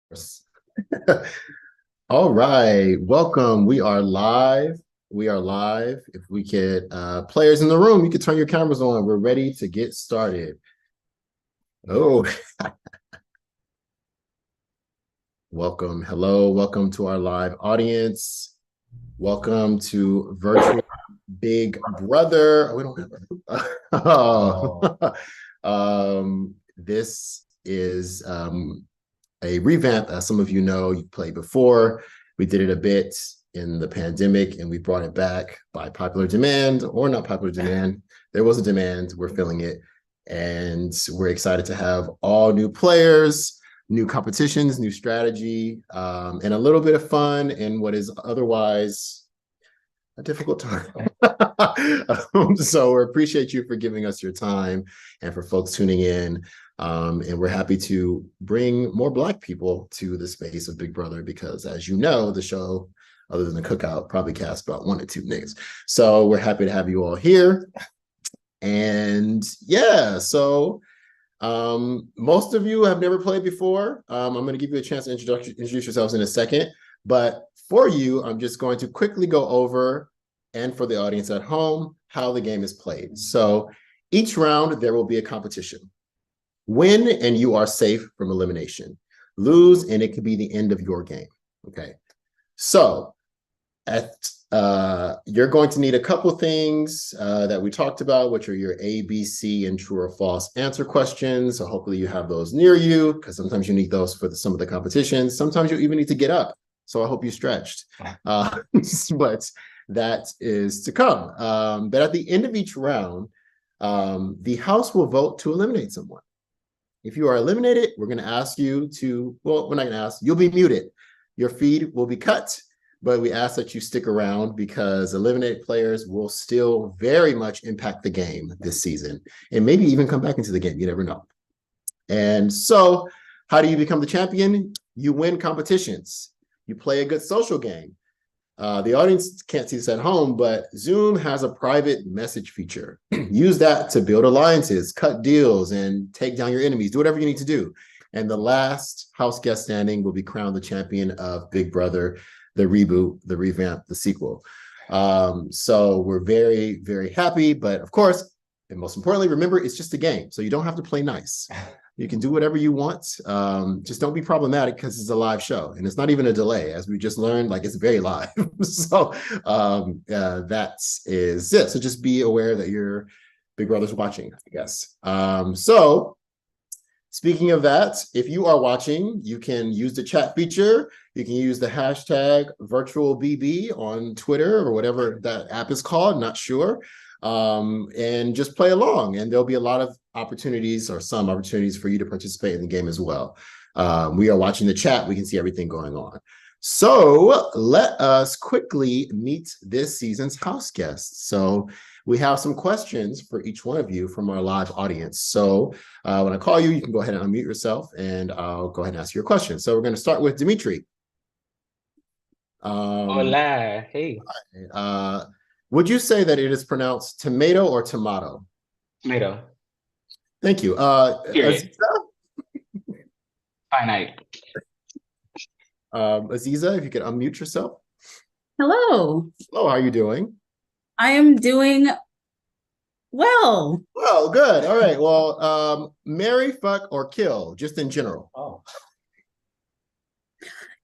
course. All right, welcome. We are live. We are live. If we could, players in the room, you could turn your cameras on. We're ready to get started. Oh, welcome. Hello, welcome to our live audience. Welcome to virtual Big Brother. We don't have this is a revamp. As some of you know, you played before. We did it a bit in the pandemic, and we brought it back by popular demand or not popular demand. There was a demand. We're filling it, and we're excited to have all new players, new competitions, new strategy, and a little bit of fun in what is otherwise a difficult time. So we appreciate you for giving us your time and for folks tuning in. And we're happy to bring more Black people to the space of Big Brother because, as you know, the show, other than the cookout, probably casts about 1 or 2 niggas. So we're happy to have you all here. And yeah, so most of you have never played before. I'm going to give you a chance to introduce yourselves in a second. But for you, I'm just going to quickly go over, and for the audience at home, how the game is played. So each round, there will be a competition. Win, and you are safe from elimination. Lose, and it could be the end of your game. Okay. So you're going to need a couple things that we talked about, which are your A, B, C, and true or false answer questions. So hopefully you have those near you, because sometimes you need those for some of the competitions. Sometimes you even need to get up. So I hope you stretched. But that is to come. But at the end of each round, the house will vote to eliminate someone. If you are eliminated, we're going to ask you to, well, we're not going to ask, you'll be muted. Your feed will be cut, but we ask that you stick around because eliminated players will still very much impact the game this season and maybe even come back into the game. You never know. And so how do you become the champion? You win competitions. You play a good social game. The audience can't see this at home, but Zoom has a private message feature. Use that to build alliances, cut deals, and take down your enemies. Do whatever you need to do. And the last house guest standing will be crowned the champion of Big Brother, the reboot, the revamp, the sequel. So we're very, very happy. But of course, and most importantly, remember, it's just a game. So you don't have to play nice. You can do whatever you want. Just don't be problematic because it's a live show. And it's not even a delay. As we just learned, like it's very live. So that is it. So just be aware that your Big Brother's watching, I guess. So speaking of that, if you are watching, you can use the chat feature. You can use the hashtag virtualBB on Twitter or whatever that app is called, not sure. And just play along, and there'll be a lot of opportunities or some opportunities for you to participate in the game as well. We are watching the chat. We can see everything going on. So let us quickly meet this season's house guests. So we have some questions for each one of you from our live audience. So when I call you, you can go ahead and unmute yourself, and I'll go ahead and ask you a question. So we're going to start with Dimitri. Hola, hey, Would you say that it is pronounced tomato or tomato? tomato, Thank you. period, finite. Aziza, if you could unmute yourself. Hello, Hello, how are you doing? I am doing well. Well, good. All right. Well, marry, fuck, or kill, just in general. Oh,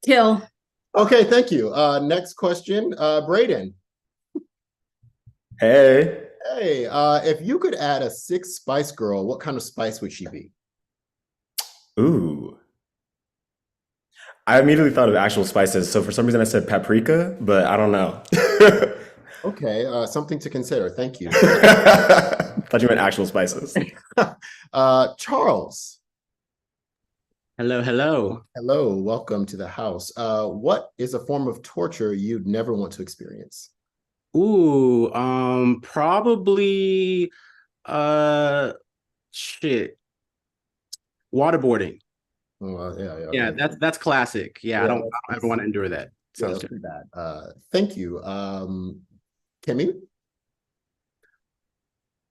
Kill. Okay, thank you. Next question, Braden. Hey. Hey, if you could add a 6th Spice Girl, what kind of spice would she be? Ooh. I immediately thought of actual spices, so for some reason I said paprika, but I don't know. Okay, something to consider. Thank you. Thought you meant actual spices. Charles. hello, hello. Hello, welcome to the house. What is a form of torture you'd never want to experience? Ooh, probably, shit, waterboarding. Yeah, Yeah, okay. that's classic. Yeah, I Yeah, don't ever want to endure that. yeah, Sounds that's good. pretty bad. Thank you. Kimmy?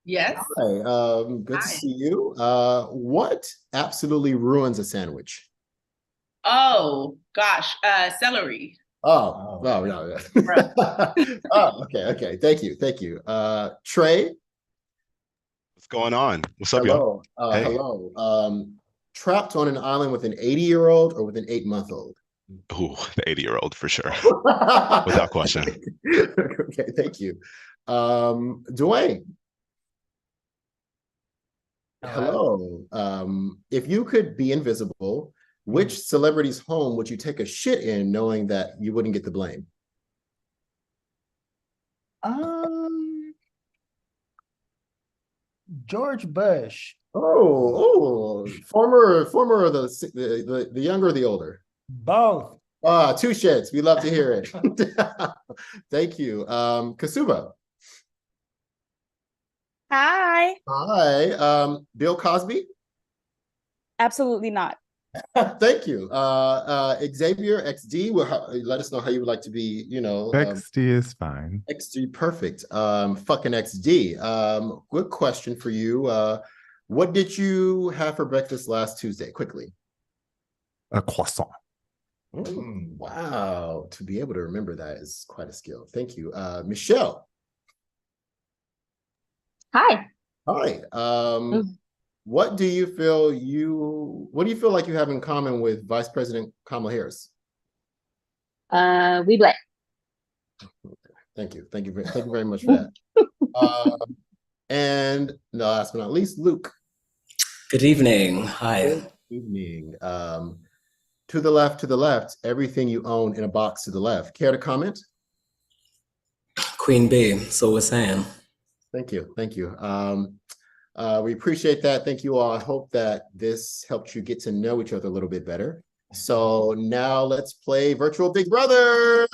Yes. Hi, good to Hi. see you. What absolutely ruins a sandwich? Oh gosh, celery. Oh, no, no. Oh, okay. Thank you. Trey, What's going on? What's up, y'all? Hey. hello. Trapped on an island with an 80-year-old or with an 8-month-old? Ooh, the 80-year-old for sure. Without question. Okay, thank you. Dwayne. Hello. If you could be invisible, which celebrity's home would you take a shit in knowing that you wouldn't get the blame? George Bush. Former of the younger or the older? Both. Two shits. We love to hear it. Thank you. Kasuba. Hi. Hi. Bill Cosby. Absolutely not. Thank you. Xavier XD. Let us know how you would like to be. XD is fine. XD, perfect. Fucking XD. Good question for you. What did you have for breakfast last Tuesday? Quickly. A croissant. Wow. To be able to remember that is quite a skill. Thank you. Michelle. Hi. Hi. What do you feel like you have in common with Vice President Kamala Harris? We black. Thank you very much for that. And last but not least, Luke. Good evening. Hi. Good evening. To the left, everything you own in a box to the left. Care to comment? Queen Bee, so we're saying. Thank you. We appreciate that. Thank you all. I hope that this helped you get to know each other a little bit better. So now let's play Virtual Big Brother.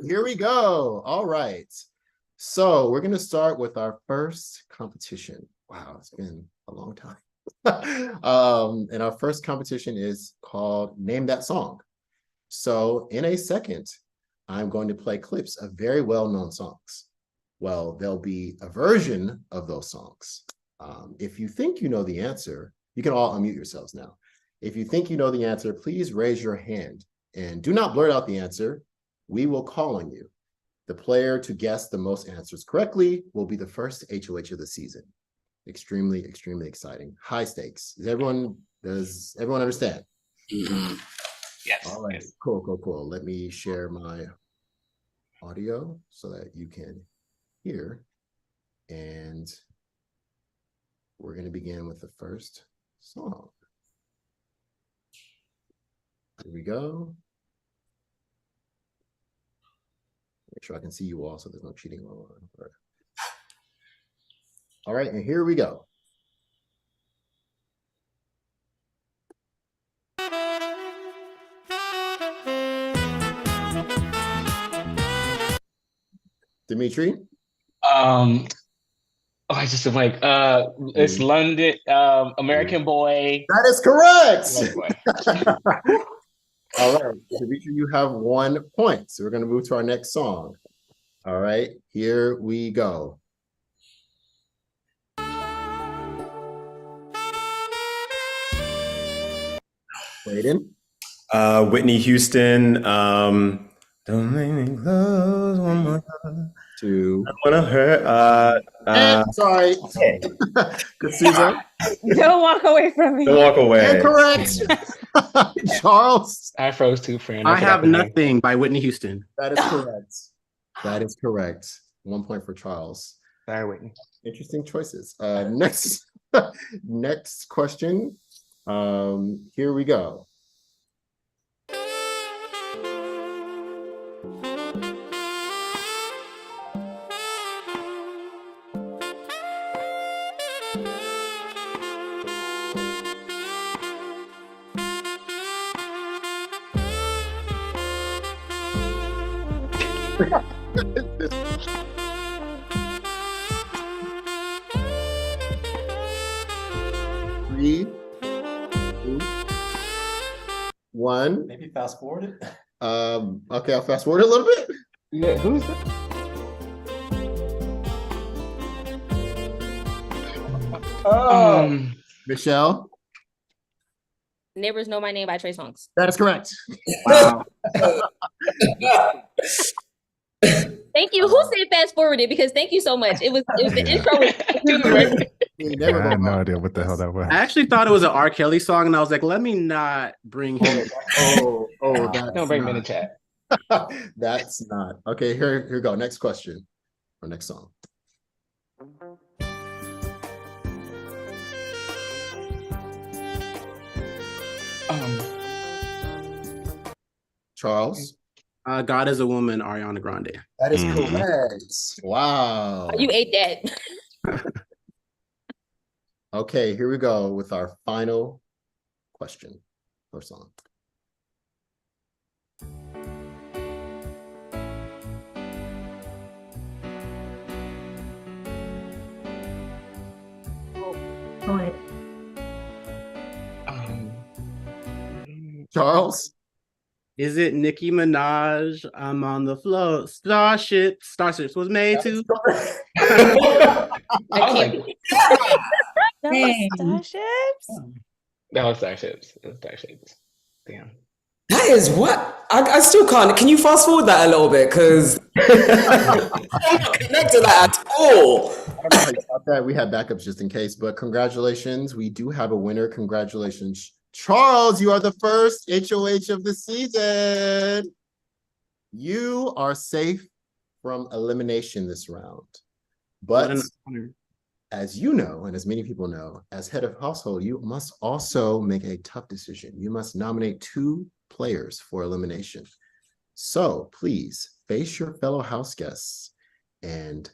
Here we go. All right. So we're going to start with our first competition. Wow, it's been a long time. And our first competition is called Name That Song. So in a second, I'm going to play clips of very well-known songs. Well, there'll be a version of those songs. If you think you know the answer, you can all unmute yourselves now. If you think you know the answer, please raise your hand and do not blurt out the answer. We will call on you. The player to guess the most answers correctly will be the first HOH of the season. Extremely, extremely exciting. High stakes. Does everyone understand? Mm-hmm. Yes. All right. Cool. Let me share my audio so that you can hear. And we're going to begin with the first song. Here we go. Make sure I can see you all so there's no cheating going on. All right, and here we go. Dimitri? I just like it's London, American Boy. That is correct. All right, Dimitri, you have 1 point. So we're going to move to our next song. All right, here we go. Brayden? Whitney Houston. Don't make me close one more time. To I wanna hurt. sorry. Okay. Kasuza? Don't walk away from me. Don't walk away. Incorrect. Charles? I froze too, friend. I Have Nothing by Whitney Houston. That is correct. That is correct. 1 point for Charles. Sorry, Whitney. Interesting choices. Next question. Here we go. Three, two, one. Maybe fast forward it. Okay, I'll fast forward a little bit. Yeah, who's that? Michelle? Neighbors Know My Name by Trey Songz. That is correct. Wow. Thank you. Who said fast forwarded? Because thank you so much. It was the Yeah. intro was You Yeah, never I go had no wrong. idea what the hell that was. I actually thought it was an R. Kelly song, and I was like, let me not bring him. Oh, Don't that's bring me in the not. chat. That's not. Okay, here we go. Next question or next song. Um, Charles. God is a Woman, Ariana Grande. That is Mhm. correct. Wow. you ate that. Okay, here we go with our final question or song. um, Charles. Is it Nicki Minaj? I'm on the float. Starships was made to. I was like, That Dang. was Starships? that was Starships. It was Starships. Damn. That is what I still can't. Can you fast forward that a little bit? Because I'm not connected to that at all. I don't know how you got that. We had backups just in case, but congratulations. We do have a winner. Congratulations. Charles, you are the first HOH of the season. You are safe from elimination this round. What But an honor. as you know, and as many people know, as head of household, you must also make a tough decision. You must nominate 2 players for elimination. So please face your fellow house guests and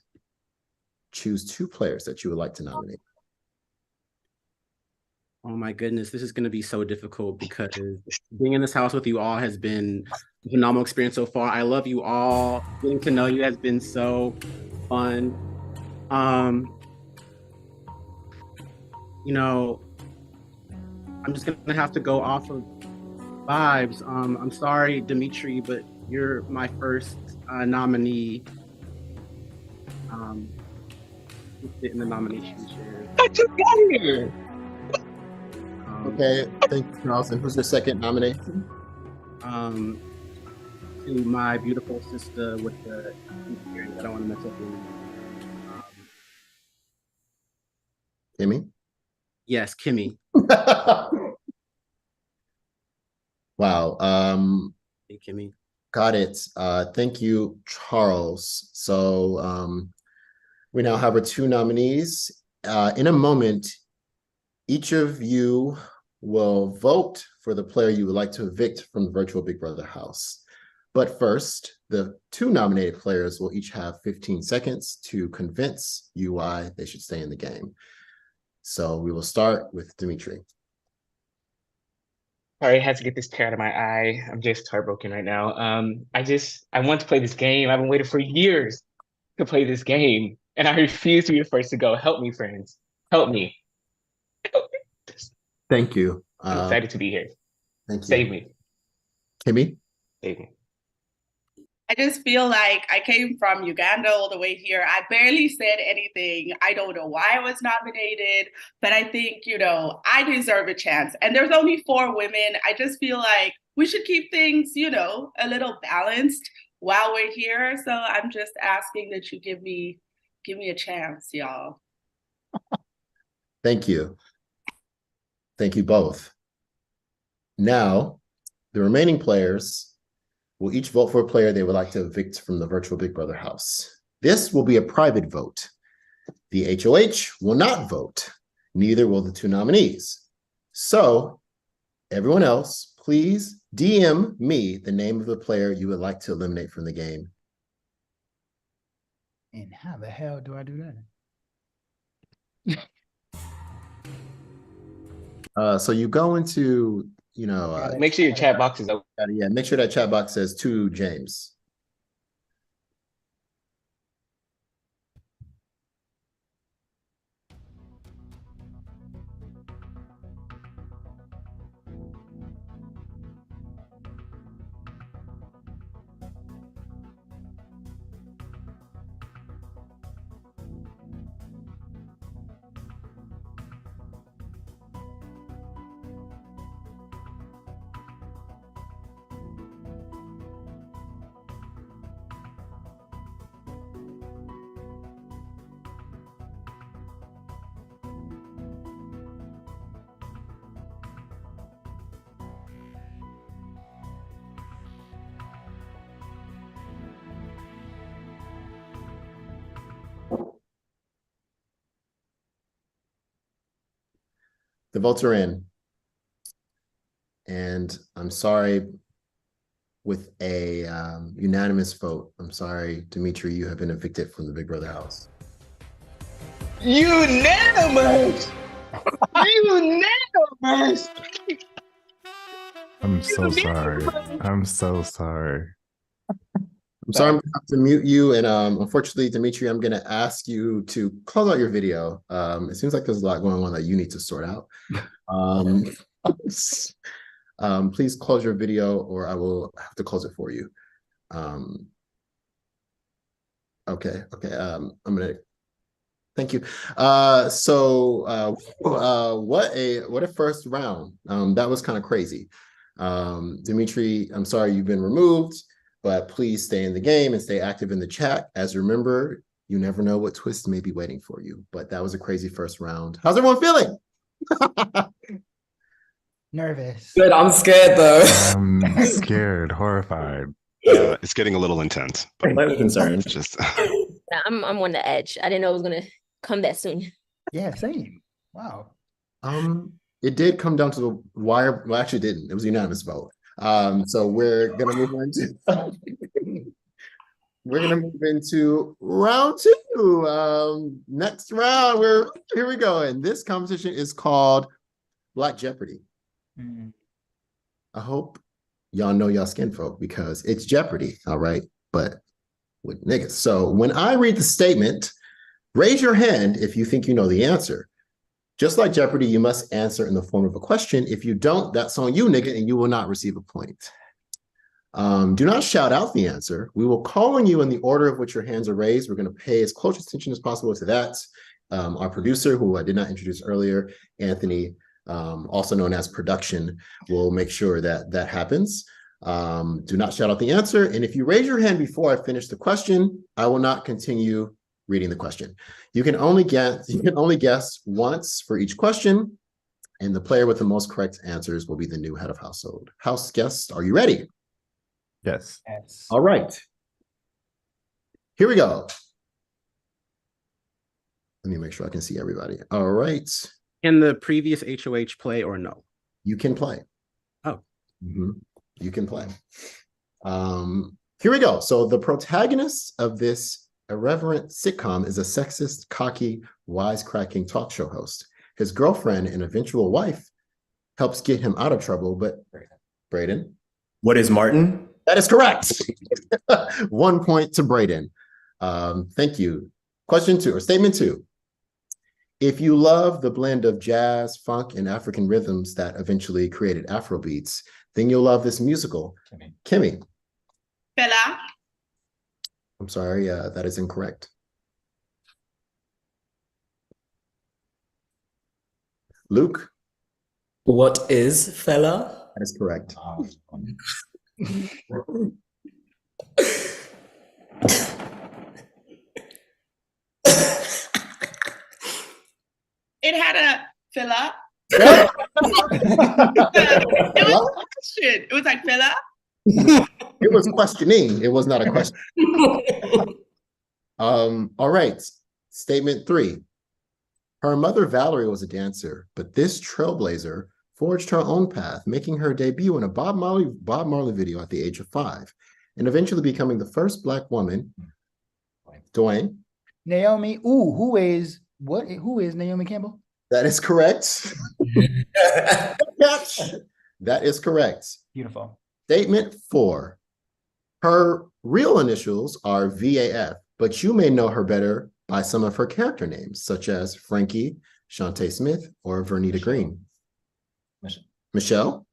choose 2 players that you would like to nominate. Oh my goodness, this is going to be so difficult because being in this house with you all has been a phenomenal experience so far. I love you all. Getting to know you has been so fun. You know, I'm just gonna have to go off of vibes. I'm sorry, Dimitri, but you're my first nominee. You sit in the nomination chair. I just got here. Okay, thank you, Charles. And who's your second nomination? To my beautiful sister with the earrings. I don't want to mess up your name. Kimmy? Yes, Kimmy. Wow. Hey, Kimmy. Got it. Thank you, Charles. So we now have our 2 nominees. In a moment, each of you will vote for the player you would like to evict from the virtual Big Brother house. But first, the 2 nominated players will each have 15 seconds to convince you why they should stay in the game. So we will start with Dimitri. Sorry, I had to get this tear out of my eye. I'm just heartbroken right now. I want to play this game. I've been waiting for years to play this game, and I refuse to be the first to go. Help me, friends. Help me. Thank you. I'm excited to be here. Thank you. Save me. Kimmy? Save me. I just feel like I came from Uganda all the way here. I barely said anything. I don't know why I was nominated, but I think, I deserve a chance. And there's only 4 women. I just feel like we should keep things, a little balanced while we're here. So I'm just asking that you give me a chance, y'all. Thank you. Thank you both. Now, the remaining players will each vote for a player they would like to evict from the virtual Big Brother house. This will be a private vote. The HOH will not vote. Neither will the 2 nominees. So, everyone else, please DM me the name of the player you would like to eliminate from the game. And how the hell do I do that? So you go into, Make sure your chat box is open. yeah, make sure that chat box says to James. The votes are in. And I'm sorry, with a unanimous vote, I'm sorry, Dimitri, you have been evicted from the Big Brother house. Unanimous! Unanimous! I'm so sorry. I'm so sorry. I'm sorry, I'm gonna have to mute you. And unfortunately, Dimitri, I'm gonna ask you to close out your video. It seems like there's a lot going on that you need to sort out. Please close your video or I will have to close it for you. Okay. I'm gonna thank you. What a first round. That was kind of crazy. Dimitri, I'm sorry you've been removed, but please stay in the game and stay active in the chat. As remember, you never know what twist may be waiting for you, but that was a crazy first round. How's everyone feeling? Nervous. Good. I'm scared though. I'm scared, horrified. It's getting a little intense. Slightly concerned. Just I'm on the edge. I didn't know it was gonna come that soon. Yeah, same. Wow. It did come down to the wire. Well, actually, it didn't. It was a unanimous vote. So we're gonna move into round two. Next round, here we go. And this competition is called Black Jeopardy. I hope y'all know y'all skin folk because it's Jeopardy, all right? But with niggas. So when I read the statement, raise your hand if you think you know the answer. Just like Jeopardy, you must answer in the form of a question. If you don't, that's on you, nigga, and you will not receive a point. Do not shout out the answer. We will call on you in the order of which your hands are raised. We're going to pay as close attention as possible to that. Our producer, who I did not introduce earlier, Anthony, also known as production, will make sure that that happens. Do not shout out the answer. And if you raise your hand before I finish the question, I will not continue reading the question. You can only guess once for each question, and the player with the most correct answers will be the new head of household. House guests, are you ready? Yes. Yes. All right. Here we go. Let me make sure I can see everybody. All right. Can the previous HOH play or no? You can play. Oh. You can play. Here we go. So the protagonist of this irreverent sitcom is a sexist, cocky, wisecracking talk show host. His girlfriend and eventual wife helps get him out of trouble, but Braden? What is Martin? That is correct. 1 point to Braden. Thank you. Question two, or statement two. If you love the blend of jazz, funk, and African rhythms that eventually created Afrobeats, then you'll love this musical. Kimmy. Fela. I'm sorry, that is incorrect. Luke. What is fella? That is correct. It had a Fela. It was a question. It was like Fela. It was questioning. It was not a question. All right. Statement three. Her mother, Valerie, was a dancer, but this trailblazer forged her own path, making her debut in a Bob Marley video at the age of 5, and eventually becoming the first Black woman. Dwayne. Naomi. Ooh, who is Naomi Campbell? That is correct. That is correct. Beautiful. Statement 4. Her real initials are VAF, but you may know her better by some of her character names, such as Frankie, Shantae Smith, or Vernita Green. Michelle?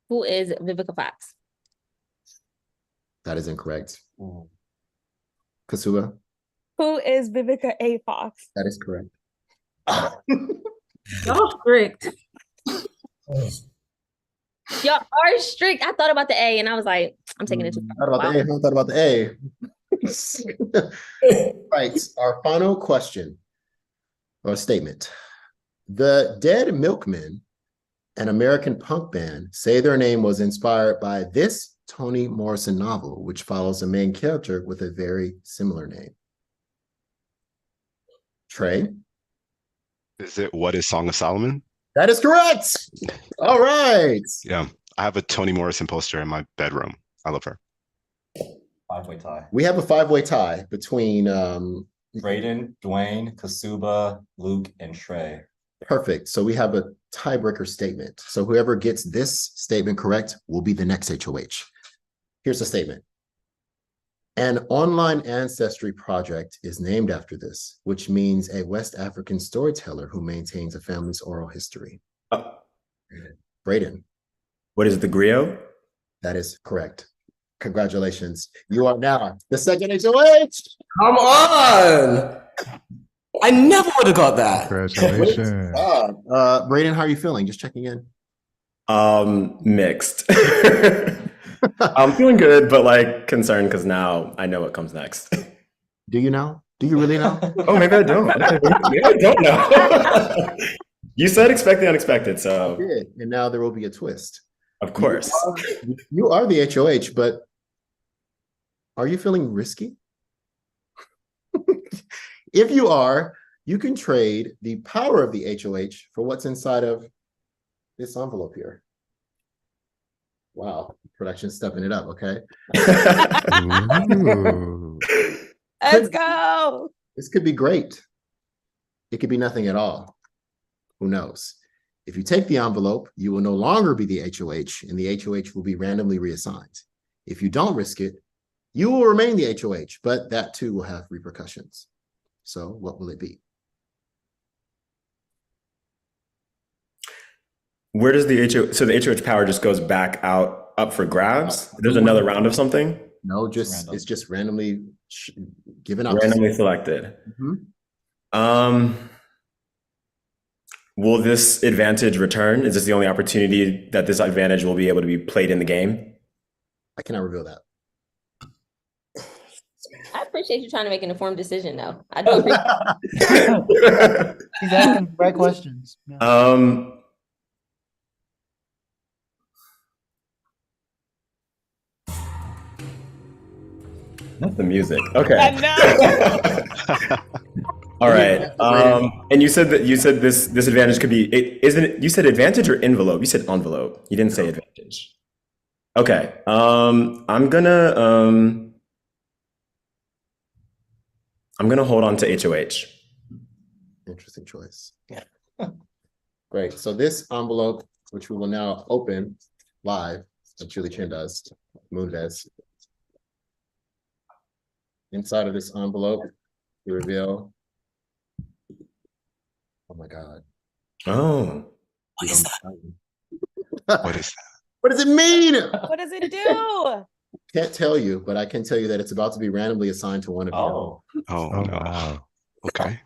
Who is Vivica Fox? That is incorrect. Kasua? Who is Vivica A. Fox? That is correct. Y'all strict. Y'all are strict. I thought about the A and I was like, I'm taking it too far. Thought about the A. Right. Our final question or statement. The Dead Milkmen, an American punk band, say their name was inspired by this Toni Morrison novel, which follows a main character with a very similar name. Trey? Is it What is Song of Solomon? That is correct. All right. Yeah. I have a Toni Morrison poster in my bedroom. I love her. 5-way tie. We have a 5-way tie between Brayden, Dwayne, Kasuba, Luke, and Trey. perfect. So we have a tiebreaker statement. So whoever gets this statement correct will be the next HOH. Here's the statement. An online ancestry project is named after this, which means a West African storyteller who maintains a family's oral history. Brayden. What is the griot? That is correct. Congratulations. You are now the second HOH. Come on! I never would have got that. Congratulations. Brayden, how are you feeling? Just checking in. Mixed. I'm feeling good, but like concerned because now I know what comes next. Do you know? Do you really know? Oh, maybe I don't. Maybe I don't know. You said expect the unexpected, so. I did, and now there will be a twist. Of course. You are the HOH, but are you feeling risky? If you are, you can trade the power of the HOH for what's inside of this envelope here. Wow, production's stepping it up, okay? Let's go. This could be great. It could be nothing at all. Who knows? If you take the envelope, you will no longer be the HOH, and the HOH will be randomly reassigned. If you don't risk it, you will remain the HOH, but that too will have repercussions. So what will it be? Where does the HOH, so the HOH power just goes back out up for grabs? There's another round of something? No, it's just randomly given out. Randomly selected. Will this advantage return? Is this the only opportunity that this advantage will be able to be played in the game? I cannot reveal that. I appreciate you trying to make an informed decision, though. I do appreciate He's asking the right questions. Yeah. Not the music. Okay. I know. All right. And you said this advantage could be isn't it, you said advantage or envelope? You said envelope. You didn't say advantage. Okay. I'm gonna hold on to HOH. Interesting choice. Great. So this envelope, which we will now open live, like Julie Chen does, Moonves. Inside of this envelope, you reveal. Oh my God. Oh. What is that? What is that? What does it mean? What does it do? Can't tell you, but I can tell you that it's about to be randomly assigned to one of you. Oh no. Wow. Okay.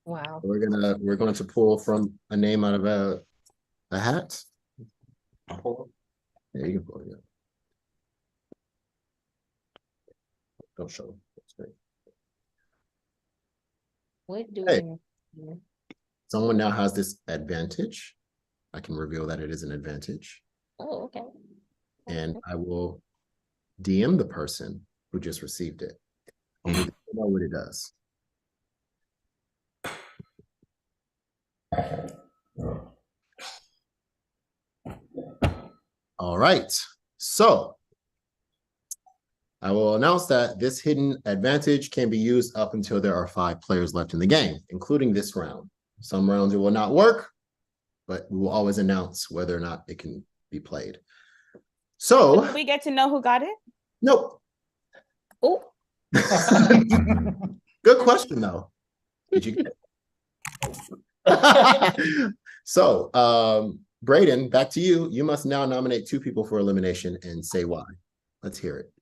Wow. We're going to pull from a name out of a hat. Yeah, you can pull it. Don't show. That's great. What do Hey. we... Someone now has this advantage. I can reveal that it is an advantage. Oh, okay. And I will DM the person who just received it. Only they know what it does. All right. So I will announce that this hidden advantage can be used up until there are 5 players left in the game, including this round. Some rounds it will not work, but we will always announce whether or not it can be played. So Did we get to know who got it? nope. Oh, Good question though. Did you get it? So Brayden, back to you. You must now nominate 2 people for elimination and say why. Let's hear it.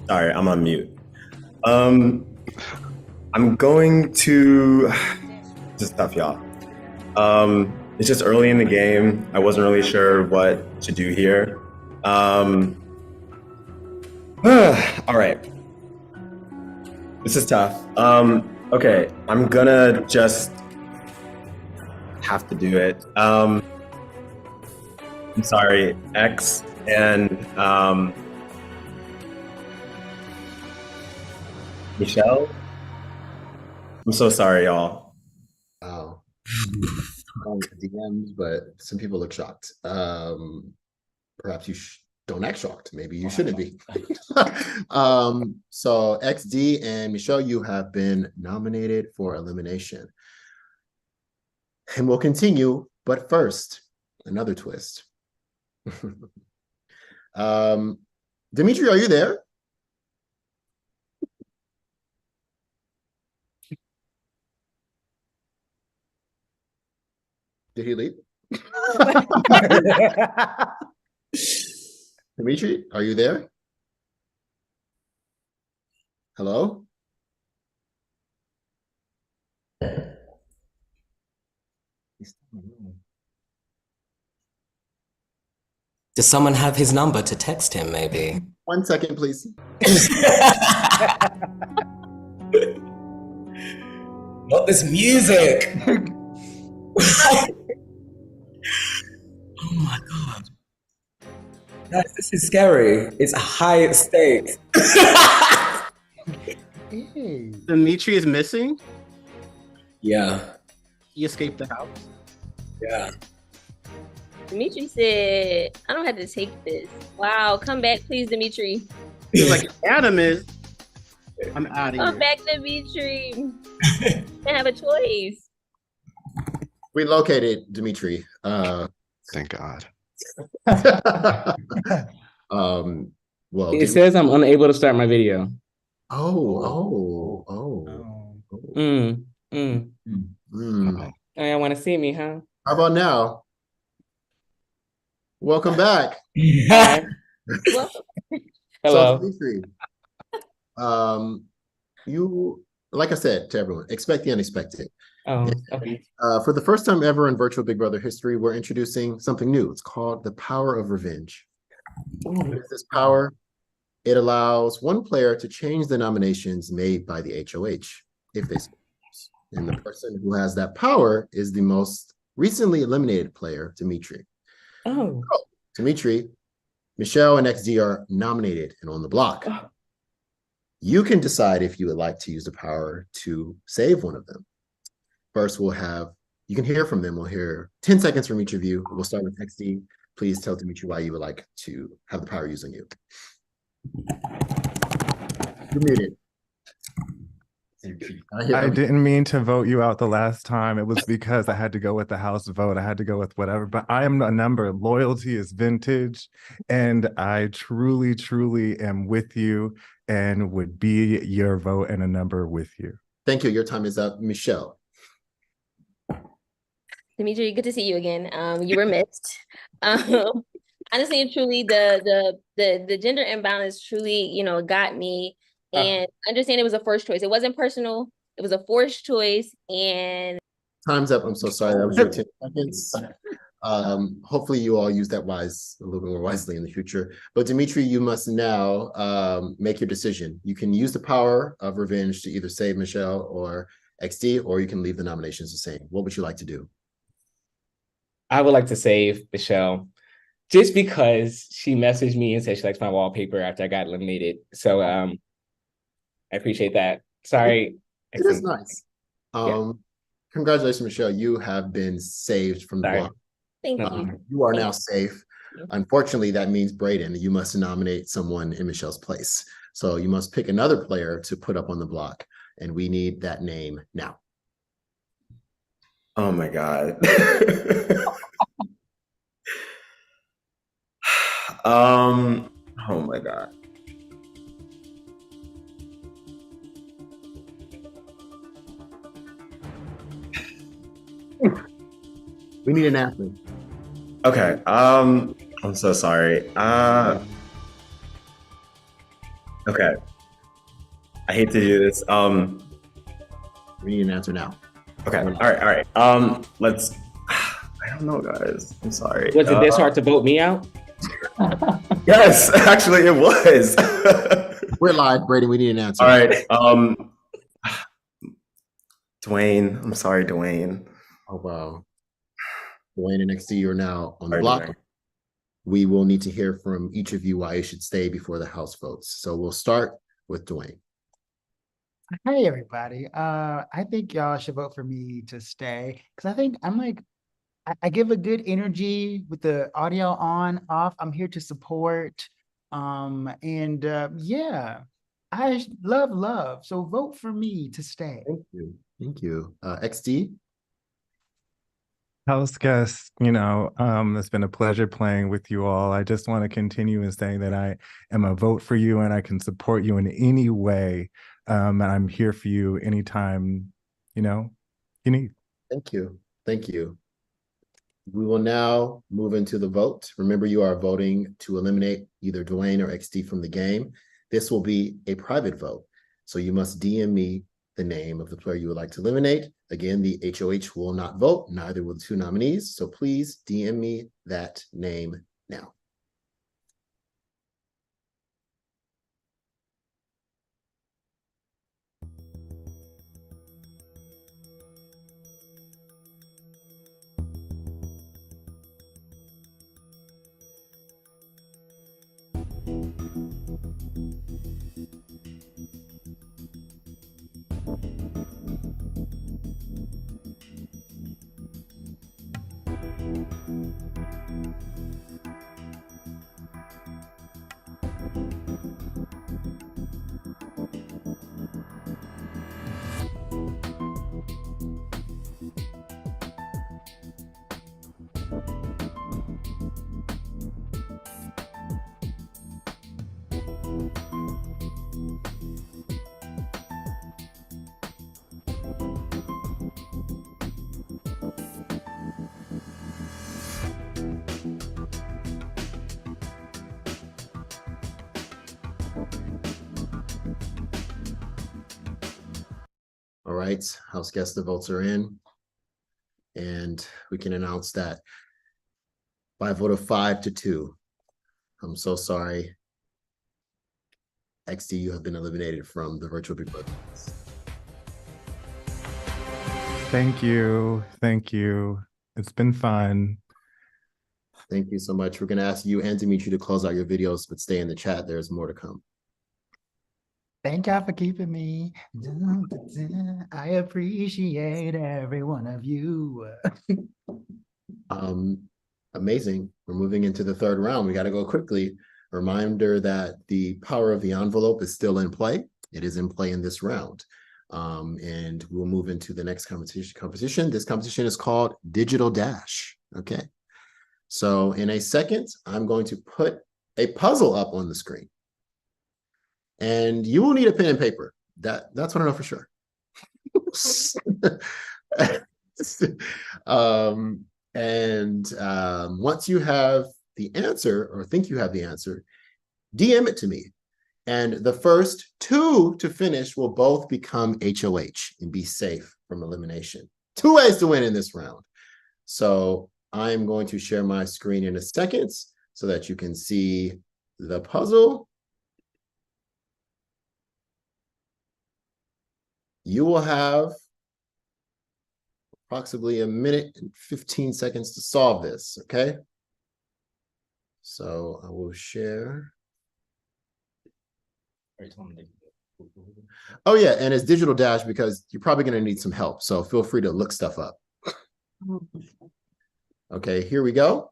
Sorry, I'm on mute. I'm going to just tough, y'all. It's just early in the game. I wasn't really sure what to do here. All right. This is tough. Okay, I'm gonna just have to do it. I'm sorry, X and Michelle? I'm so sorry, y'all. Wow. DMs, but some people look shocked. Perhaps you don't act shocked. Maybe you shouldn't be. So XD and Michelle, you have been nominated for elimination. And we'll continue, but first, another twist. Dimitri, are you there? Did he leave? Dimitri, are you there? Hello? Does someone have his number to text him, maybe? 1 second, please. Not this music! Oh my god. Guys, this is scary. It's high stakes. Dimitri is missing? Yeah. He escaped the house? Yeah. Dimitri said, I don't have to take this. Wow, come back, please, Dimitri. He's like, Adam is. I'm out of Come here. back, Dimitri. I have a choice. We located Dimitri. Thank God. Well, It says I'm unable to start my video. Oh. Oh, y'all want to see me, huh? How about now? Welcome back. Hello. So, Dimitri, you, like I said to everyone, expect the unexpected. Oh, okay. For the first time ever in virtual Big Brother history, we're introducing something new. It's called the power of revenge. What is this power? It allows one player to change the nominations made by the HOH if they so choose. And the person who has that power is the most recently eliminated player, Dimitri. Oh. So, Dimitri, Michelle and XD are nominated and on the block. Oh. You can decide if you would like to use the power to save one of them. First, you can hear from them. We'll hear 10 seconds from each of you. We'll start with XD. Please tell Dimitri why you would like to have the power using you. You're muted. I didn't mean to vote you out the last time. It was because I had to go with the House vote. I had to go with whatever, but I am a number. Loyalty is vintage, and I truly, truly am with you and would be your vote and a number with you. Thank you. Your time is up. Michelle. Dimitri, good to see you again. You were missed. Honestly and truly, the gender imbalance truly, got me. And understand it was a forced choice. It wasn't personal. It was a forced choice. And Time's up. I'm so sorry. That was your 10 seconds. Hopefully you all use that a little bit more wisely in the future. But Dimitri, you must now make your decision. You can use the power of revenge to either save Michelle or XD, or you can leave the nominations the same. What would you like to do? I would like to save Michelle just because she messaged me and said she likes my wallpaper after I got eliminated. So I appreciate that. Sorry. It is nice. Congratulations, Michelle. You have been saved from the block. Thank you. You are now safe. Unfortunately, that means Brayden, you must nominate someone in Michelle's place. So you must pick another player to put up on the block. And we need that name now. Oh my God. Oh my God. We need an athlete. Okay. I'm so sorry. Okay. I hate to do this. We need an answer now. Okay. All right. Let's. I don't know, guys. I'm sorry. Was it this hard to vote me out? Yes, actually, it was. We're live, Brady. We need an answer. All right. Dwayne. I'm sorry, Dwayne. Oh wow. Dwayne and XD are now on the block. Dwayne. We will need to hear from each of you why you should stay before the House votes. So we'll start with Dwayne. Hey everybody. I think y'all should vote for me to stay because I think I'm like I give a good energy with the audio on, off. I'm here to support. And yeah, love love. So vote for me to stay. Thank you. Thank you. XD? House guests, it's been a pleasure playing with you all. I just want to continue in saying that I am a vote for you and I can support you in any way. And I'm here for you anytime, you need. Thank you. Thank you. We will now move into the vote. Remember, you are voting to eliminate either Dwayne or XD from the game. This will be a private vote. So you must DM me the name of the player you would like to eliminate. Again, the HOH will not vote, neither will the two nominees. So please DM me that name now. All right, house guests, the votes are in. And we can announce that by a vote of 5-2. I'm so sorry. XD, you have been eliminated from the virtual Big Brother. Thank you. Thank you. It's been fun. Thank you so much. We're going to ask you and Dimitri to close out your videos, but stay in the chat. There's more to come. Thank y'all for keeping me. I appreciate every one of you. Amazing. We're moving into the third round. We got to go quickly. Reminder that the power of the envelope is still in play. It is in play in this round. And we'll move into the next competition. This competition is called Digital Dash. Okay. So in a second, I'm going to put a puzzle up on the screen. And you will need a pen and paper. That's what I know for sure. Once you have the answer or think you have the answer, DM it to me. And the first two to finish will both become HOH and be safe from elimination. 2 ways to win in this round. So I'm going to share my screen in a second so that you can see the puzzle. You will have approximately 1 minute and 15 seconds to solve this, okay? So I will share. Oh yeah, and it's Digital Dash because you're probably gonna need some help. So feel free to look stuff up. Okay, here we go.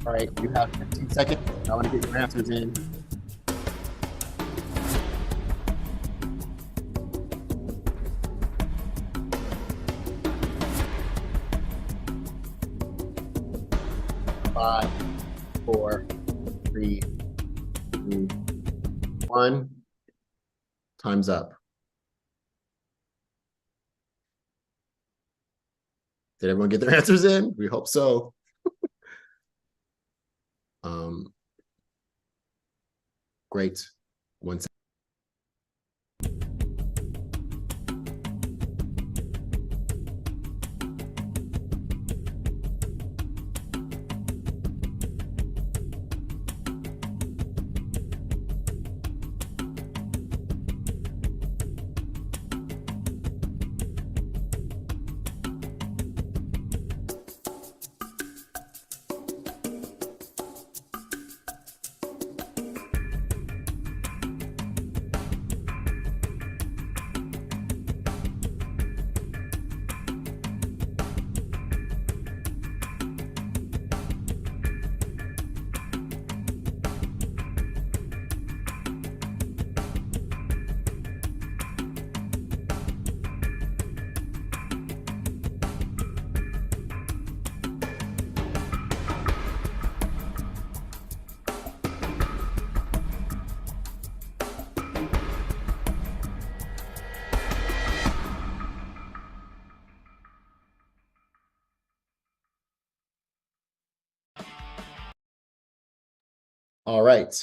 All right, you have 15 seconds. I want to get your answers in. Five, 4, 3, 2, 1. Time's up. Did everyone get their answers in? We hope so. Great. 1 second. All right.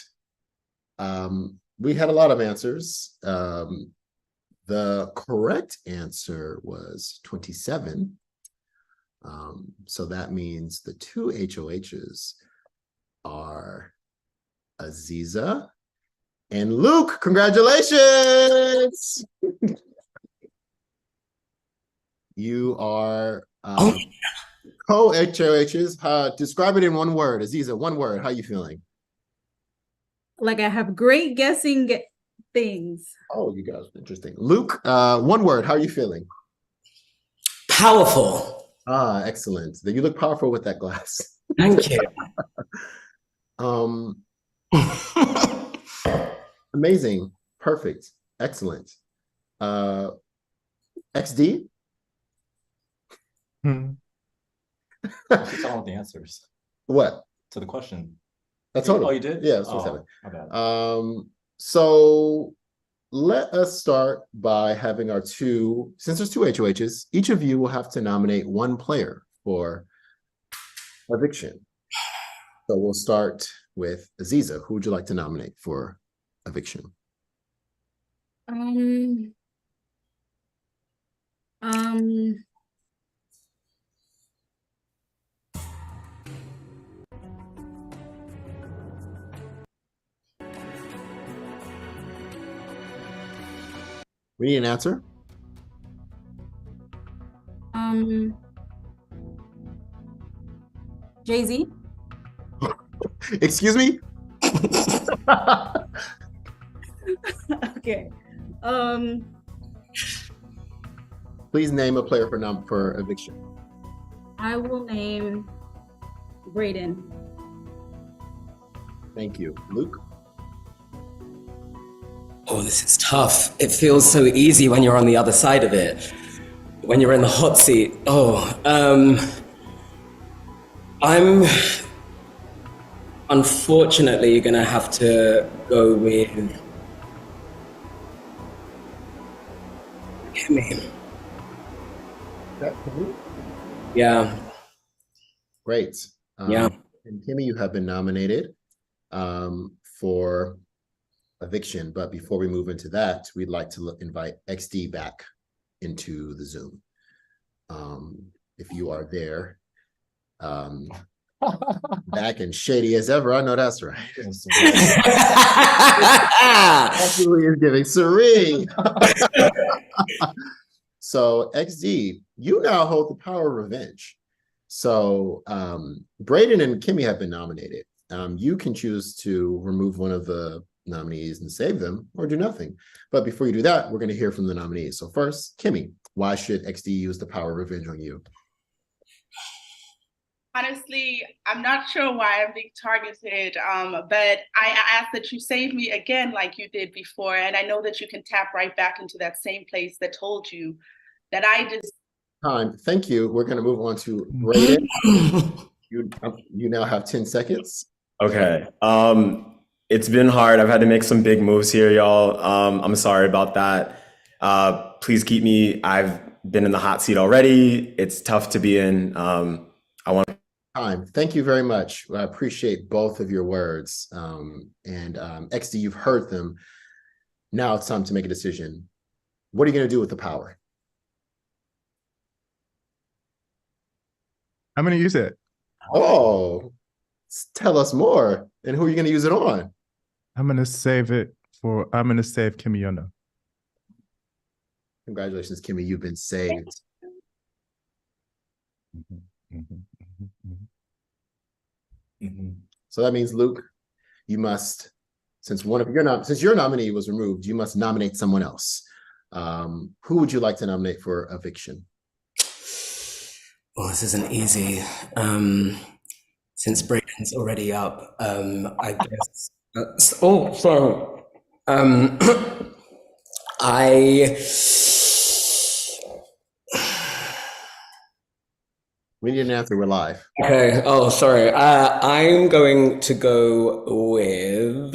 We had a lot of answers. The correct answer was 27. So that means the 2 HOHs are Aziza and Luke. Congratulations! You are co-HOHs. Describe it in one word. Aziza, one word. How are you feeling? Like I have great guessing things. Oh, you guys, interesting. Luke, one word. How are you feeling? Powerful. Ah, excellent. You look powerful with that glass. Thank you. Amazing. Perfect. Excellent. XD? Tell the answers. What? To the question. That's all. Oh, you did? Yeah, that's oh, what's happening. my bad. So let us start by having our two, since there's 2 HOHs, each of you will have to nominate one player for eviction. So we'll start with Aziza. Who would you like to nominate for eviction? We need an answer. Jay-Z. Excuse me? Okay. Please name a player for eviction. I will name Brayden. Thank you. Luke? Oh, this is tough. It feels so easy when you're on the other side of it. When you're in the hot seat. I'm unfortunately gonna have to go with Kimmy. Yeah. Great. Yeah. And Kimmy, you have been nominated for eviction. But before we move into that, we'd like to invite XD back into the Zoom. If you are there, back and shady as ever. I know that's right. Absolutely is giving serene. So XD, you now hold the power of revenge. So Brayden and Kimmy have been nominated. You can choose to remove one of the nominees and save them, or do nothing. But before you do that, we're going to hear from the nominees. So first, Kimmy, why should XD use the power of revenge on you? Honestly, I'm not sure why I'm being targeted, but I ask that you save me again like you did before. And I know that you can tap right back into that same place that told you that I just... Time. Thank you. We're going to move on to Brayden. You now have 10 seconds. Okay. It's been hard. I've had to make some big moves here, y'all. I'm sorry about that. Please keep me. I've been in the hot seat already. It's tough to be in. I want Time. Thank you very much. I appreciate both of your words. XD, you've heard them. Now it's time to make a decision. What are you going to do with the power? I'm going to use it. Oh, tell us more. And who are you going to use it on? I'm going to save Kimi Yono. Congratulations, Kimmy. You've been saved. So that means, Luke, you must, since your nominee was removed, you must nominate someone else. Who would you like to nominate for eviction? Well, this isn't easy. Since Brayden's already up, I guess. Sorry. We need an answer. We're live. Okay. Oh, sorry. I'm going to go with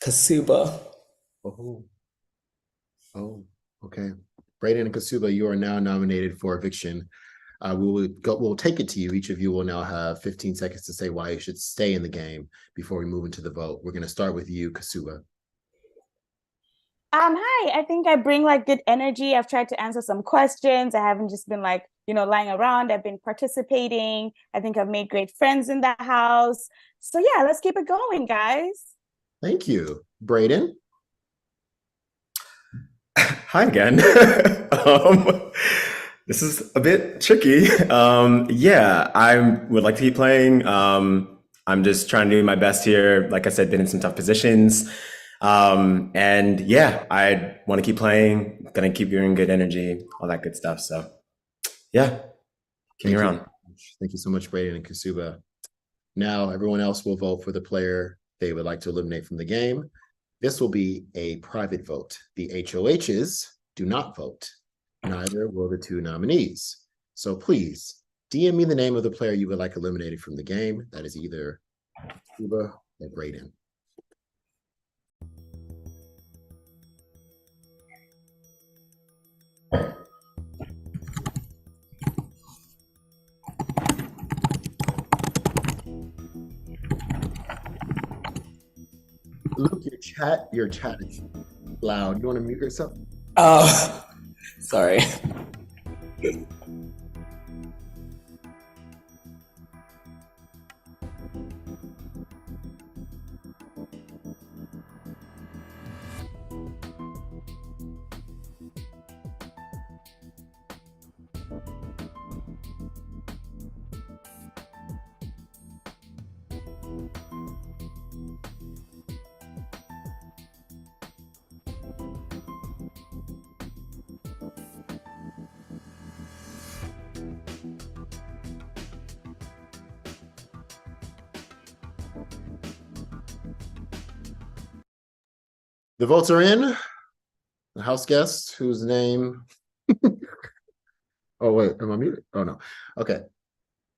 Kasuba. Oh, okay. Brayden and Kasuba, you are now nominated for eviction. We'll take it to you. Each of you will now have 15 seconds to say why you should stay in the game before we move into the vote. We're going to start with you, Kasuba. Hi, I think I bring like good energy. I've tried to answer some questions. I haven't just been like, lying around. I've been participating. I think I've made great friends in the house. So yeah, let's keep it going, guys. Thank you. Brayden? Hi again. This is a bit tricky. Yeah, I would like to keep playing. I'm just trying to do my best here. Like I said, been in some tough positions. And yeah, I want to keep playing, gonna keep doing good energy, all that good stuff. So yeah, keep me around. Thank you so much, Brayden and Kasuba. Now everyone else will vote for the player they would like to eliminate from the game. This will be a private vote. The HOHs do not vote. Neither will the two nominees. So please DM me the name of the player you would like eliminated from the game. That is either Kasuba or Brayden. Luke, your chat is loud. You want to mute yourself? Oh, sorry. The votes are in. The house guest, whose name... Oh, wait, am I muted? Oh, no. Okay.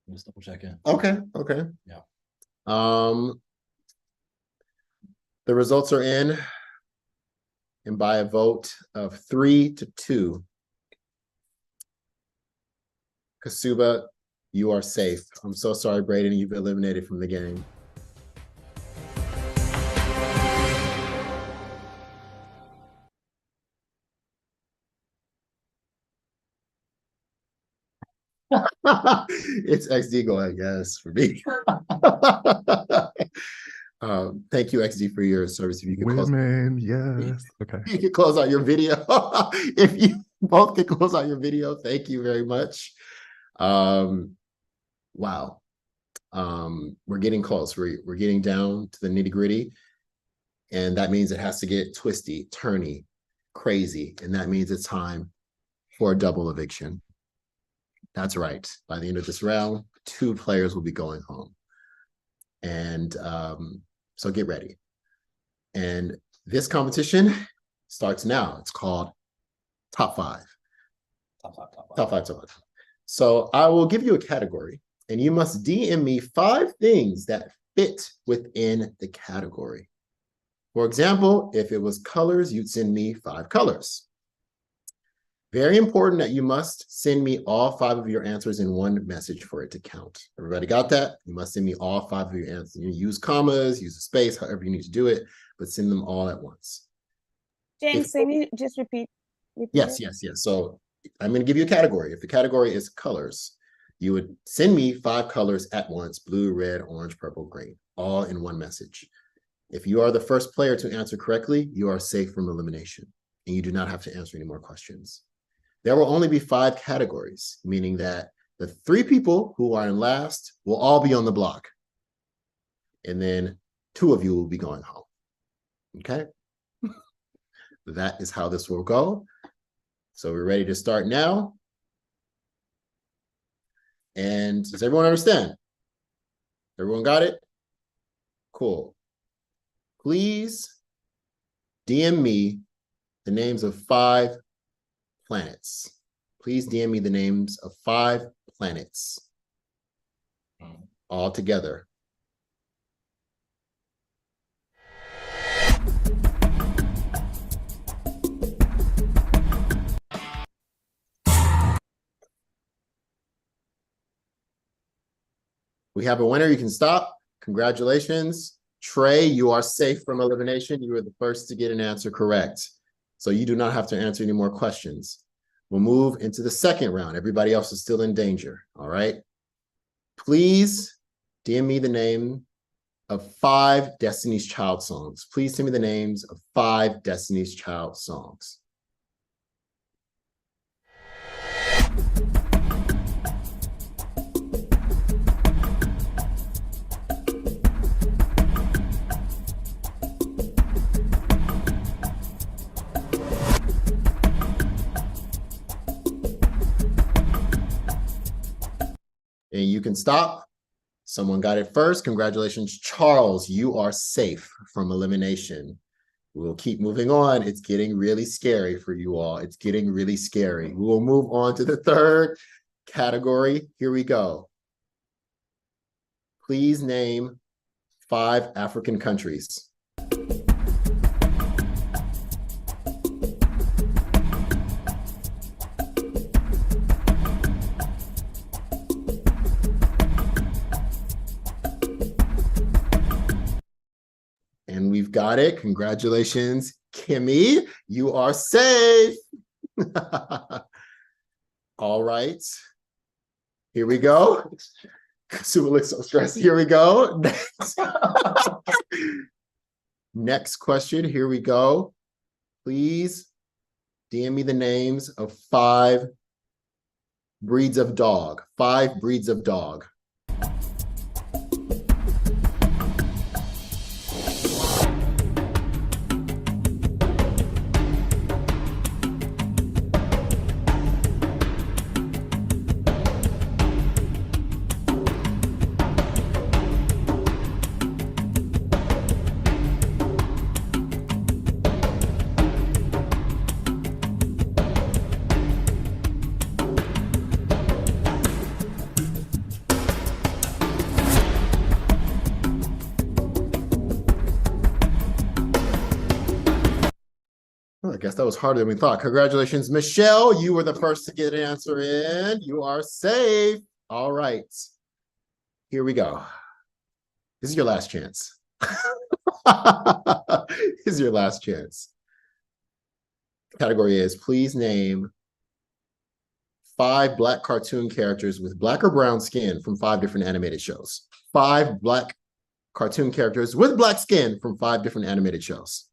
Just double check in. Okay. Yeah. The results are in, and by a vote of 3-2, Kasuba, you are safe. I'm so sorry, Brayden, you've been eliminated from the game. It's XD going, yes, for me. Thank you, XD, for your service. If you could Women, yes. Okay. You can close out your video. If you both can close out your video, thank you very much. Wow. We're getting close. We're getting down to the nitty-gritty. And that means it has to get twisty, turny, crazy. And that means it's time for a double eviction. That's right. By the end of this round, 2 players will be going home. And so get ready. And this competition starts now. It's called Top 5. Top five. So I will give you a category, and you must DM me 5 things that fit within the category. For example, if it was colors, you'd send me 5 colors. Very important that you must send me all 5 of your answers in one message for it to count. Everybody got that? You must send me all 5 of your answers. You use commas, use a space, however you need to do it, but send them all at once. James, can you just repeat Yes. So I'm going to give you a category. If the category is colors, you would send me 5 colors at once: blue, red, orange, purple, green, all in one message. If you are the first player to answer correctly, you are safe from elimination, and you do not have to answer any more questions. There will only be 5 categories, meaning that the 3 people who are in last will all be on the block. And then 2 of you will be going home. Okay? That is how this will go. So we're ready to start now. And does everyone understand? Everyone got it? Cool. Please DM me the names of 5 planets. Please DM me the names of 5 planets. All together. We have a winner. You can stop. Congratulations. Trey, you are safe from elimination. You were the first to get an answer correct. So you do not have to answer any more questions. We'll move into the second round. Everybody else is still in danger. All right. Please DM me the name of 5 Destiny's Child songs. Please send me the names of 5 Destiny's Child songs. And you can stop. Someone got it first. Congratulations, Charles. You are safe from elimination. We'll keep moving on. It's getting really scary for you all. It's getting really scary. We will move on to the third category. Here we go. Please name 5 African countries. And we've got it. Congratulations, Kimmy. You are safe. All right. Here we go. Sue looks so stressed. Here we go. Next question. Here we go. Please DM me the names of 5 breeds of dog. 5 breeds of dog. I guess that was harder than we thought. Congratulations, Michelle. You were the first to get an answer in. You are safe. All right. Here we go. This is your last chance. This is your last chance. Category is please name 5 Black cartoon characters with black or brown skin from 5 different animated shows. 5 Black cartoon characters with black skin from 5 different animated shows.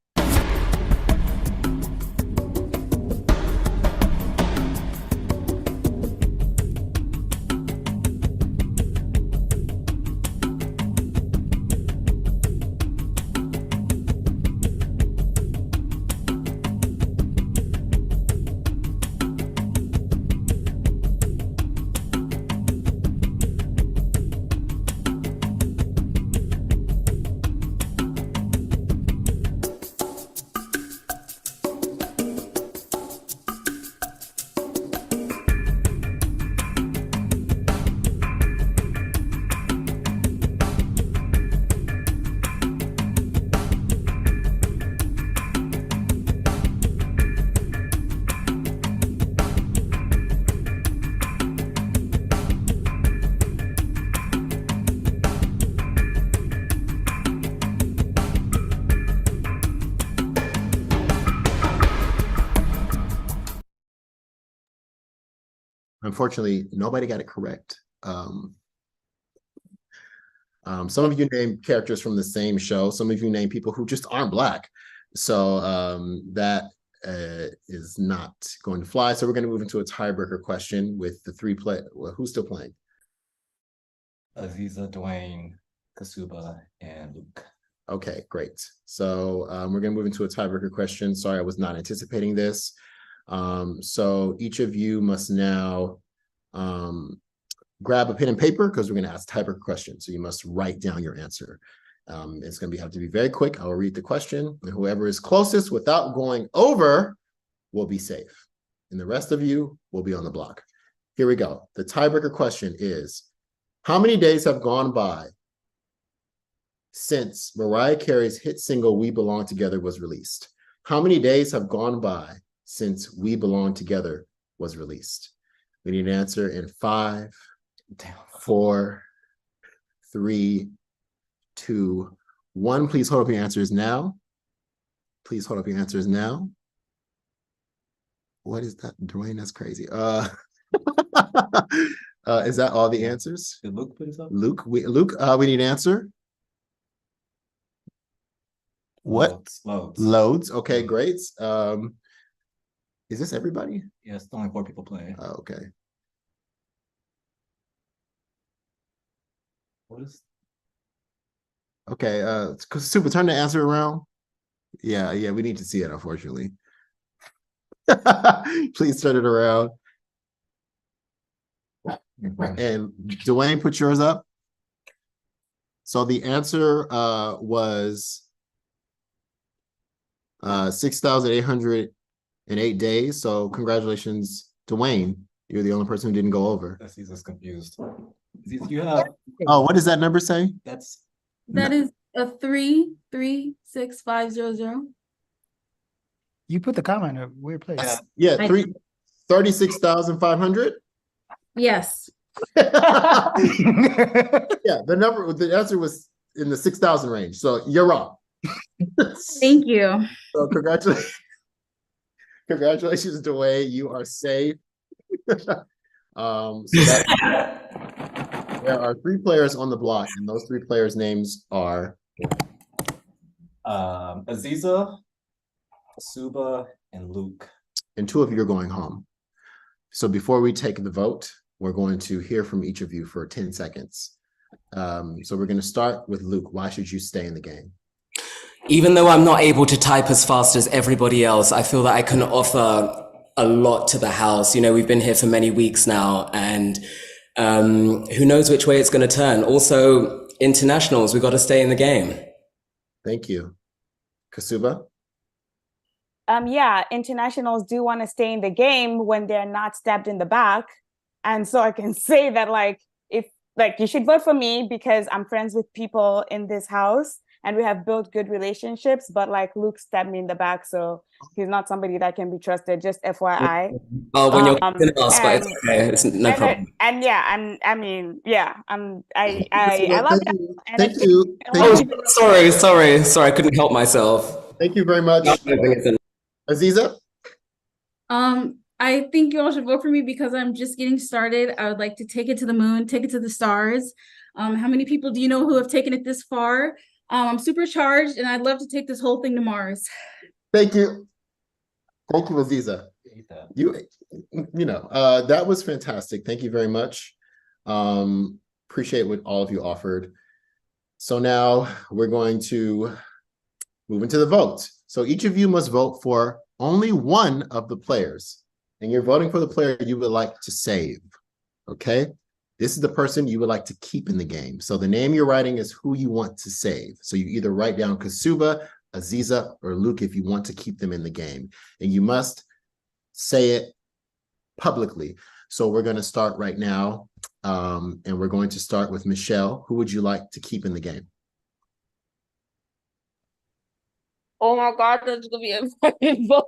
Unfortunately, nobody got it correct. Some of you named characters from the same show. Some of you named people who just aren't Black. So that is not going to fly. So we're going to move into a tiebreaker question with the three well, who's still playing? Aziza, Dwayne, Kasuba, and Luke. Okay, great. So we're going to move into a tiebreaker question. Sorry, I was not anticipating this. So each of you must now grab a pen and paper because we're going to ask tiebreaker questions. So you must write down your answer. It's going to have to be very quick. I'll read the question, and whoever is closest without going over will be safe. And the rest of you will be on the block. Here we go. The tiebreaker question is, how many days have gone by since Mariah Carey's hit single We Belong Together was released? How many days have gone by since We Belong Together was released? We need an answer in 5, 4, 3, 2, 1. Please hold up your answers now. Please hold up your answers now. What is that, Dwayne? That's crazy. Is that all the answers? Did Luke put his up? Luke, we need an answer. What? Loads. Okay, great. Is this everybody? Yes, only 4 people playing. Oh, okay. What is? Okay, Super, turn the answer around. Yeah, we need to see it, unfortunately. Please turn it around. And Dwayne, put yours up. So the answer was 6,808 days. So congratulations, Dwayne. You're the only person who didn't go over. He's confused. You have. Oh, what does that number say? That is a 3,36500. You put the comma in a weird place. Yeah, 36,500. Yes. Yeah, the answer was in the 6,000 range. So you're wrong. Thank you. So congratulations, Dwayne. You are safe. There are 3 players on the block, and those 3 players' names are Aziza, Suba, and Luke. And 2 of you are going home. So before we take the vote, we're going to hear from each of you for 10 seconds. So we're going to start with Luke. Why should you stay in the game? Even though I'm not able to type as fast as everybody else, I feel that I can offer a lot to the house. You know, we've been here for many weeks now, and who knows which way it's going to turn. Also, internationals, we've got to stay in the game. Thank you. Kasuba? Yeah, internationals do want to stay in the game when they're not stabbed in the back. And so I can say that, like, if you should vote for me because I'm friends with people in this house and we have built good relationships, but like Luke stabbed me in the back, so he's not somebody that can be trusted, just FYI. Oh, when you're in the house, but it's okay, it's no problem. And yeah, I love you. Thank you. Sorry, I couldn't help myself. Thank you very much. Aziza? I think you all should vote for me because I'm just getting started. I would like to take it to the moon, take it to the stars. How many people do you know who have taken it this far? I'm supercharged and I'd love to take this whole thing to Mars. Thank you. Thank you, Aziza. That was fantastic. Thank you very much. Appreciate what all of you offered. So now we're going to move into the vote. So each of you must vote for only one of the players. And you're voting for the player you would like to save. Okay? This is the person you would like to keep in the game. So the name you're writing is who you want to save. So you either write down Kasuba, Aziza, or Luke if you want to keep them in the game. And you must say it publicly. So we're going to start right now. And we're going to start with Michelle. Who would you like to keep in the game? Oh my God, that's gonna be impossible.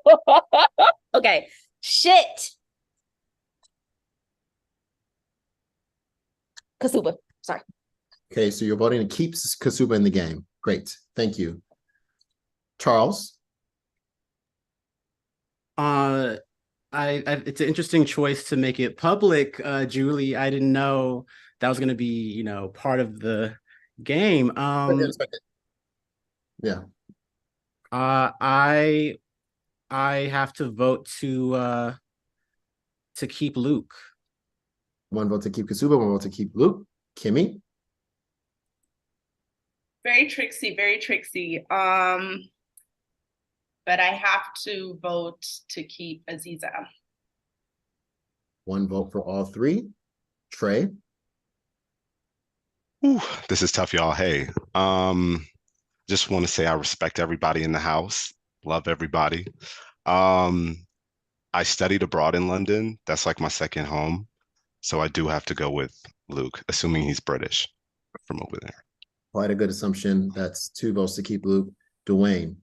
Okay, shit. Kasuba, sorry. Okay, so you're voting to keep Kasuba in the game. Great, thank you. Charles? it's an interesting choice to make it public, Julie. I didn't know that was going to be, part of the game. Yeah. I have to vote to keep Luke. One vote to keep Kasuba, one vote to keep Luke. Kimmy? Very tricksy, very tricksy. But I have to vote to keep Aziza. One vote for all three. Trey? Ooh, this is tough, y'all. Hey, just want to say I respect everybody in the house. Love everybody. I studied abroad in London. That's like my second home. So I do have to go with Luke, assuming he's British from over there. Quite a good assumption. That's 2 votes to keep Luke. Dwayne?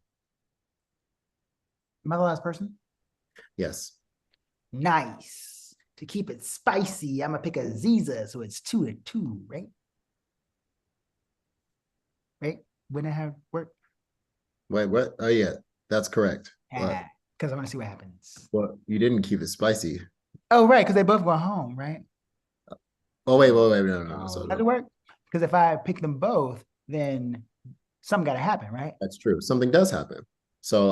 Am I the last person? Yes. Nice. To keep it spicy, I'm gonna pick Aziza, so it's 2-2, right? Right? When I have work. Wait, what? Oh, yeah, that's correct. Because I want to see what happens. Well, you didn't keep it spicy. Oh, right, because they both go home, right? Oh, wait, no. So, Does it work? Because if I pick them both, then something got to happen, right? that's true. Something does happen. So,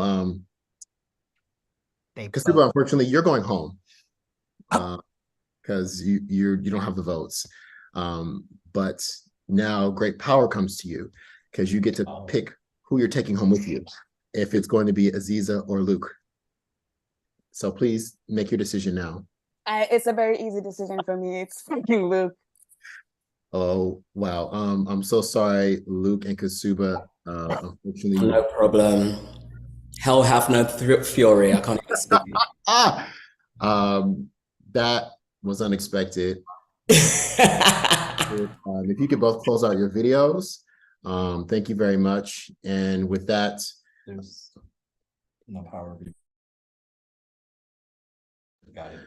They Kasuba, both. unfortunately, you're going home because you don't have the votes. But now great power comes to you because you get to pick who you're taking home with you, if it's going to be Aziza or Luke. So please make your decision now. It's a very easy decision for me. It's fucking Luke. Oh, wow. I'm so sorry, Luke and Kasuba. Unfortunately, No problem. Hell hath no fury. I can't even speak. That was unexpected. If you could both close out your videos, thank you very much. And with that, There's no power. Got it.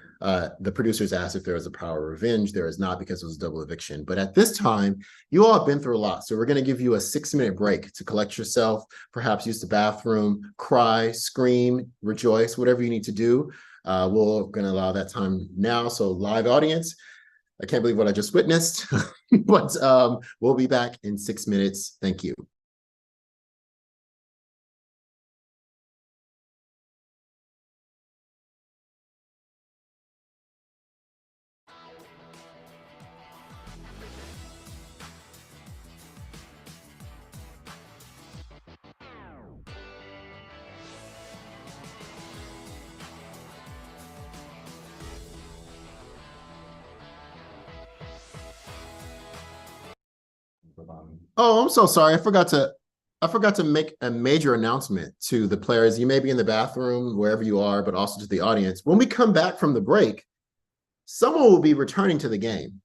The producers asked if there was a power of revenge. There is not, because it was a double eviction. But at this time, you all have been through a lot. So we're going to give you a 6-minute break to collect yourself, perhaps use the bathroom, cry, scream, rejoice, whatever you need to do. We're going to allow that time now. So live audience, I can't believe what I just witnessed, but we'll be back in 6 minutes. Thank you. Oh, I'm so sorry. I forgot to make a major announcement to the players. You may be in the bathroom, wherever you are, but also to the audience. When we come back from the break, someone will be returning to the game.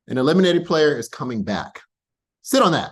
An eliminated player is coming back. Sit on that.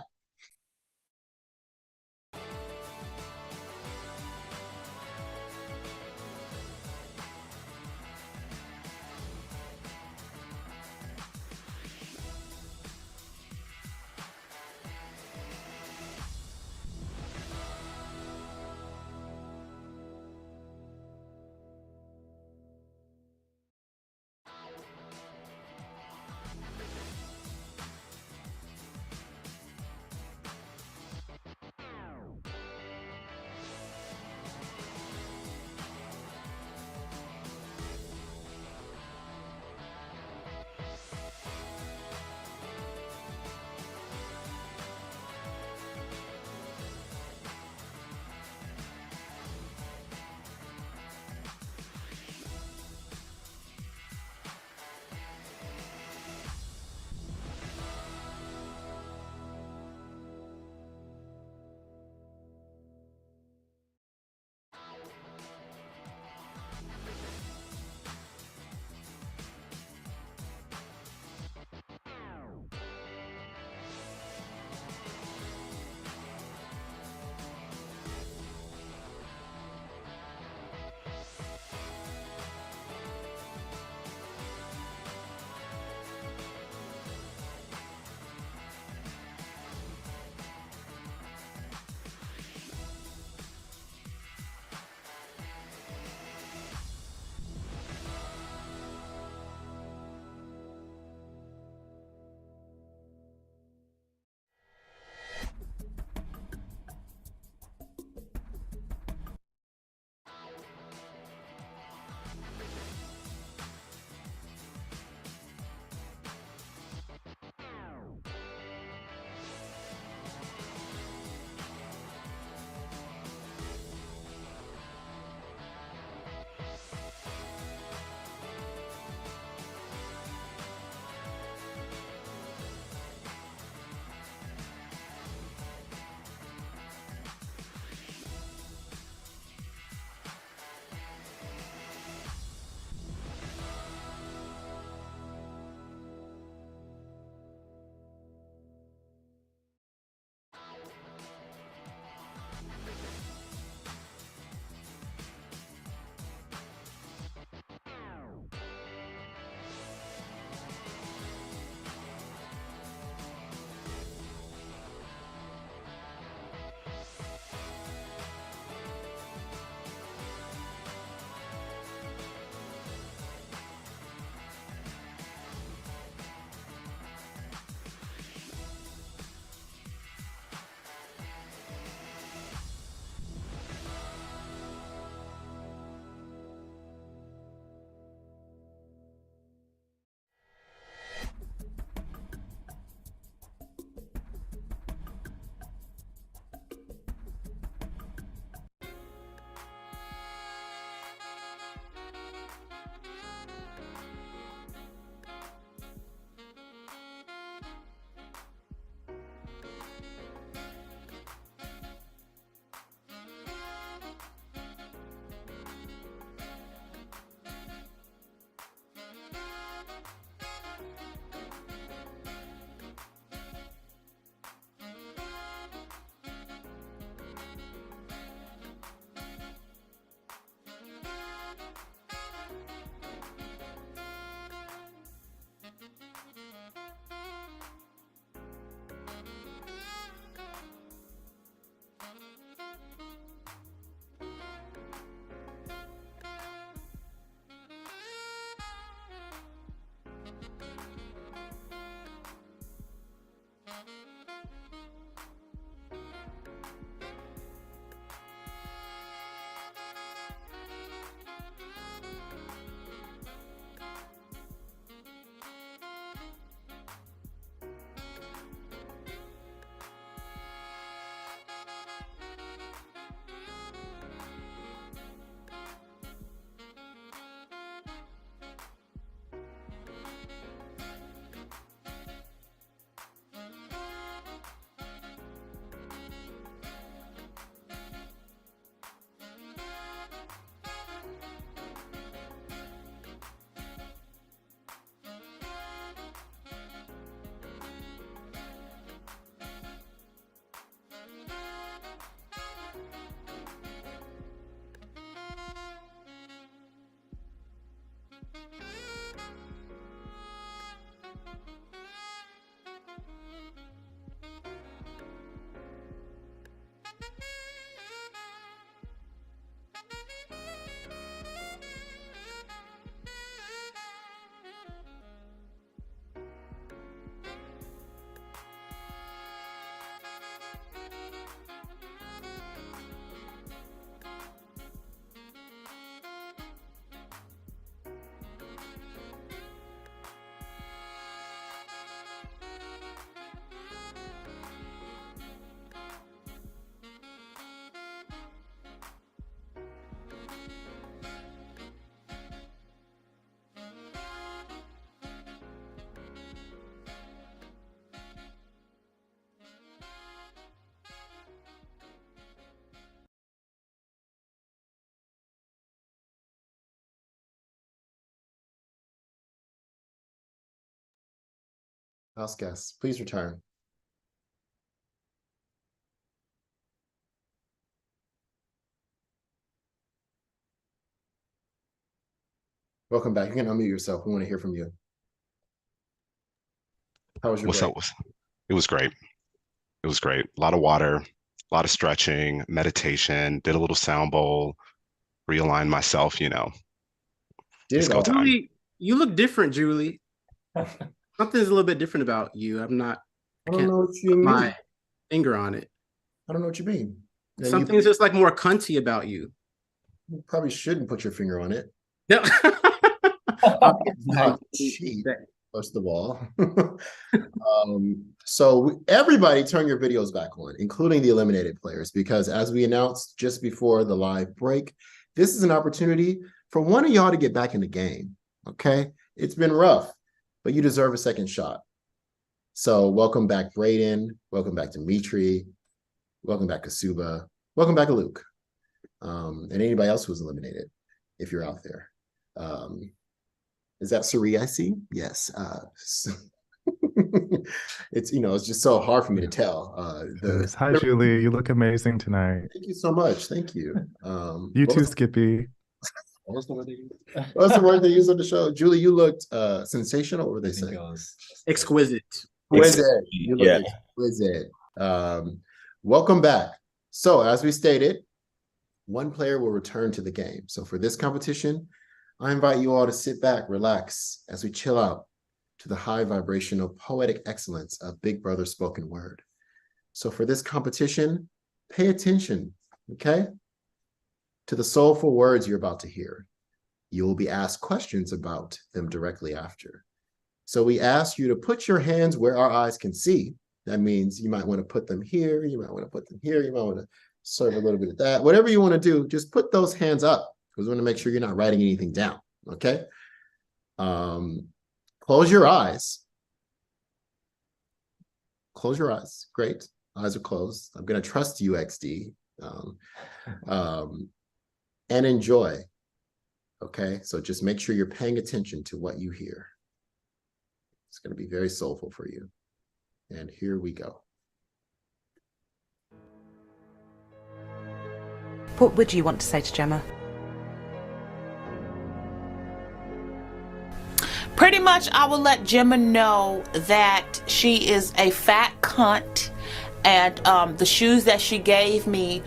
House guests, please return. Welcome back. You can unmute yourself. We want to hear from you. How was your What's break? up? It was great. It was great. A lot of water, a lot of stretching, meditation, did a little sound bowl, realigned myself, you know. Did It's it go all. time. Julie, you look different, Julie. Something's a little bit different about you. I don't can't know what you put mean. my finger on it. I don't know what you mean. And Something's just like more cunty about you. you probably shouldn't put your finger on it. No. Not cheat, first of all. So everybody turn your videos back on, including the eliminated players, because as we announced just before the live break, this is an opportunity for one of y'all to get back in the game, okay? It's been rough, but you deserve a second shot. So welcome back, Brayden. Welcome back, Dimitri. Welcome back, Kasuba. Welcome back, Luke. And anybody else who was eliminated, if you're out there. Is that Suri I see? Yes. It's, you know, it's just so hard for me to tell. Hi, Julie. You look amazing tonight. Thank you so much. Thank you. You too, Skippy. What was the word they used? What's the word they used on the show? Julie, you looked sensational. What were they saying? Exquisite. Exquisite. You look exquisite. Welcome back. So as we stated, one player will return to the game. So for this competition, I invite you all to sit back, relax as we chill out to the high vibrational poetic excellence of Big Brother spoken word. So for this competition, pay attention, okay, to the soulful words you're about to hear. You will be asked questions about them directly after. So we ask you to put your hands where our eyes can see. That means you might want to put them here, you might want to put them here, you might want to serve a little bit of that. Whatever you want to do, just put those hands up, because we want to make sure you're not writing anything down, okay? Close your eyes. Close your eyes. Great. Eyes are closed. I'm going to trust you, XD. And enjoy, okay? So just make sure you're paying attention to what you hear. It's going to be very soulful for you. And here we go. What would you want to say to Gemma? Pretty much, I will let Gemma know that she is a fat cunt, and the shoes that she gave me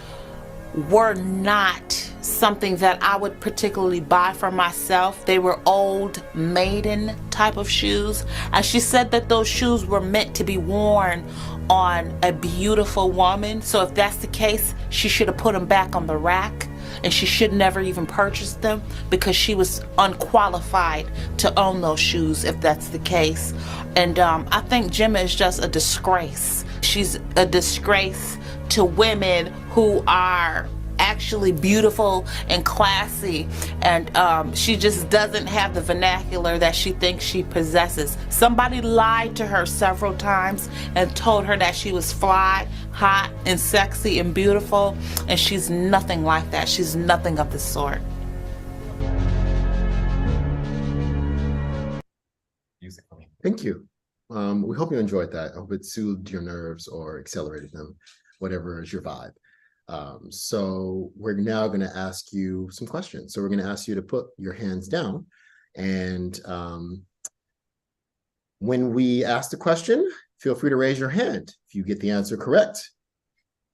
were not something that I would particularly buy for myself. They were old maiden type of shoes, and she said that those shoes were meant to be worn on a beautiful woman. So if that's the case, she should have put them back on the rack, and she should never even purchase them, because she was unqualified to own those shoes if that's the case. And I think Gemma is just a disgrace. She's a disgrace to women who are actually beautiful and classy, and she just doesn't have the vernacular that she thinks she possesses. Somebody lied to her several times and told her that she was fly, hot, and sexy and beautiful, and she's nothing like that. She's nothing of the sort. Thank you. We hope you enjoyed that. I hope it soothed your nerves or accelerated them, whatever is your vibe. So we're now going to ask you some questions. So we're going to ask you to put your hands down, and when we ask the question, feel free to raise your hand. If you get the answer correct,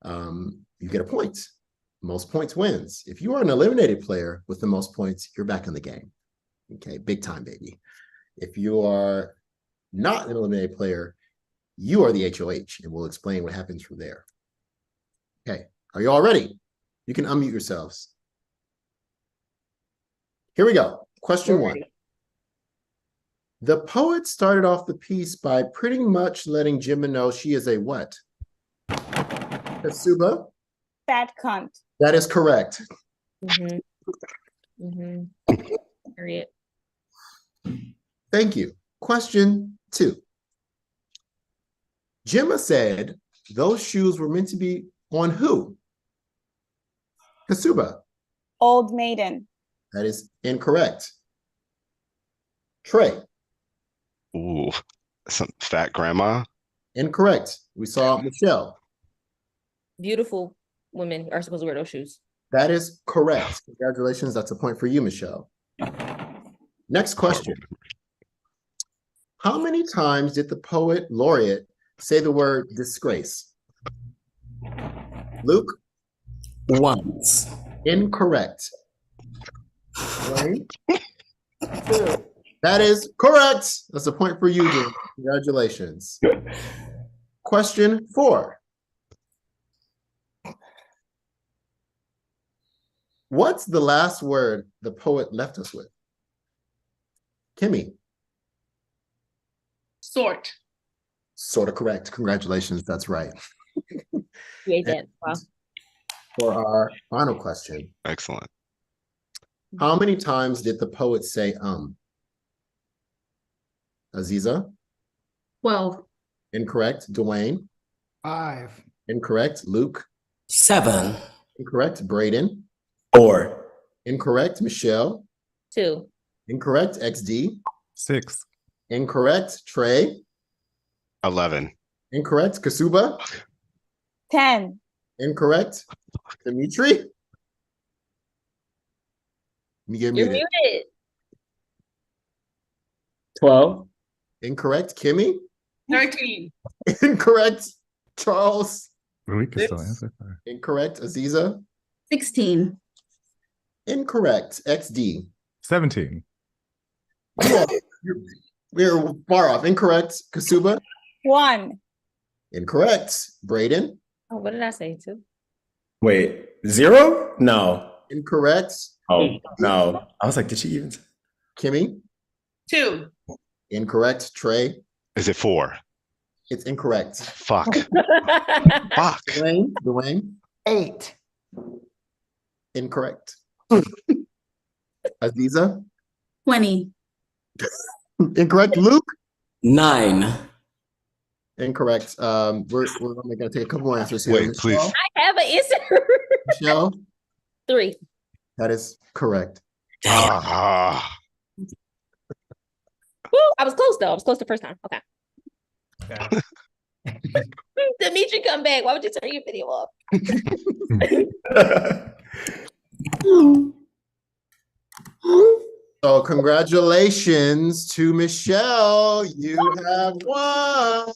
you get a point. Most points wins. If you are an eliminated player with the most points, you're back in the game. Okay, big time, baby. If you are not an eliminated player, you are the HOH, and we'll explain what happens from there. Okay, are you all ready? You can unmute yourselves. Here we go. Question one. The poet started off the piece by pretty much letting Gemma know she is a what? Kasuba? Fat cunt. That is correct. Period. Thank you. Question two. Gemma said those shoes were meant to be on who? Kasuba. Old maiden. That is incorrect. Trey. Ooh, Some fat grandma. Incorrect. We saw Michelle. Beautiful women are supposed to wear those shoes. That is correct. Congratulations. That's a point for you, Michelle. Next question. How many times did the poet laureate say the word disgrace? Luke? Once. Incorrect. Wayne? That is correct. That's a point for you, Jim. Congratulations. Question 4. What's the last word the poet left us with? Kimmy? Sort. Sort of correct. Congratulations. That's right. Yeah, that. Wow. For our final question. Excellent. How many times did the poet say Aziza? 12. Incorrect. Dwayne? 5. Incorrect. Luke? 7. Incorrect. Braden? 4. Incorrect. Michelle? 2. Incorrect. XD? 6. Incorrect. Trey? 11. Incorrect. Kasuba? 10. Incorrect. Dimitri? You're You're muted. muted. 12. Incorrect. Kimmy? 13. Incorrect. Charles? We can still 6. answer. Incorrect. Aziza? 16. Incorrect. XD? 17. We're far off. Incorrect. Kasuba? 1. Incorrect. Braden? Oh, what did I say? 2. Wait, 0? No. Incorrect. Oh, no. I was like, did she even say? Kimmy? 2. Incorrect. Trey? Is it 4? It's incorrect. Fuck. Fuck. Dwayne? 8. Incorrect. Aziza? 20. Incorrect. Luke? 9. Incorrect. We're only gonna take a couple more answers here. Wait, Michelle? please. I have an answer. Michelle? 3. That is correct. Ah. Woo, I was close though. I was close the first time. Okay. Dimitri, come back. Why would you turn your video off? So congratulations to Michelle. You have won.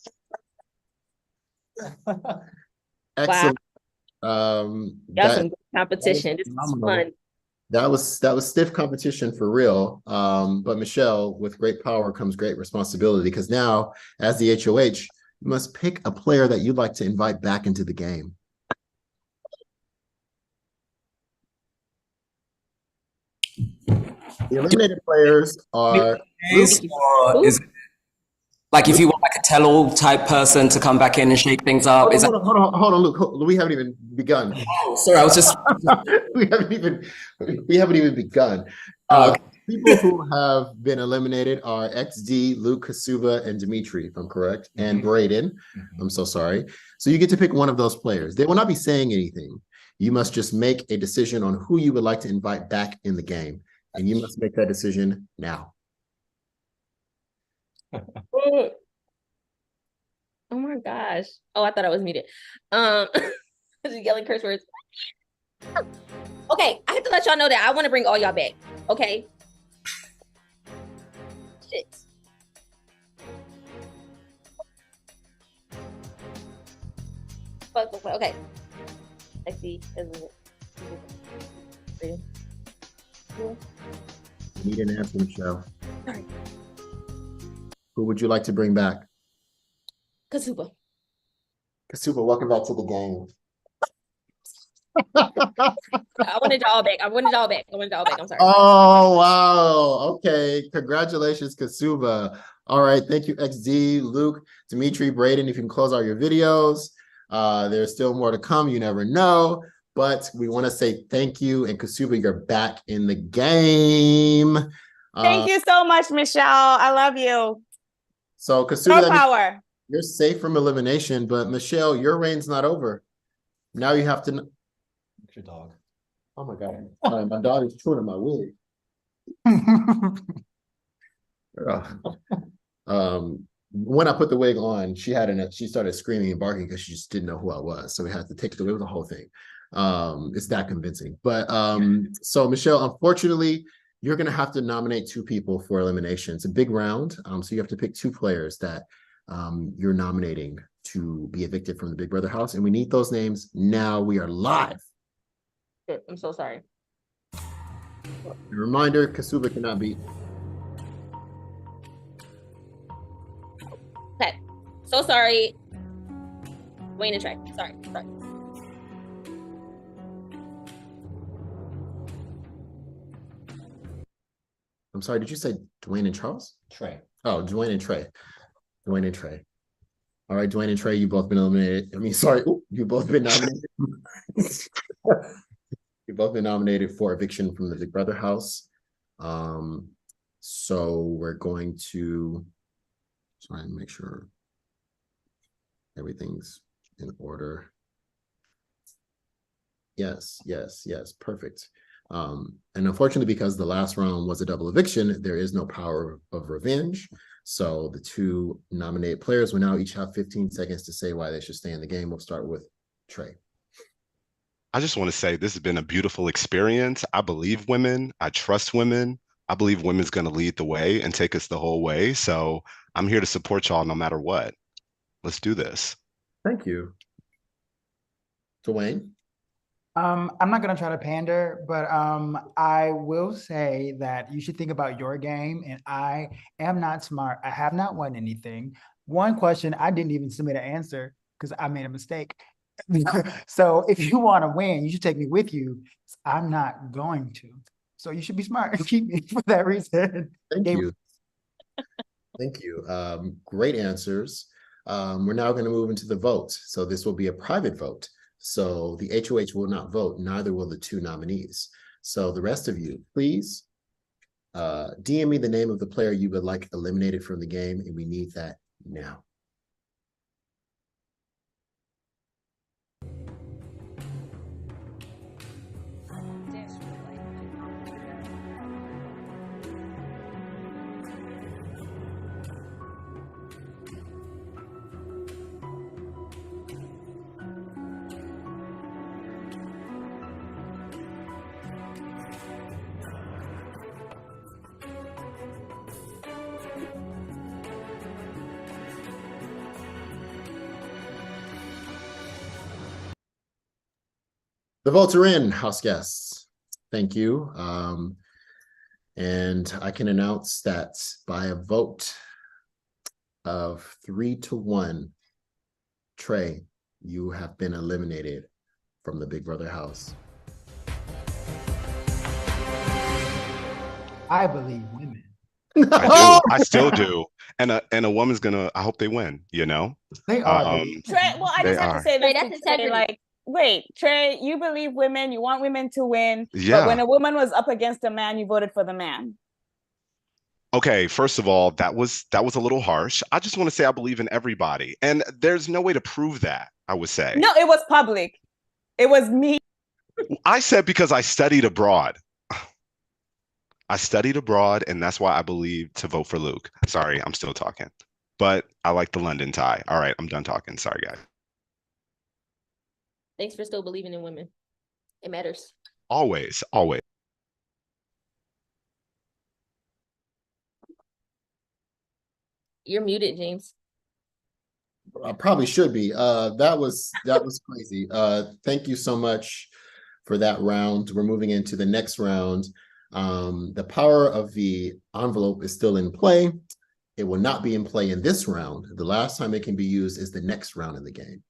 Excellent. Got some good competition. This is fun. That was stiff competition for real. But Michelle, with great power comes great responsibility, because now, as the HOH, you must pick a player that you'd like to invite back into the game. The eliminated players are Like if you want like a tell-all type person to come back in and shake things up. Hold on, Luke. We haven't even begun. Oh, sorry, I was just we haven't even begun. People who have been eliminated are XD, Luke, Kasuba, and Dimitri, if I'm correct, and Braden. I'm so sorry. So you get to pick one of those players. They will not be saying anything. You must just make a decision on who you would like to invite back in the game. And you must make that decision now. Oh my gosh. Oh, I thought I was muted. Just yelling curse words. Okay, I have to let y'all know that I want to bring all y'all back. Okay. Shit. Fuck. Okay. I see. Need an answer, Michelle. Sorry. Who would you like to bring back? Kasuba. Kasuba, welcome back to the game. I wanted y'all back. I'm sorry. Oh, wow. Okay. Congratulations, Kasuba. All right. Thank you, XD, Luke, Dimitri, Braden. If you can close out your videos. There's still more to come. You never know. But we want to say thank you. And Kasuba, you're back in the game. Thank you so much, Michelle. I love you. So Kasuba, power. You're safe from elimination, but Michelle, your reign's not over. Now you have to. It's your dog. Oh my God. Sorry, my dog is chewing on my wig. when I put the wig on, she started screaming and barking because she just didn't know who I was. So we had to take the wig, the whole thing. It's that convincing. But so Michelle, unfortunately, you're gonna have to nominate 2 people for elimination. It's a big round. So you have to pick 2 players that you're nominating to be evicted from the Big Brother house. And we need those names now. We are live. I'm so sorry. A reminder, Kasuba cannot be. Okay. So sorry. Wayne and Trey. Sorry. I'm sorry, did you say Dwayne and Charles? Trey. Oh, Dwayne and Trey. Dwayne and Trey. All right, Dwayne and Trey, you both been eliminated. I mean, sorry, you both been nominated. You've both been nominated for eviction from the Big Brother house. So we're going to try and make sure everything's in order. Yes, perfect. And unfortunately, because the last round was a double eviction, there is no power of revenge. So the 2 nominated players will now each have 15 seconds to say why they should stay in the game. We'll start with Trey. I just want to say this has been a beautiful experience. I believe women. I trust women. I believe women's going to lead the way and take us the whole way. So I'm here to support y'all no matter what. Let's do this. Thank you. Dwayne? I'm not gonna try to pander, but I will say that you should think about your game, and I am not smart. I have not won anything. One question, I didn't even submit an answer because I made a mistake. So if you want to win, you should take me with you. I'm not going to. So you should be smart and keep me for that reason. Thank you. Thank you. Great answers. We're now going to move into the vote. So this will be a private vote. So the HOH will not vote, neither will the 2 nominees. So the rest of you, please DM me the name of the player you would like eliminated from the game, and we need that now. The votes are in, house guests. Thank you. And I can announce that by a vote of 3-1, Trey, you have been eliminated from the Big Brother house. I believe women. I do. I still do. And a woman's gonna, I hope they win, you know? They are. Trey, well, I just have to say this. That's integrity. Like, wait, Trey, you believe women, you want women to win, Yeah. but when a woman was up against a man, you voted for the man. Okay, first of all, that was a little harsh. I just want to say I believe in everybody. And there's no way to prove that, I would say. No, it was public. It was me. I said because I studied abroad. I studied abroad, and that's why I believe to vote for Luke. Sorry, I'm still talking. But I like the London tie. All right, I'm done talking. Sorry, guys. Thanks for still believing in women. It matters. Always, always. You're muted, James. I probably should be. That was crazy. Thank you so much for that round. We're moving into the next round. The power of the envelope is still in play. It will not be in play in this round. The last time it can be used is the next round in the game.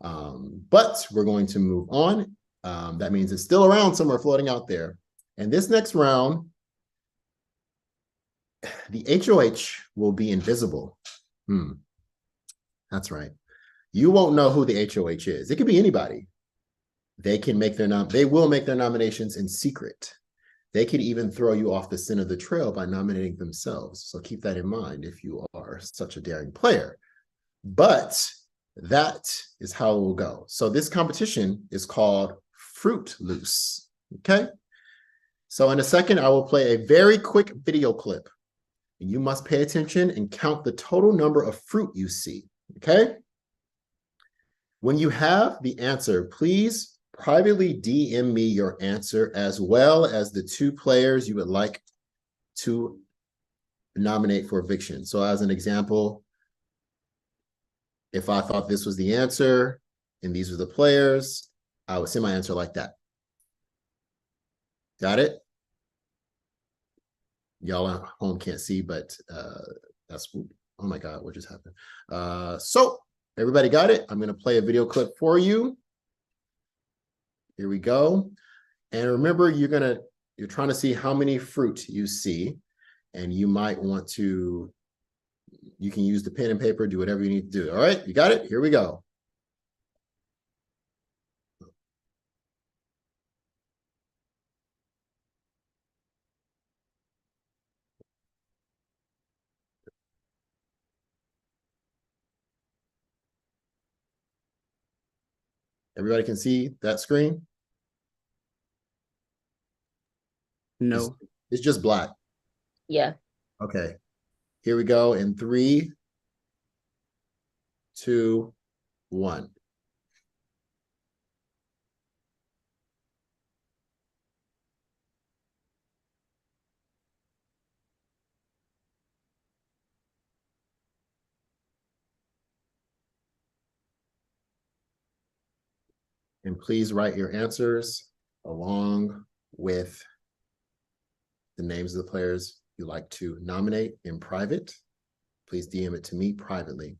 But we're going to move on. That means it's still around somewhere floating out there. And this next round, the HOH will be invisible. That's right. You won't know who the HOH is. It could be anybody. They can make they will make their nominations in secret. They could even throw you off the center of the trail by nominating themselves. So keep that in mind if you are such a daring player. But that is how it will go. So this competition is called Fruit Loose. Okay. So in a second, I will play a very quick video clip. You must pay attention and count the total number of fruit you see, okay? When you have the answer, please privately DM me your answer as well as the 2 players you would like to nominate for eviction. So as an example, if I thought this was the answer and these were the players, I would send my answer like that. Got it? Y'all at home can't see, but that's, oh my God, what just happened? So everybody got it? I'm gonna play a video clip for you. Here we go. And remember, you're trying to see how many fruit you see, and you might want to, you can use the pen and paper, do whatever you need to do. All right, you got it? Here we go. Everybody can see that screen? No. It's just black. Yeah. Okay. Here we go in 3, 2, 1. And please write your answers along with the names of the players you like to nominate in private. Please DM it to me privately.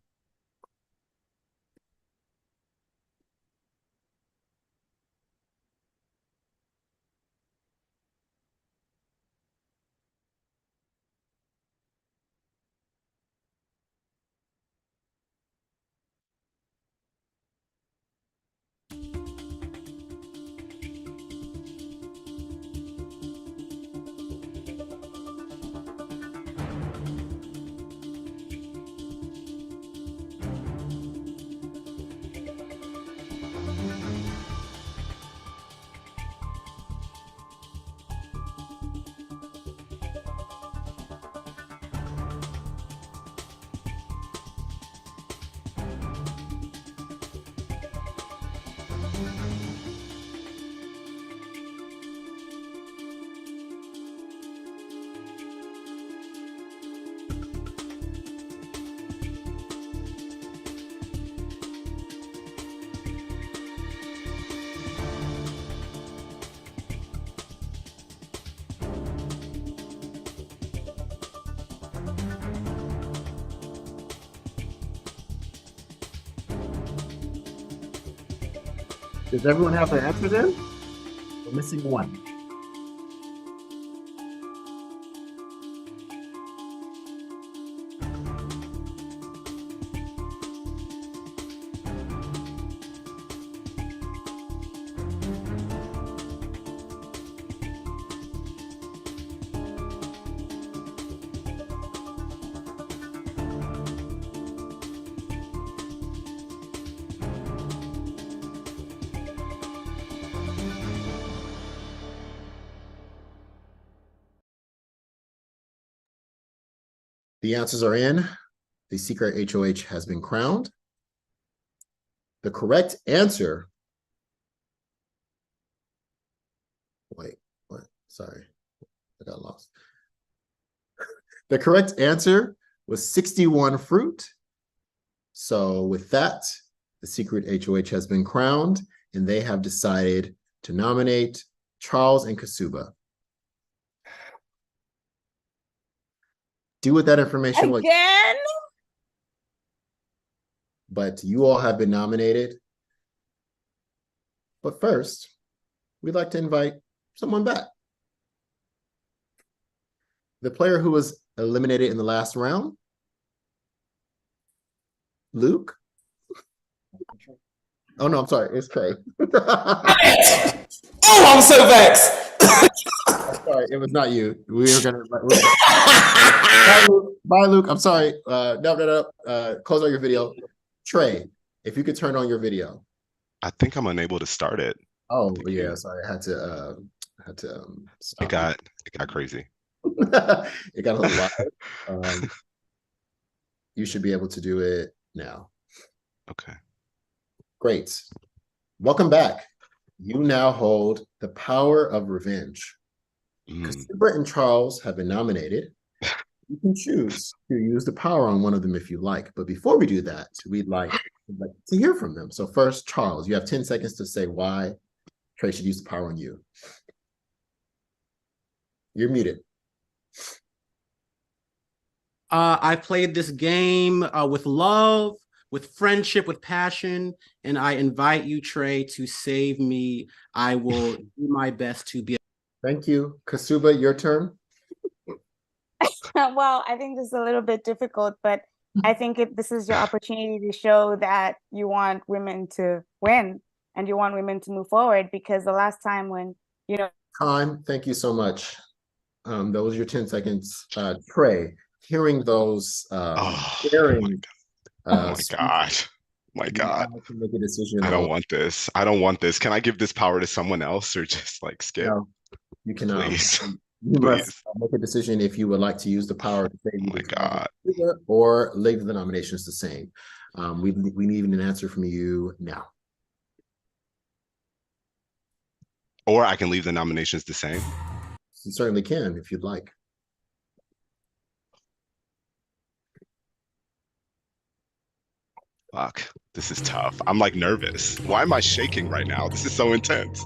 Does everyone have their answers in? We're missing one. The answers are in. The secret HOH has been crowned. The correct answer. Wait, what? Sorry, I got lost. The correct answer was 61 fruit. So with that, the secret HOH has been crowned, and they have decided to nominate Charles and Kasuba. Do with that information what Again? But you all have been nominated. But first, we'd like to invite someone back. The player who was eliminated in the last round, Luke. Oh no, I'm sorry, it's Trey. Oh, I'm so vexed. I'm sorry, it was not you. We were gonna. Bye, Luke. Bye, Luke. I'm sorry. No. Close out your video. Trey, if you could turn on your video. I think I'm unable to start it. Oh yeah, sorry. I had to. It Stop. got crazy. It got a little loud. You should be able to do it now. Okay. Great. Welcome back. You now hold the power of revenge. Kasuba and Charles have been nominated. You can choose to use the power on one of them if you like. But before we do that, we'd like to hear from them. So first, Charles, you have 10 seconds to say why Trey should use the power on you. You're muted. I played this game with love, with friendship, with passion, and I invite you, Trey, to save me. I will do my best to be. Thank you. Kasuba, your turn. Well, I think this is a little bit difficult, but I think this is your opportunity to show that you want women to win and you want women to move forward, because the last time when, Time. Thank you so much. Those are your 10 seconds. Trey, hearing those sharing, oh my God. My God. Make a decision. I don't want this. I don't want this. Can I give this power to someone else or just like skip? No, you cannot. Please. You Please. must make a decision if you would like to use the power to save you. Oh my God. Or leave the nominations the same. We need an answer from you now. Or I can leave the nominations the same. You certainly can if you'd like. Fuck, this is tough. I'm like nervous. Why am I shaking right now? This is so intense.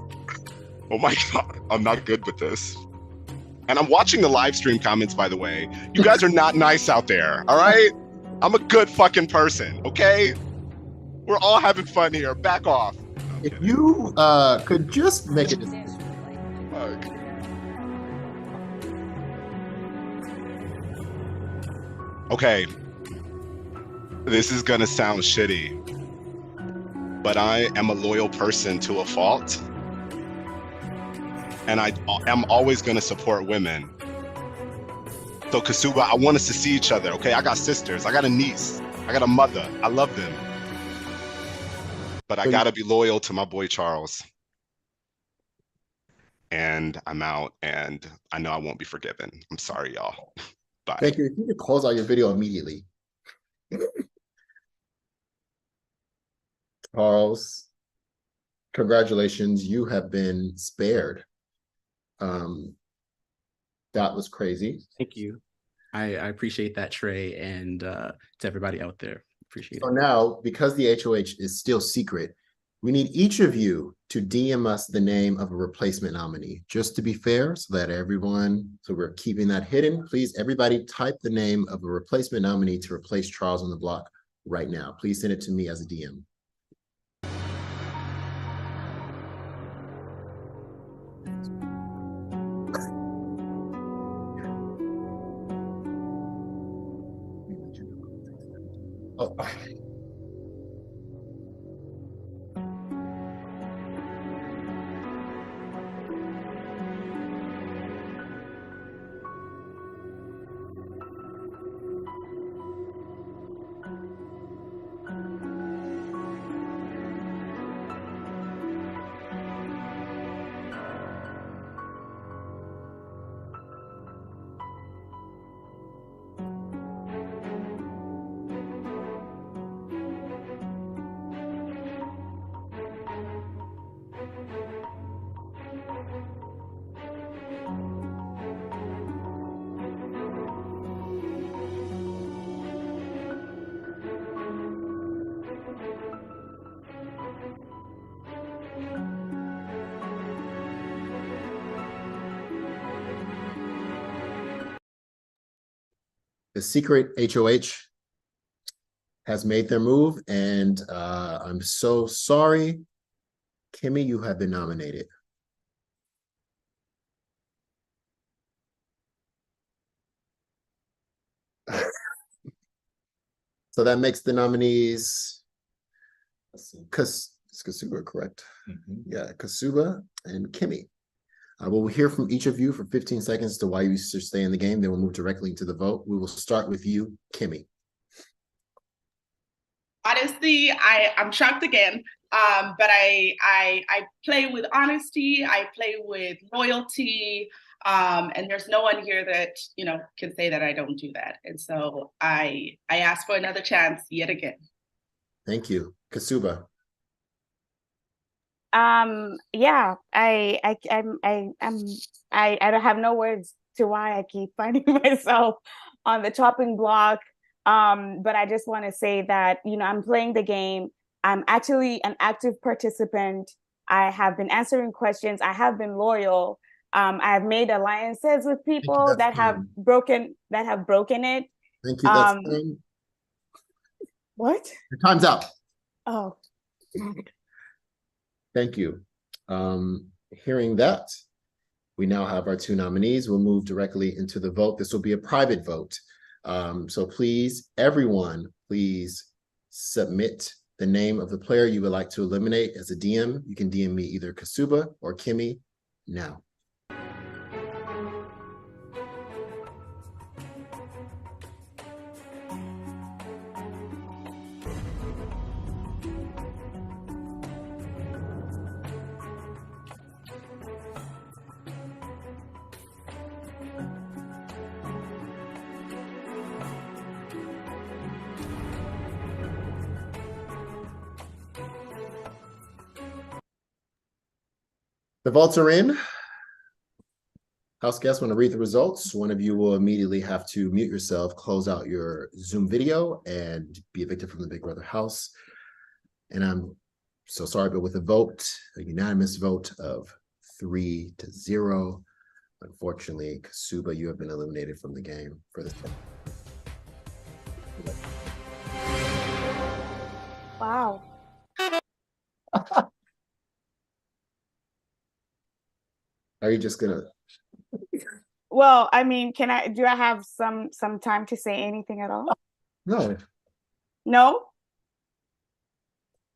Oh my God, I'm not good with this. And I'm watching the live stream comments, by the way. You guys are not nice out there, all right? I'm a good fucking person, okay? We're all having fun here. Back off. If you could just make a decision. Fuck. Okay. This is gonna sound shitty, but I am a loyal person to a fault. And I am always gonna support women. So Kasuba, I want us to see each other, okay? I got sisters, I got a niece, I got a mother, I love them. But I gotta be loyal to my boy Charles. And I'm out, and I know I won't be forgiven. I'm sorry, y'all. Bye. Thank you. If you could close out your video immediately. Charles, congratulations. You have been spared. That was crazy. Thank you. I appreciate that, Trey, and to everybody out there. Appreciate So it. now, because the HOH is still secret, we need each of you to DM us the name of a replacement nominee, just to be fair, so that so we're keeping that hidden. Please, everybody type the name of a replacement nominee to replace Charles on the block right now. Please send it to me as a DM. Oh. The secret HOH has made their move, and I'm so sorry. Kimmy, you have been nominated. So that makes the nominees, is Kasuba correct? Yeah, Kasuba and Kimmy. We'll hear from each of you for 15 seconds to why you should stay in the game. Then we'll move directly to the vote. We will start with you, Kimmy. Honestly, I'm shocked again. But I play with honesty. I play with loyalty. And there's no one here that, you know, can say that I don't do that. And so I ask for another chance yet again. Thank you. Kasuba. Yeah, I don't have no words to why I keep finding myself on the chopping block. But I just want to say that, you know, I'm playing the game. I'm actually an active participant. I have been answering questions. I have been loyal. I've made alliances with people that have broken it. Thank you. That's What? your time's out. Oh. Thank you. Hearing that, we now have our two nominees. We'll move directly into the vote. This will be a private vote. So please, everyone, please submit the name of the player you would like to eliminate as a DM. You can DM me either Kasuba or Kimmy now. The votes are in. House guests want to read the results. One of you will immediately have to mute yourself, close out your Zoom video, and be evicted from the Big Brother house. And I'm so sorry, but with a vote, a unanimous vote of 3-0, unfortunately, Kasuba, you have been eliminated from the game for this time. Wow. Are you just gonna? Well, I mean, do I have some time to say anything at all? No. No?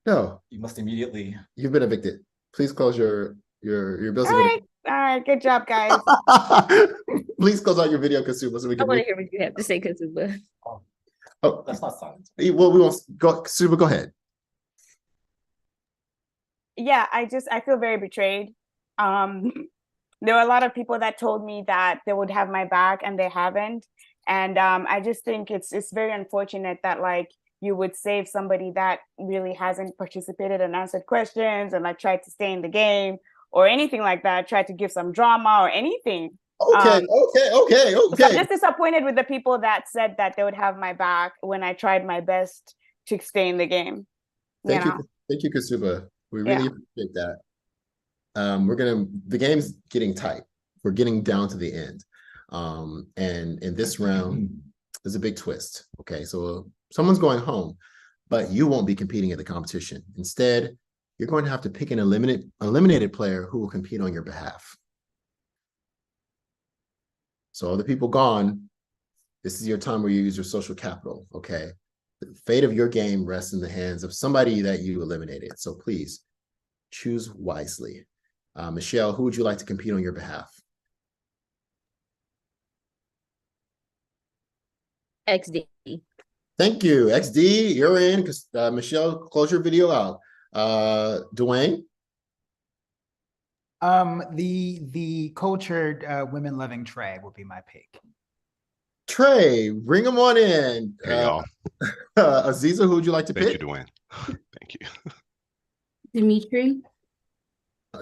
No. You must immediately. You've been evicted. Please close your bills. All right, good job, guys. Please close out your video, Kasuba, so we I can. want to hear what you have to say, Kasuba. Oh, that's not silence. Well, we won't go. Kasuba, go ahead. Yeah, I feel very betrayed. There were a lot of people that told me that they would have my back and they haven't. And I just think it's very unfortunate that like you would save somebody that really hasn't participated and answered questions and like tried to stay in the game or anything like that, tried to give some drama or anything. Okay. So I'm just disappointed with the people that said that they would have my back when I tried my best to stay in the game. Thank you, Kasuba. We really appreciate that. The game's getting tight. We're getting down to the end. And in this round, there's a big twist. Okay, so someone's going home, but you won't be competing in the competition. Instead, you're going to have to pick an eliminated player who will compete on your behalf. So all the people gone, this is your time where you use your social capital, okay? The fate of your game rests in the hands of somebody that you eliminated. So please, choose wisely. Michelle, who would you like to compete on your behalf? XD. Thank you. XD, you're in. Michelle, close your video out. Dwayne? The cultured women loving Trey would be my pick. Trey, bring him on in. Hey, y'all. Aziza, who would you like to pick? Thank you, Dwayne. Thank you. Dimitri.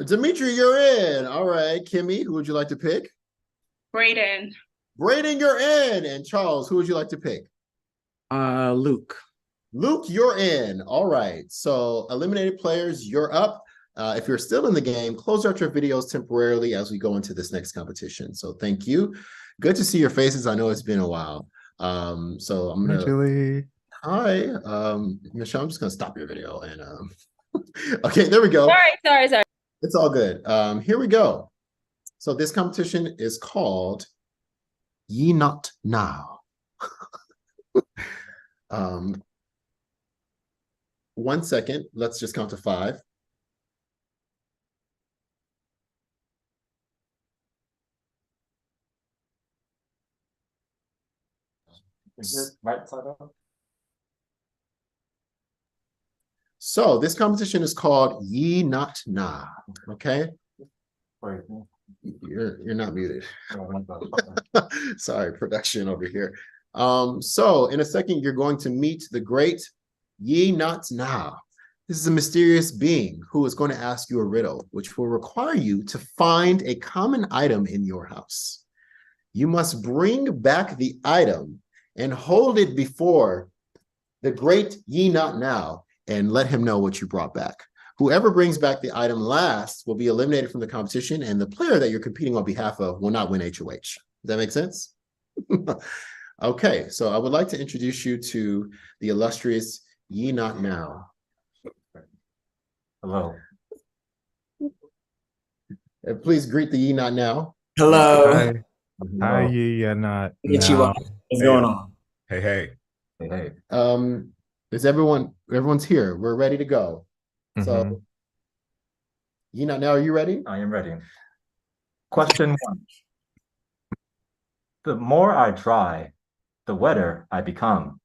Dimitri, you're in. All right. Kimmy, who would you like to pick? Brayden. Brayden, you're in. And Charles, who would you like to pick? Luke. Luke, you're in. All right. So eliminated players, you're up. If you're still in the game, close out your videos temporarily as we go into this next competition. So thank you. Good to see your faces. I know it's been a while. So I'm gonna. Julie. Hi, Michelle. I'm just gonna stop your video and okay, there we go. Sorry. It's all good. Here we go. So this competition is called Ye Not Now. 1 second. Let's just count to 5. Is it right side up? So this competition is called Ye Not Na. Okay. Right. You're not muted. Sorry, production over here. So in a second, you're going to meet the great Ye Not Now. This is a mysterious being who is going to ask you a riddle, which will require you to find a common item in your house. You must bring back the item and hold it before the great Ye Not Now and let him know what you brought back. Whoever brings back the item last will be eliminated from the competition, and the player that you're competing on behalf of will not win HOH. Does that make sense? Okay, so I would like to introduce you to the illustrious Ye Not Now. Hello. And please greet the Ye Not Now. Hello. Hi, yeah, not Konnichiwa. now. What's going on? Hey, hey. Hey, hey. Is everyone's here? We're ready to go. So, Ye Not Now, are you ready? I am ready. Question 1. The more I try, the wetter I become.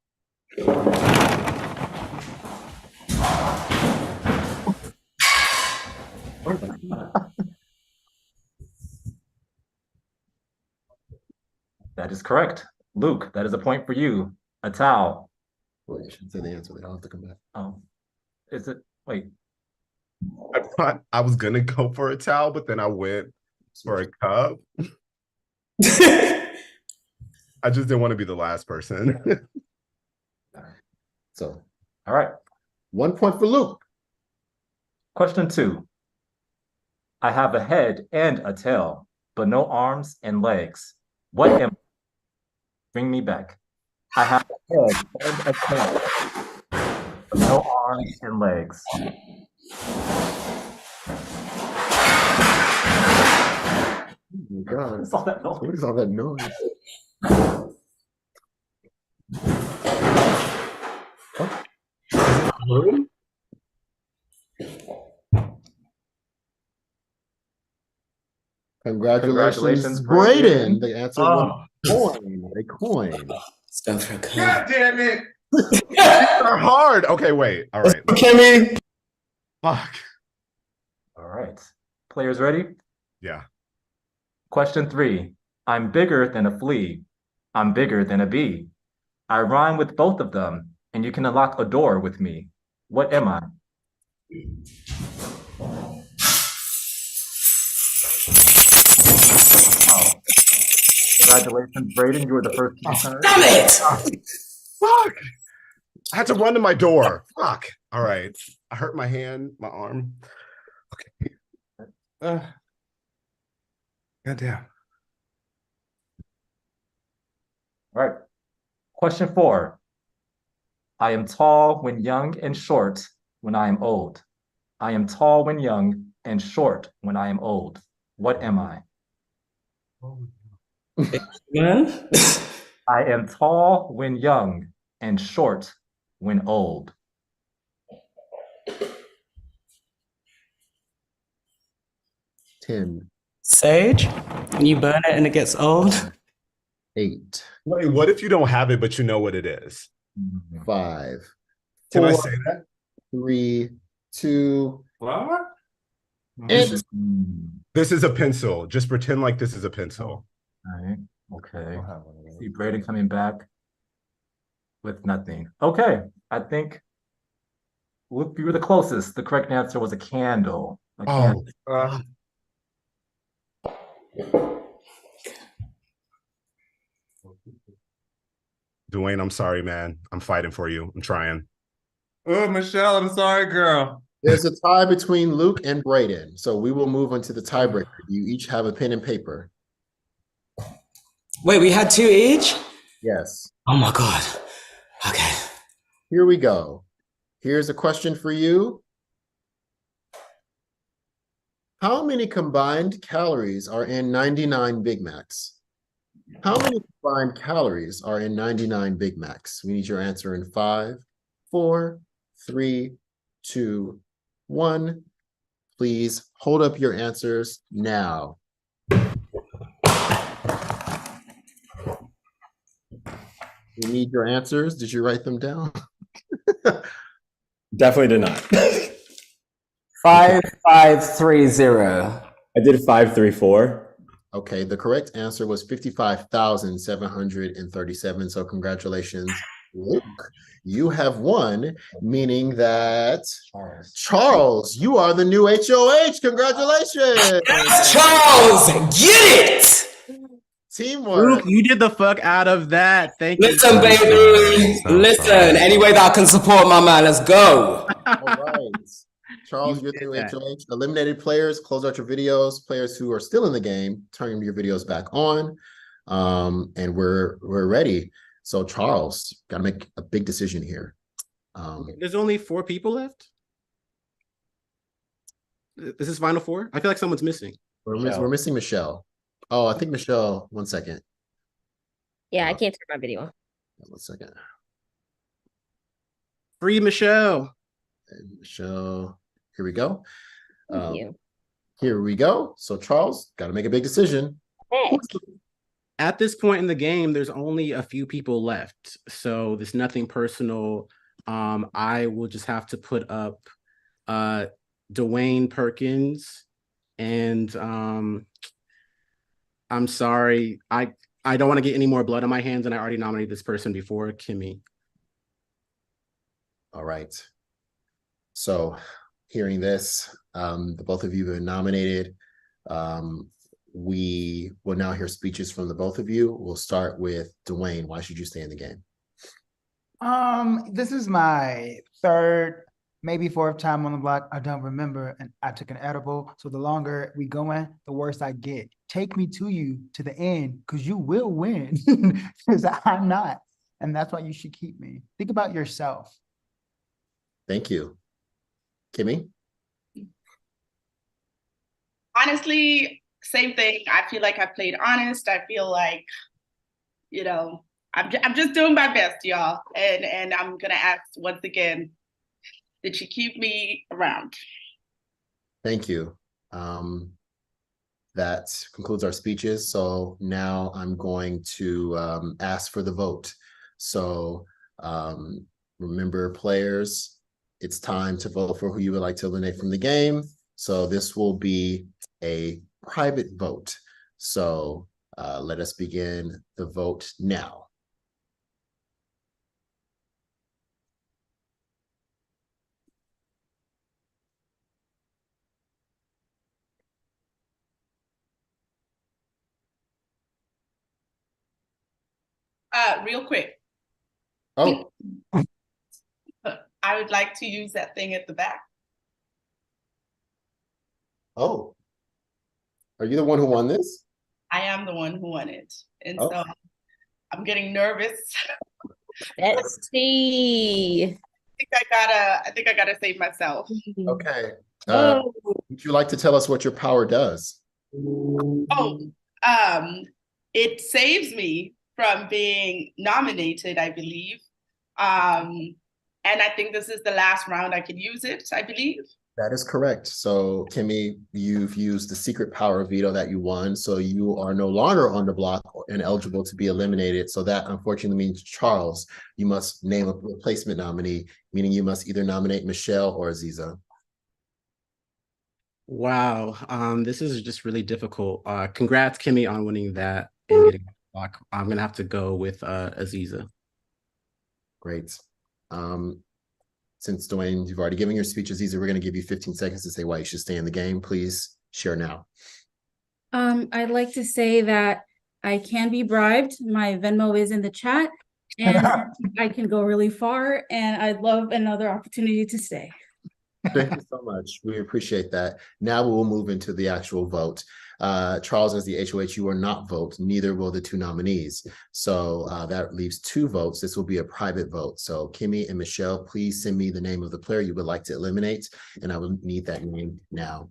That is correct. Luke, that is a point for you. A towel. Well, you should say the answer. They don't have to come back. Oh, is it? Wait. I was gonna go for a towel, but then I went for a cup. I just didn't want to be the last person. So, all right. 1 point for Luke. Question 2. I have a head and a tail, but no arms and legs. What am I? Bring me back. I have a head and a tail, but no arms and legs. Oh my God. What is all that noise? What is all that noise? Oh. Congratulations, Brayden. The answer was a coin. God damn it. These are hard. Okay, wait. All right. Kimmy. Fuck. All right. Players ready? Yeah. Question 3. I'm bigger than a flea. I'm bigger than a bee. I rhyme with both of them, and you can unlock a door with me. What am I? Oh. Congratulations, Brayden. You were the first to turn. Damn it! Fuck. I had to run to my door. Fuck. All right. I hurt my hand, my arm. Okay. Goddamn. All right. Question 4. I am tall when young and short when I am old. I am tall when young and short when I am old. What am I? Man? I am tall when young and short when old. Ten. Sage? When you burn it and it gets old? 8. Wait, what if you don't have it, but you know what it is? 5. Can 4, I say that? 3, 2. What? And This is a pencil. Just pretend like this is a pencil. All right. Okay. See Brayden coming back with nothing. Okay. I think Luke, you were the closest. The correct answer was a candle. A candle. Dwayne, I'm sorry, man. I'm fighting for you. I'm trying. Oh, Michelle, I'm sorry, girl. There's a tie between Luke and Brayden, so we will move on to the tiebreaker. You each have a pen and paper. Wait, we had 2 each? Yes. Oh my God. Okay. Here we go. Here's a question for you. How many combined calories are in 99 Big Macs? How many combined calories are in 99 Big Macs? We need your answer in 5, 4, 3, 2, 1. Please hold up your answers now. We need your answers. Did you write them down? Definitely did not. 5530. I did 534. Okay, the correct answer was 55,737. So congratulations, Luke. You have won, meaning that Charles, you are the new HOH. Congratulations. Yes, Charles, get it! Teamwork. Luke, you did the fuck out of that. Thank you. Listen, baby. Listen, any way that I can support my man, let's go. All right. Charles, you're the new HOH. Eliminated players, close out your videos. Players who are still in the game, turn your videos back on. And we're ready. So Charles, got to make a big decision here. There's only 4 people left. This is final 4. I feel like someone's missing. We're missing Michelle. Oh, I think Michelle. 1 second. Yeah, I can't turn my video on. 1 second. Free Michelle. And Michelle. Here we go. Thank you. Here we go. So Charles, got to make a big decision. At this point in the game, there's only a few people left. So there's nothing personal. I will just have to put up Dwayne Perkins. And I'm sorry. I don't want to get any more blood on my hands, and I already nominated this person before, Kimmy. All right. So hearing this, the both of you have been nominated. We will now hear speeches from the both of you. We'll start with Dwayne. Why should you stay in the game? This is my 3rd, maybe 4th time on the block. I don't remember, and I took an edible. So the longer we going, the worse I get. Take me to you to the end, because you will win, because I'm not. And that's why you should keep me. Think about yourself. Thank you. Kimmy? Honestly, same thing. I feel like I played honest. I feel like, I'm just doing my best, y'all. And I'm gonna ask once again, did you keep me around? Thank you. That concludes our speeches. So now I'm going to ask for the vote. So remember, players, it's time to vote for who you would like to eliminate from the game. So this will be a private vote. So let us begin the vote now. Real quick. Oh. I would like to use that thing at the back. Oh. Are you the one who won this? I am the one who won it. And so I'm getting nervous. Let's see. I think I gotta save myself. Okay. Would you like to tell us what your power does? It saves me from being nominated, I believe. And I think this is the last round I can use it, I believe. That is correct. So, Kimmy, you've used the secret power veto that you won. So you are no longer on the block and eligible to be eliminated. So that unfortunately means, Charles, you must name a replacement nominee, meaning you must either nominate Michelle or Aziza. Wow. This is just really difficult. Congrats, Kimmy, on winning that and getting on the block. I'm going to have to go with Aziza. Great. Since Dwayne, you've already given your speech, Aziza, we're going to give you 15 seconds to say why you should stay in the game. Please share now. I'd like to say that I can be bribed. My Venmo is in the chat, and I can go really far, and I'd love another opportunity to stay. Thank you so much. We appreciate that. Now we will move into the actual vote. Charles, as the HOH, you will not vote. Neither will the 2 nominees. So that leaves 2 votes. This will be a private vote. So Kimmy and Michelle, please send me the name of the player you would like to eliminate, and I will need that name now.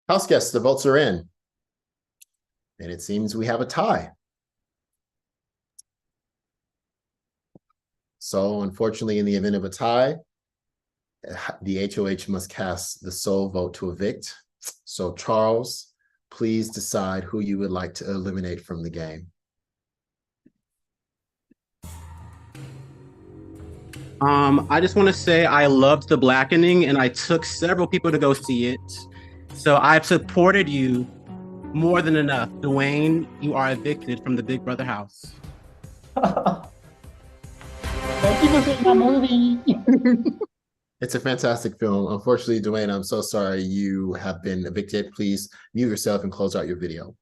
House guests, the votes are in. And it seems we have a tie. So unfortunately, in the event of a tie, the HOH must cast the sole vote to evict. So Charles, please decide who you would like to eliminate from the game. I just want to say I loved The Blackening, and I took several people to go see it. So I've supported you more than enough. Dwayne, you are evicted from the Big Brother house. Thank you for seeing my movie. It's a fantastic film. Unfortunately, Dwayne, I'm so sorry you have been evicted. Please mute yourself and close out your video.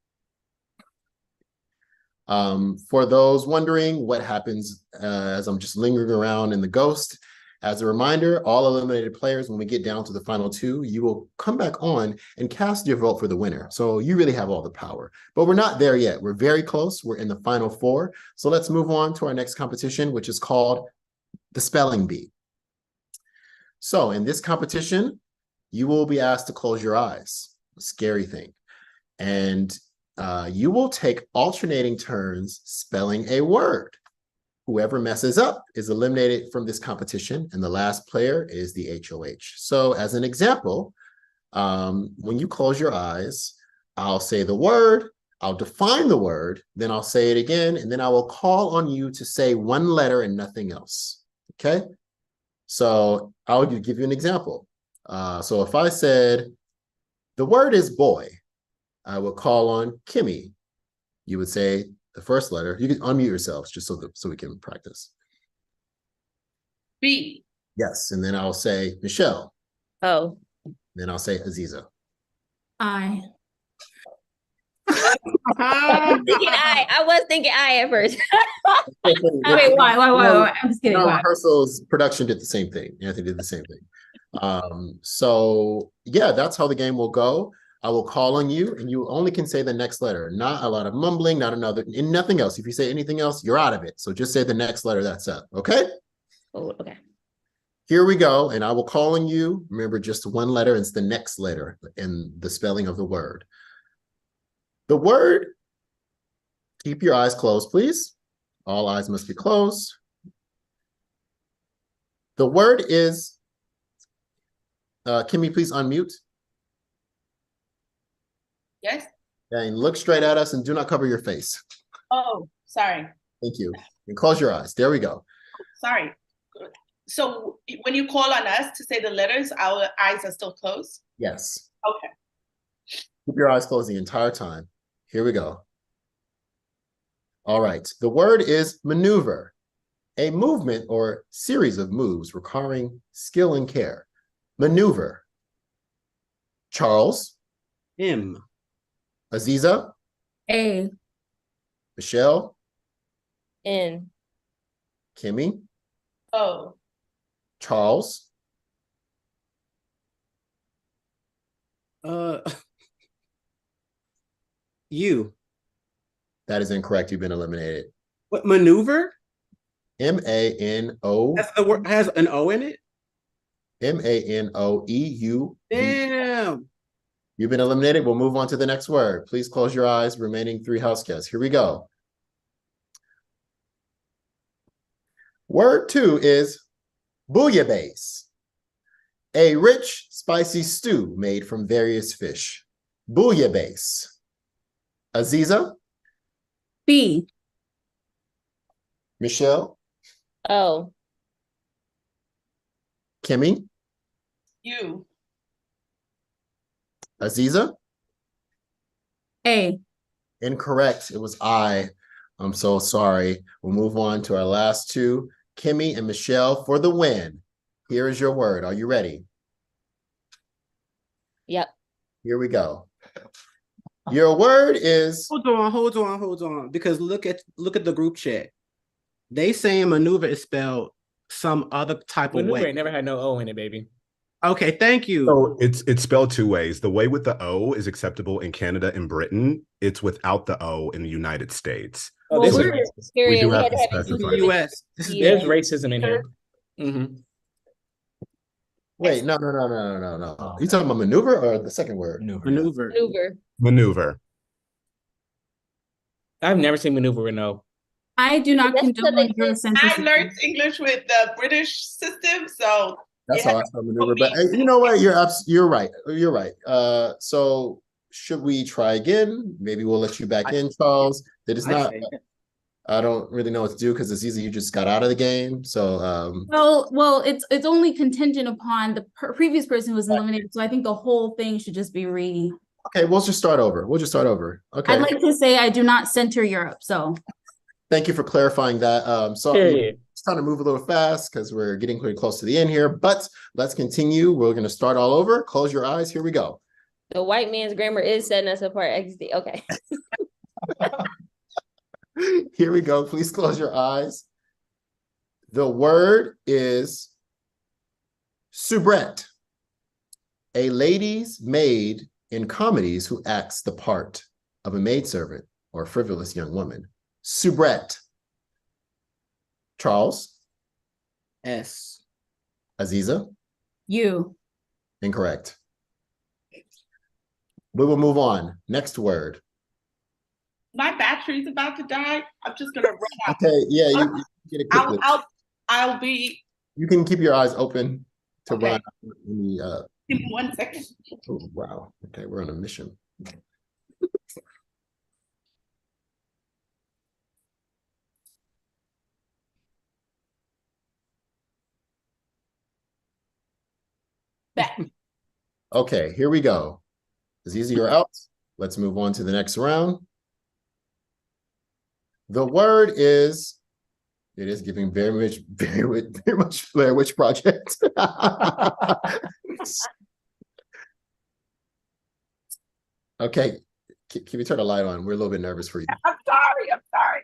For those wondering what happens as I'm just lingering around in the ghost, as a reminder, all eliminated players, when we get down to the final two, you will come back on and cast your vote for the winner. So you really have all the power, but we're not there yet. We're very close. We're in the final four. So let's move on to our next competition, which is called the Spelling Bee. So in this competition, you will be asked to close your eyes, a scary thing. And you will take alternating turns spelling a word. Whoever messes up is eliminated from this competition, and the last player is the HOH. So as an example, when you close your eyes, I'll say the word, I'll define the word, then I'll say it again, and then I will call on you to say one letter and nothing else, okay? So I'll give you an example. So if I said, the word is boy, I would call on Kimmy. You would say the first letter. You can unmute yourselves just so we can practice. B. Yes, and then I'll say Michelle. Oh. Then I'll say Aziza. I. I was thinking I at first. Wait, why? I'm just kidding. No, Why? rehearsals, production did the same thing. Anthony did the same thing. So yeah, that's how the game will go. I will call on you, and you only can say the next letter. Not a lot of mumbling, not another, and nothing else. If you say anything else, you're out of it. So just say the next letter that's up, okay? Oh, okay. Here we go, and I will call on you. Remember, just one letter, and it's the next letter in the spelling of the word. The word, keep your eyes closed, please. All eyes must be closed. The word is, Kimmy, please unmute. Yes. And look straight at us and do not cover your face. Oh, sorry. Thank you. And close your eyes. There we go. Sorry. So when you call on us to say the letters, our eyes are still closed? Yes. Okay. Keep your eyes closed the entire time. Here we go. All right. The word is maneuver, a movement or series of moves requiring skill and care. Maneuver. Charles. M. Aziza. A. Michelle. N. Kimmy. Oh. Charles. U. That is incorrect. You've been eliminated. What, maneuver? M-A-N-O. That's the word, has an O in it? M-A-N-O-E-U. Damn. You've been eliminated. We'll move on to the next word. Please close your eyes. Remaining 3 house guests. Here we go. Word 2 is bouillabaisse, a rich, spicy stew made from various fish. Bouillabaisse. Aziza. B. Michelle. Oh. Kimmy. U. Aziza. A. Incorrect. It was I. I'm so sorry. We'll move on to our last two. Kimmy and Michelle for the win. Here is your word. Are you ready? Yep. Here we go. Your word is... Hold on. Because look at the group chat. They saying maneuver is spelled some other type of way. Never had no O in it, baby. Okay, thank you. So it's spelled 2 ways. The way with the O is acceptable in Canada and Britain. It's without the O in the United States. Oh, Well, this we're is we do we have had to to have it specify. the U.S. This is there's racism in here. Wait, no. You talking about maneuver or the second word? maneuver. Maneuver. Maneuver. I've never seen Maneuver Renault. I do not That's condone what they Eurocentrism. I learned English with the British system, so That's it how I has spell maneuver. But you know what? You're right. You're right. So should we try again? Maybe we'll let you back in, Charles. That is not. I don't really know what to do because it's easy. You just got out of the game. So Well, it's only contingent upon the previous person who was eliminated. So I think the whole thing should just be okay, we'll just start over. We'll just start over. Okay. I'd like to say I do not center Europe. So Thank you for clarifying that. So it's trying to move a little fast because we're getting pretty close to the end here, but let's continue. We're going to start all over. Close your eyes. Here we go. The white man's grammar is setting us apart. XD. Okay. Here we go. Please close your eyes. The word is soubrette, a lady's maid in comedies who acts the part of a maidservant or frivolous young woman. Soubrette. Charles? S. Aziza? you. Incorrect. We will move on. Next word. my battery's about to die. I'm just gonna run out. Okay, yeah, you get it quickly. I'll be. You can keep your eyes open to Okay. run. Give me 1 second. Oh, wow. Okay, we're on a mission. Back. Okay, here we go. Aziza, you're out. Let's move on to the next round. The word is, it is giving very much Blair Witch Project. Okay, can you turn the light on? We're a little bit nervous for you. I'm sorry. I'm sorry.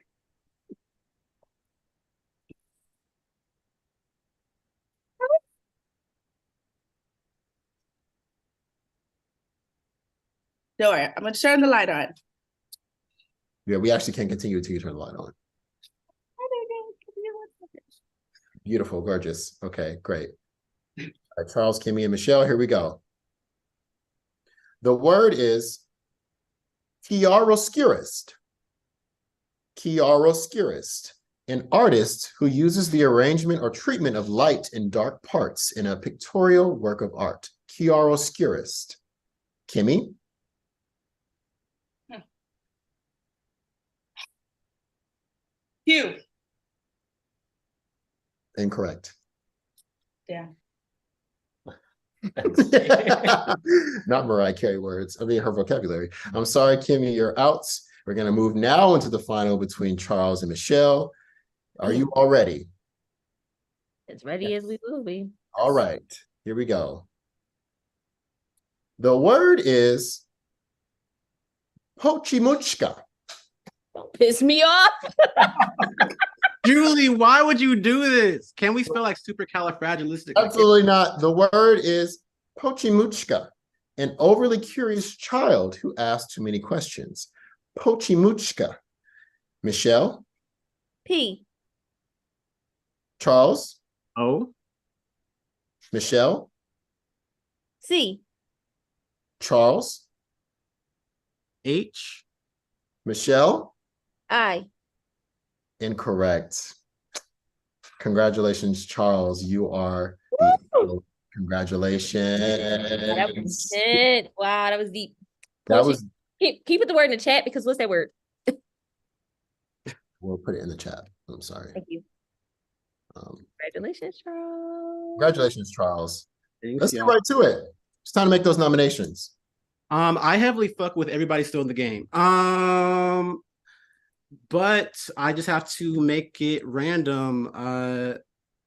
Don't worry. I'm gonna turn the light on. Yeah, we actually can't continue until you turn the light on. Beautiful, gorgeous. Okay, great. All right, Charles, Kimmy, and Michelle, here we go. The word is chiaroscurist. Chiaroscurist, an artist who uses the arrangement or treatment of light and dark parts in a pictorial work of art. Chiaroscurist. Kimmy? Hugh. Incorrect. Yeah. Not Mariah Carey words. I mean, her vocabulary. I'm sorry, Kimmy, you're out. We're going to move now into the final between Charles and Michelle. Are you all ready? As ready as we will be. All right, here we go. The word is pochimuchka. Don't piss me off. Julie, why would you do this? Can we spell like supercalifragilistic? Absolutely not. The word is pochimuchka, an overly curious child who asks too many questions. Pochimuchka. Michelle? P. Charles? O. Michelle? C. Charles? H. Michelle? I. Incorrect. Congratulations, Charles. You are congratulations. That was it. Wow, that was deep. That was. Can you put the word in the chat? Because what's that word? We'll put it in the chat. I'm sorry. Thank you. Congratulations, Charles. Congratulations, Charles. Thanks, Let's get y'all. right to it. It's time to make those nominations. I heavily fuck with everybody still in the game. But I just have to make it random.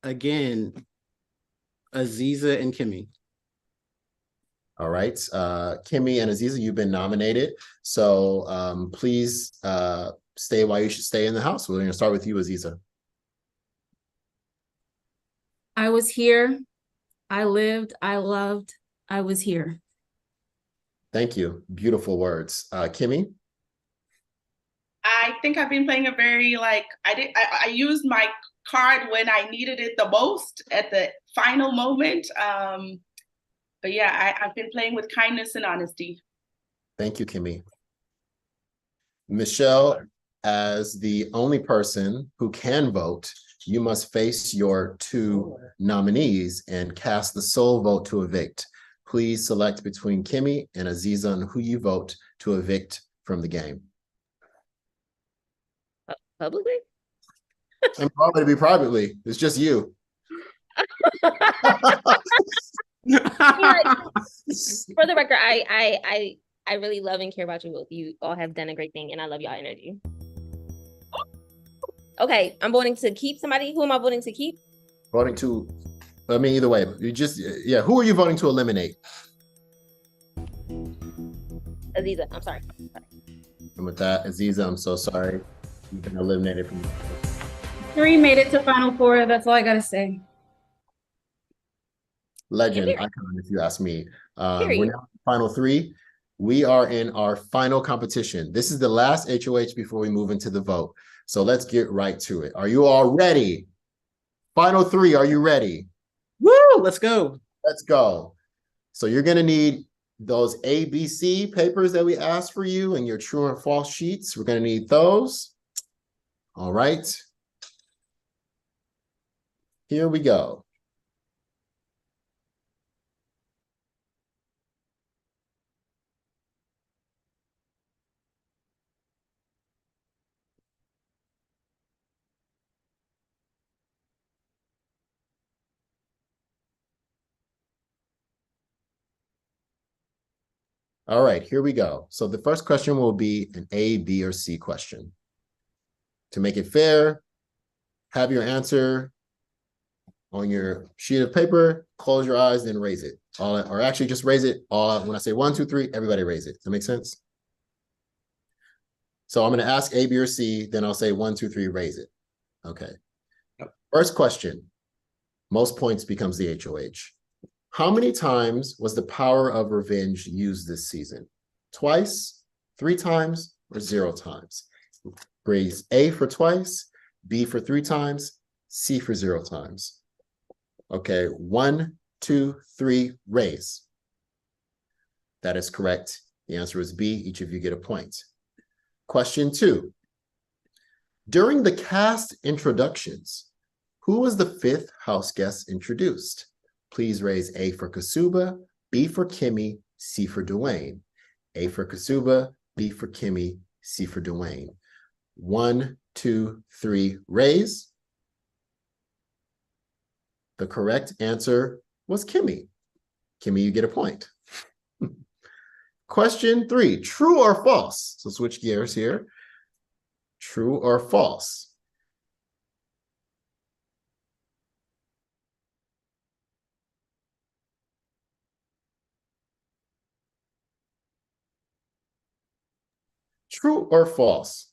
Again, Aziza and Kimmy. All right. Kimmy and Aziza, you've been nominated. So please stay while you should stay in the house. We're going to start with you, Aziza. I was here. I lived. I loved. I was here. Thank you. Beautiful words. Kimmy? I think I've been playing a very I used my card when I needed it the most at the final moment. But yeah, I've been playing with kindness and honesty. Thank you, Kimmy. Michelle, as the only person who can vote, you must face your two nominees and cast the sole vote to evict. Please select between Kimmy and Aziza on who you vote to evict from the game. Publicly? And probably to be privately. It's just you. For the record, I really love and care about you both. You all have done a great thing, and I love y'all energy. Okay, I'm voting to keep somebody. Who am I voting to keep? Voting to, I mean, either way, you just, yeah, who are you voting to eliminate? Aziza, I'm sorry. And with that, Aziza, I'm so sorry. You've been eliminated from. 3 made it to Final Four. That's all I gotta say. Legend icon, if you ask me. We're Period. now in Final 3. We are in our final competition. This is the last HOH before we move into the vote. So let's get right to it. Are you all ready? Final 3, are you ready? Woo, let's go. Let's go. So you're gonna need those ABC papers that we asked for you and your true and false sheets. We're gonna need those. All right. Here we go. All right, here we go. So the first question will be an A, B, or C question. To make it fair, have your answer on your sheet of paper, close your eyes, then raise it. Or actually just raise it. When I say 1, 2, 3, everybody raise it. Does that make sense? So I'm gonna ask A, B, or C, then I'll say 1, 2, 3, raise it. Okay. First question, most points becomes the HOH. How many times was the power of revenge used this season? Twice, 3 times, or 0 times? Raise A for twice, B for 3 times, C for 0 times. Okay, 1, 2, 3, raise. That is correct. The answer is B. Each of you get a point. Question 2. During the cast introductions, who was the 5th house guest introduced? Please raise A for Kasuba, B for Kimmy, C for Dwayne. A for Kasuba, B for Kimmy, C for Dwayne. 1, 2, 3, raise. The correct answer was Kimmy. Kimmy, you get a point. Question 3, true or false? So switch gears here. True or false? True or false?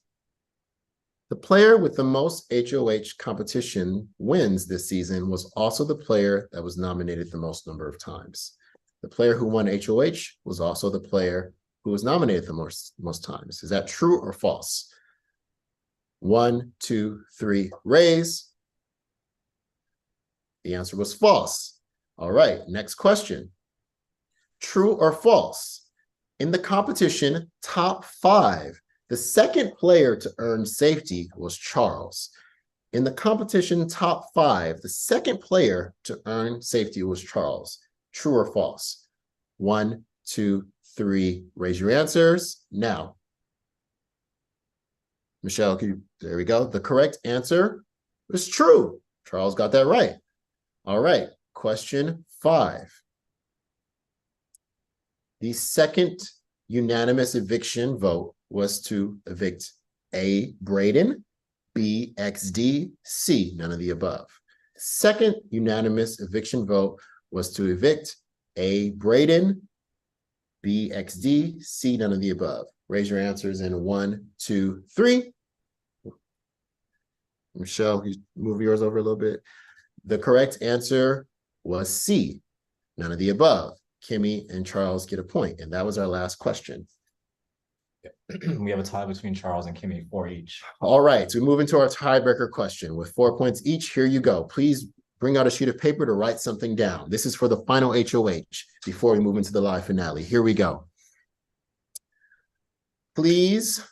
The player with the most HOH competition wins this season was also the player that was nominated the most number of times. The player who won HOH was also the player who was nominated the most times. Is that true or false? 1, 2, 3, raise. The answer was false. All right, next question. True or false? In the competition top 5, the second player to earn safety was Charles. In the competition top 5, the second player to earn safety was Charles. True or false? 1, 2, 3, raise your answers now. Michelle, there we go. The correct answer is true. Charles got that right. All right, question 5. The second unanimous eviction vote was to evict A, Braden, B, XD, C, none of the above. Second unanimous eviction vote was to evict A, Braden, B, XD, C, none of the above. Raise your answers in 1, 2, 3. Michelle, you move yours over a little bit. The correct answer was C, none of the above. Kimmy and Charles get a point, and that was our last question. We have a tie between Charles and Kimmy, 4 each. All right, so we move into our tiebreaker question with 4 points each. Here you go. Please bring out a sheet of paper to write something down. This is for the final HOH before we move into the live finale. Here we go. Please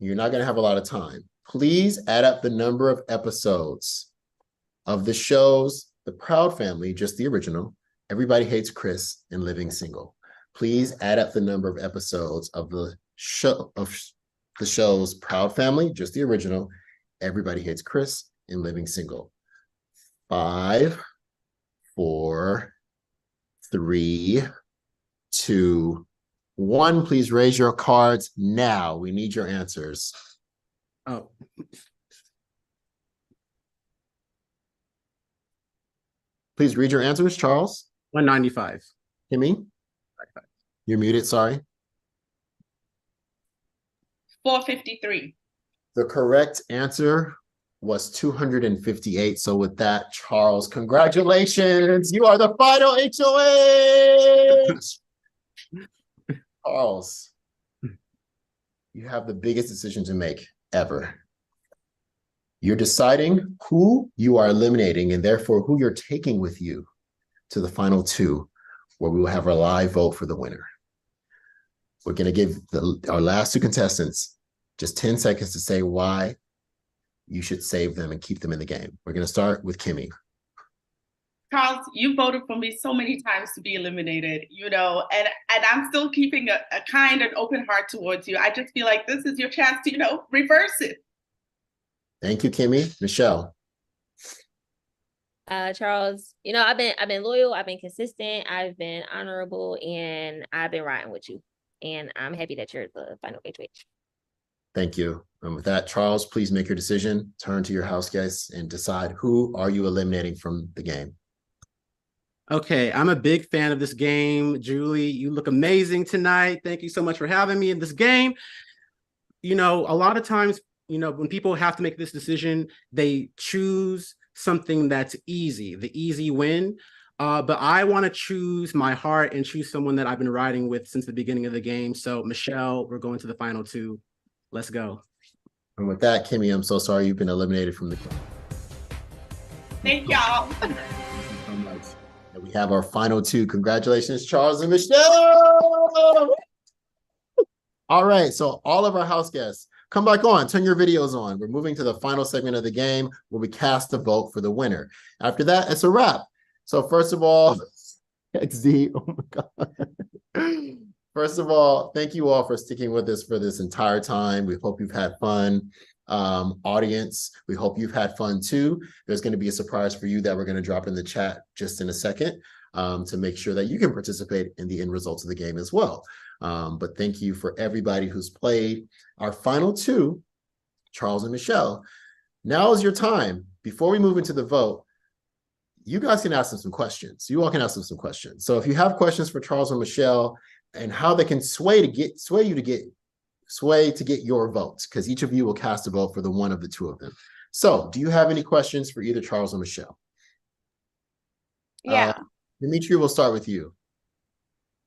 You're not going to have a lot of time. Please add up the number of episodes of the shows The Proud Family, just the original, Everybody Hates Chris, and Living Single. Please add up the number of episodes of the shows Proud Family, just the original, Everybody Hates Chris, and Living Single. 5, 4, 3, 2, 1. Please raise your cards now. We need your answers. Oh. Please read your answers, Charles. 195. Kimmy? You're muted, sorry. 453. The correct answer was 258. So with that, Charles, congratulations. You are the final HOH. Charles, you have the biggest decision to make ever. You're deciding who you are eliminating and therefore who you're taking with you to the final 2, where we will have a live vote for the winner. We're going to give our last 2 contestants just 10 seconds to say why you should save them and keep them in the game. We're going to start with Kimmy. Charles, you voted for me so many times to be eliminated, and I'm still keeping a kind and open heart towards you. I just feel like this is your chance to, reverse it. Thank you, Kimmy. Michelle. Charles, I've been loyal, I've been consistent, I've been honorable, and I've been riding with you. And I'm happy that you're the final HOH. Thank you. And with that, Charles, please make your decision. Turn to your house guests and decide who are you eliminating from the game. Okay, I'm a big fan of this game. Julie, you look amazing tonight. Thank you so much for having me in this game. A lot of times, when people have to make this decision, they choose something that's easy, the easy win. But I want to choose my heart and choose someone that I've been riding with since the beginning of the game. So, Michelle, we're going to the final 2. Let's go. And with that, Kimmy, I'm so sorry you've been eliminated from the game. Thank y'all. Thank you so much. And we have our final 2. Congratulations, Charles and Michelle. All right, so all of our house guests, come back on, turn your videos on. We're moving to the final segment of the game where we cast a vote for the winner. After that, it's a wrap. So first of all, XD, oh my God. First of all, thank you all for sticking with us for this entire time. We hope you've had fun. Audience, we hope you've had fun too. There's going to be a surprise for you that we're going to drop in the chat just in a second to make sure that you can participate in the end results of the game as well. But thank you for everybody who's played. Our final 2, Charles and Michelle. Now is your time. Before we move into the vote, you guys can ask them some questions. You all can ask them some questions. So if you have questions for Charles or Michelle and how they can sway to get your votes, because each of you will cast a vote for the one of the 2 of them. So do you have any questions for either Charles or Michelle? Yeah. Dimitri, we'll start with you.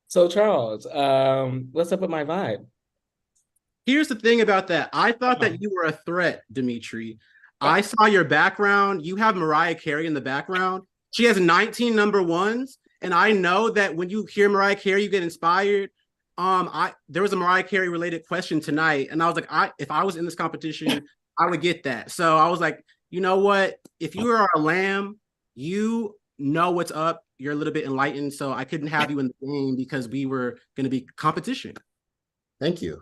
So Charles, what's up with my vibe? Here's the thing about that. I thought that you were a threat, Dimitri. I saw your background. You have Mariah Carey in the background. She has 19 number 1s. And I know that when you hear Mariah Carey, you get inspired. There was a Mariah Carey related question tonight. And I was like, if I was in this competition, I would get that. So I was like, you know what? If you are a lamb, you know what's up. You're a little bit enlightened. So I couldn't have you in the game because we were going to be competition. Thank you.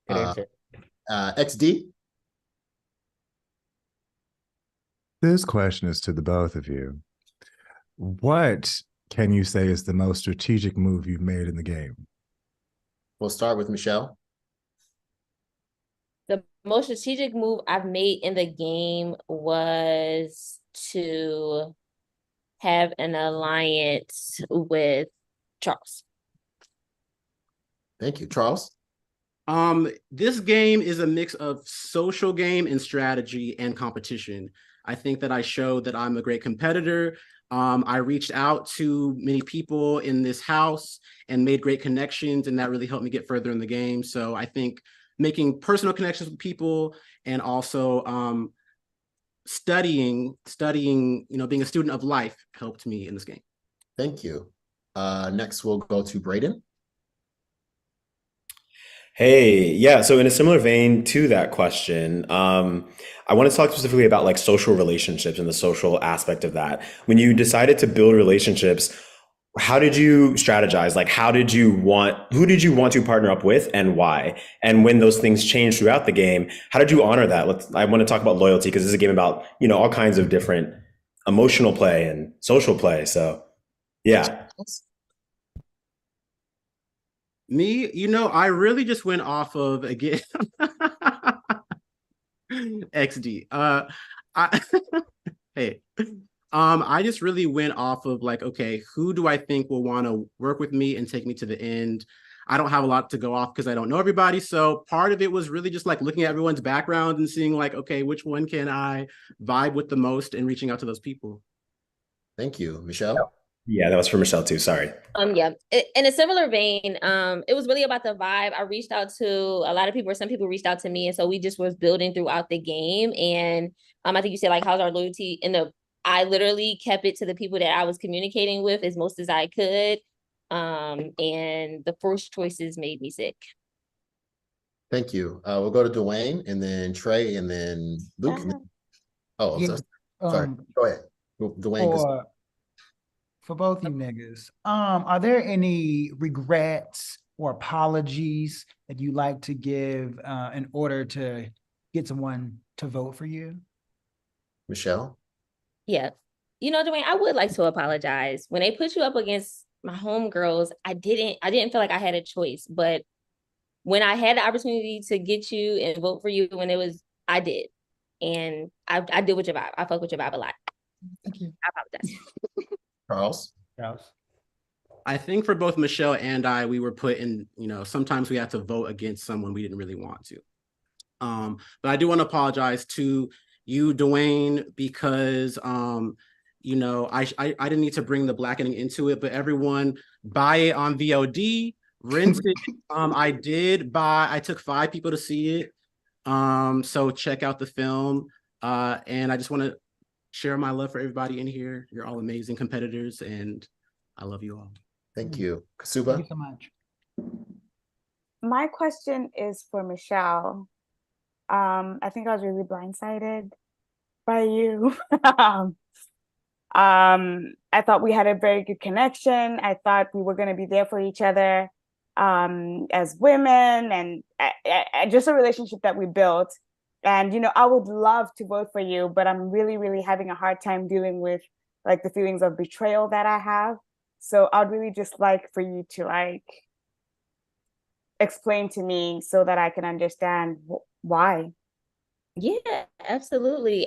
XD? This question is to the both of you. What can you say is the most strategic move you've made in the game? We'll start with Michelle. The most strategic move I've made in the game was to have an alliance with Charles. Thank you. Charles? This game is a mix of social game and strategy and competition. I think that I showed that I'm a great competitor. I reached out to many people in this house and made great connections, and that really helped me get further in the game. So I think making personal connections with people and also studying, being a student of life helped me in this game. Thank you. Next, we'll go to Braden. Hey, yeah. So in a similar vein to that question, I want to talk specifically about like social relationships and the social aspect of that. When you decided to build relationships, how did you strategize? Like, who did you want to partner up with and why? And when those things changed throughout the game, how did you honor that? I want to talk about loyalty because this is a game about, all kinds of different emotional play and social play. So yeah. Me, I really just went off of again XD. I hey. I just really went off of like, okay, who do I think will want to work with me and take me to the end? I don't have a lot to go off because I don't know everybody. So part of it was really just like looking at everyone's background and seeing like, okay, which one can I vibe with the most and reaching out to those people. Thank you. Michelle? Yeah, that was for Michelle too. Sorry. Yeah. In a similar vein, it was really about the vibe. I reached out to a lot of people, or some people reached out to me, and so we just was building throughout the game. And I think you said like, how's our loyalty? I literally kept it to the people that I was communicating with as most as I could. And the first choices made me sick. Thank you. We'll go to Dwayne and then Trey and then Luke. Oh, I'm Yeah, sorry. Go ahead. Dwayne. For both you niggas, are there any regrets or apologies that you like to give in order to get someone to vote for you? Michelle? Yeah. Dwayne, I would like to apologize. When they put you up against my homegirls, I didn't feel like I had a choice. But when I had the opportunity to get you and vote for you, I did. And I did with your vibe. I fuck with your vibe a lot. Thank you. I apologize. Charles? I think for both Michelle and I, we were put in, sometimes we had to vote against someone we didn't really want to. But I do want to apologize to you, Dwayne, because I didn't need to bring the blackening into it, but everyone buy it on VOD, rent it. I took 5 people to see it. So check out the film. And I just want to share my love for everybody in here. You're all amazing competitors, and I love you all. Thank you. Kasuba? Thank you so much. My question is for Michelle. I think I was really blindsided by you. I thought we had a very good connection. I thought we were going to be there for each other as women, and just a relationship that we built. And, I would love to vote for you, but I'm really, really having a hard time dealing with like the feelings of betrayal that I have. So I'd really just like for you to like explain to me so that I can understand why. Yeah, absolutely.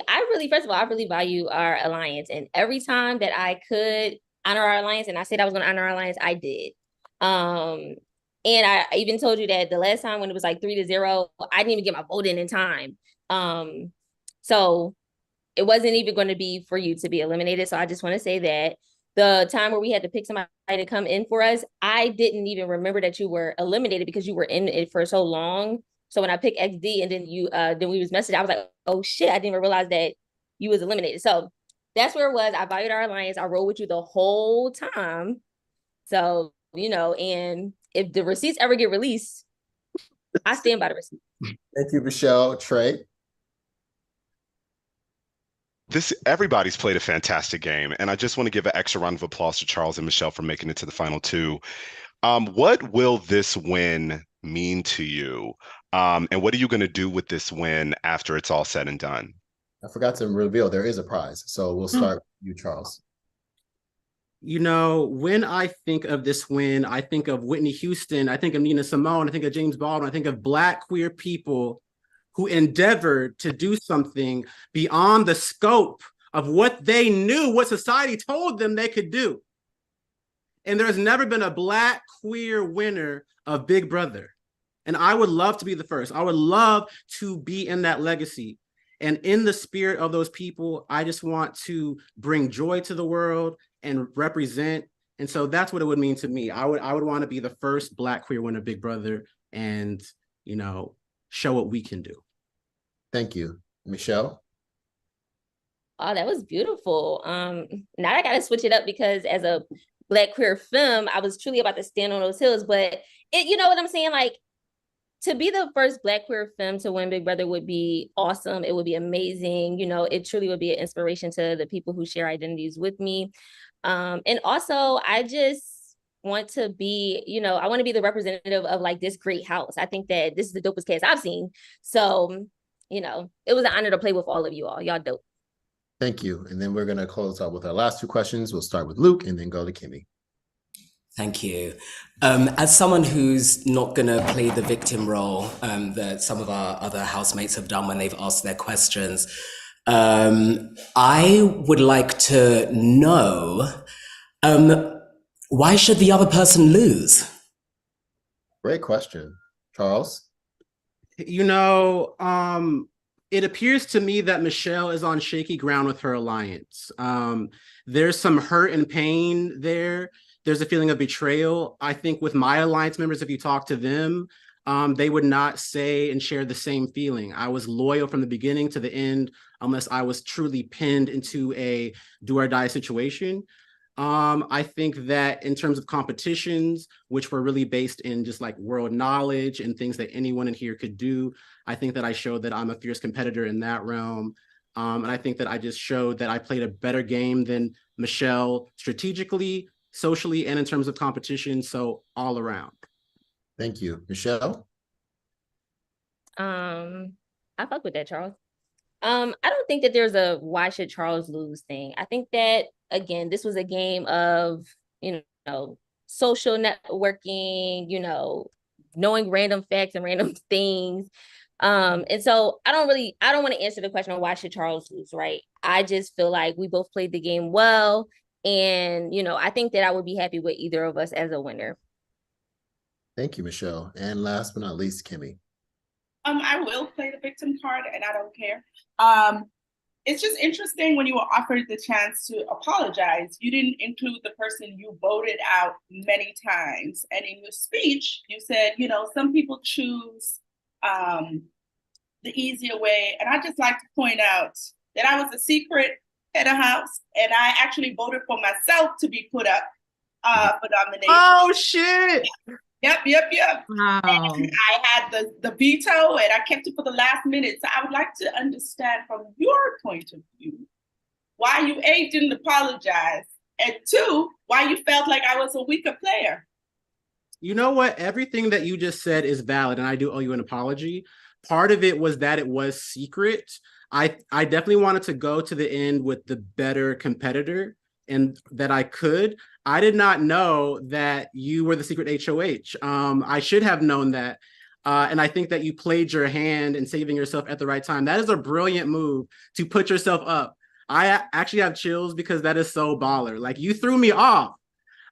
First of all, I really value our alliance. And every time that I could honor our alliance, and I said I was going to honor our alliance, I did. And I even told you that the last time when it was like 3-0, I didn't even get my vote in time. So it wasn't even going to be for you to be eliminated. So I just want to say that the time where we had to pick somebody to come in for us, I didn't even remember that you were eliminated because you were in it for so long. So when I picked XD and then we was messaging, I was like, oh shit, I didn't even realize that you was eliminated. So that's where it was. I valued our alliance. I rode with you the whole time. So, and if the receipts ever get released, I stand by the receipt. Thank you, Michelle. Trey? Everybody's played a fantastic game, and I just want to give an extra round of applause to Charles and Michelle for making it to the final 2. What will this win mean to you? And what are you going to do with this win after it's all said and done? I forgot to reveal there is a prize. So we'll start with you, Charles. When I think of this win, I think of Whitney Houston, I think of Nina Simone, I think of James Baldwin, I think of Black queer people who endeavored to do something beyond the scope of what they knew, what society told them they could do. And there's never been a Black queer winner of Big Brother. And I would love to be the first. I would love to be in that legacy. And in the spirit of those people, I just want to bring joy to the world and represent. And so that's what it would mean to me. I would want to be the first Black queer winner of Big Brother and, show what we can do. Thank you. Michelle? Oh, that was beautiful. Now I got to switch it up because as a Black queer femme, I was truly about to stand on those hills. But you know what I'm saying? Like, to be the first Black queer femme to win Big Brother would be awesome. It would be amazing. You know, it truly would be an inspiration to the people who share identities with me. And also, I just want to be, you know, I want to be the representative of like this great house. I think that this is the dopest cast I've seen. So, you know, it was an honor to play with all of you all. Y'all dope. Thank you. And then we're going to close out with our last two questions. We'll start with Luke and then go to Kimmy. Thank you. As someone who's not going to play the victim role that some of our other housemates have done when they've asked their questions, I would like to know, why should the other person lose? Great question. Charles? You know, it appears to me that Michelle is on shaky ground with her alliance. There's some hurt and pain there. There's a feeling of betrayal. I think with my alliance members, if you talk to them, they would not say and share the same feeling. I was loyal from the beginning to the end, unless I was truly pinned into a do or die situation. I think that in terms of competitions, which were really based in just like world knowledge and things that anyone in here could do, I think that I showed that I'm a fierce competitor in that realm. And I think that I just showed that I played a better game than Michelle strategically, socially, and in terms of competition. So all around. Thank you. Michelle? I fuck with that, Charles. I don't think that there's a why should Charles lose thing. I think that, again, this was a game of, you know, social networking, you know, knowing random facts and random things. And so I don't want to answer the question of why should Charles lose, right? I just feel like we both played the game well. And, you know, I think that I would be happy with either of us as a winner. Thank you, Michelle. And last but not least, Kimmy. I will play the victim card and I don't care. It's just interesting when you were offered the chance to apologize, you didn't include the person you voted out many times. And in your speech, you said, you know, some people choose the easier way. And I just like to point out that I was a secret head of house and I actually voted for myself to be put up for nomination. Oh, shit. Yep. Wow. And I had the veto and I kept it for the last minute. So I would like to understand from your point of view, why you A, didn't apologize, and two, why you felt like I was a weaker player. You know what? Everything that you just said is valid, and I do owe you an apology. Part of it was that it was secret. I definitely wanted to go to the end with the better competitor and that I could. I did not know that you were the secret HOH. I should have known that. And I think that you played your hand in saving yourself at the right time. That is a brilliant move to put yourself up. I actually have chills because that is so baller. Like, you threw me off.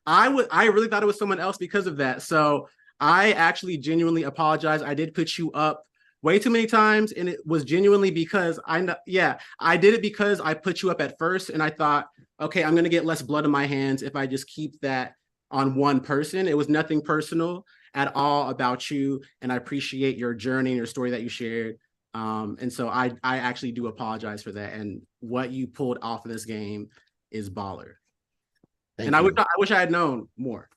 I really thought it was someone else because of that. So I actually genuinely apologize. I did put you up way too many times, and it was genuinely because I did it because I put you up at first, and I thought, okay, I'm gonna get less blood in my hands if I just keep that on one person. It was nothing personal at all about you, and I appreciate your journey and your story that you shared. And so I actually do apologize for that. And what you pulled off of this game is baller. Thank I you. wish I had known more.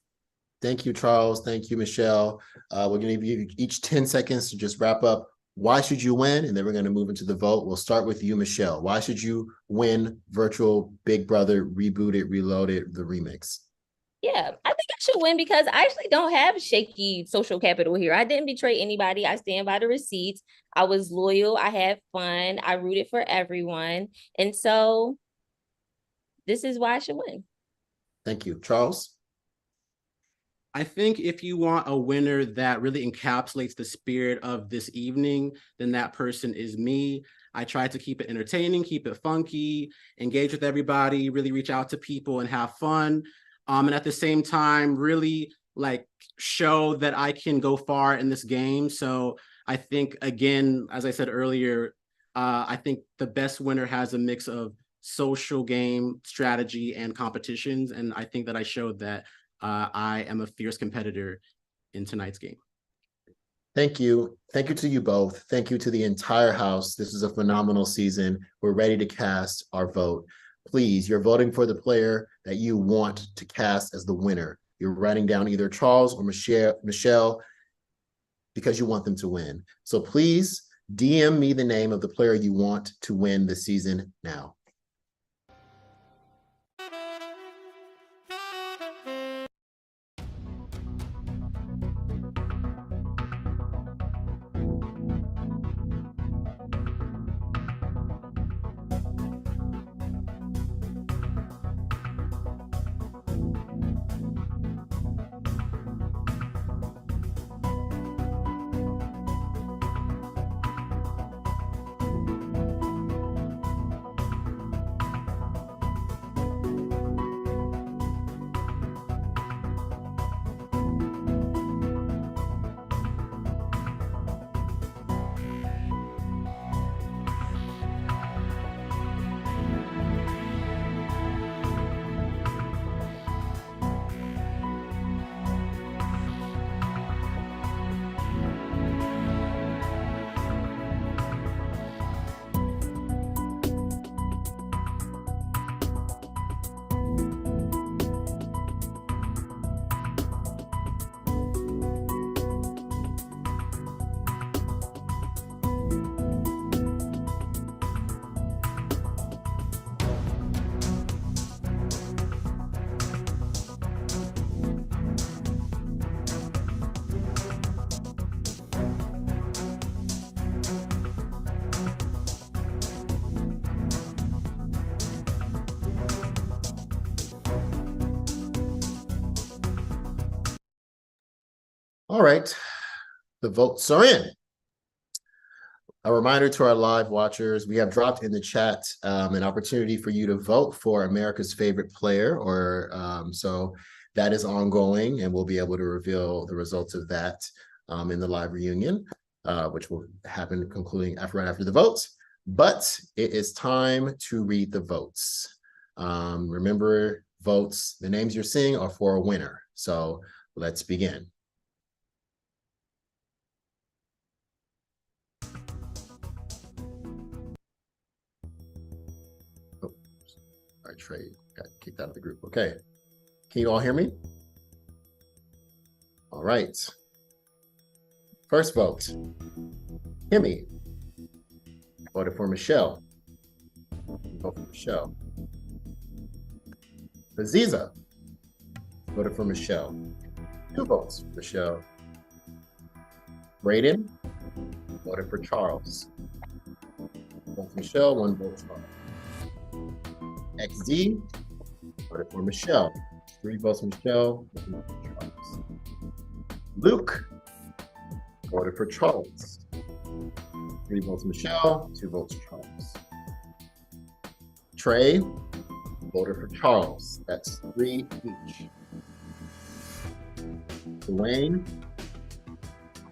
Thank you, Charles. Thank you, Michelle. We're going to give you each 10 seconds to just wrap up. Why should you win? And then we're going to move into the vote. We'll start with you, Michelle. Why should you win virtual Big Brother Rebooted, Reloaded, the remix? Yeah, I think I should win because I actually don't have shaky social capital here. I didn't betray anybody. I stand by the receipts. I was loyal. I had fun. I rooted for everyone. And so this is why I should win. Thank you. Charles? I think if you want a winner that really encapsulates the spirit of this evening, then that person is me. I tried to keep it entertaining, keep it funky, engage with everybody, really reach out to people and have fun. And at the same time, really like show that I can go far in this game. So I think, again, as I said earlier, I think the best winner has a mix of social game, strategy, and competitions. And I think that I showed that I am a fierce competitor in tonight's game. Thank you. Thank you to you both. Thank you to the entire house. This is a phenomenal season. We're ready to cast our vote. Please, you're voting for the player that you want to cast as the winner. You're writing down either Charles or Michelle. because you want them to win. So please DM me the name of the player you want to win the season now. All right, the votes are in. A reminder to our live watchers, we have dropped in the chat an opportunity for you to vote for America's favorite player, or so that is ongoing, and we'll be able to reveal the results of that in the live reunion, which will happen concluding right after the votes. But it is time to read the votes. Remember, votes, the names you're seeing are for a winner. So let's begin. All right, Trey got kicked out of the group. Okay. Can you all hear me? All right. First vote, Kimmy. Voted for Michelle. Vote for Michelle. Aziza. Voted for Michelle. 2 votes for Michelle. Braden. Voted for Charles. Vote for Michelle, 1 vote Charles. XD, voted for Michelle. 3 votes Michelle, 1 vote for Charles. Luke, voted for Charles. 3 votes Michelle, 2 votes Charles. Trey, voted for Charles. That's 3 each. Dwayne,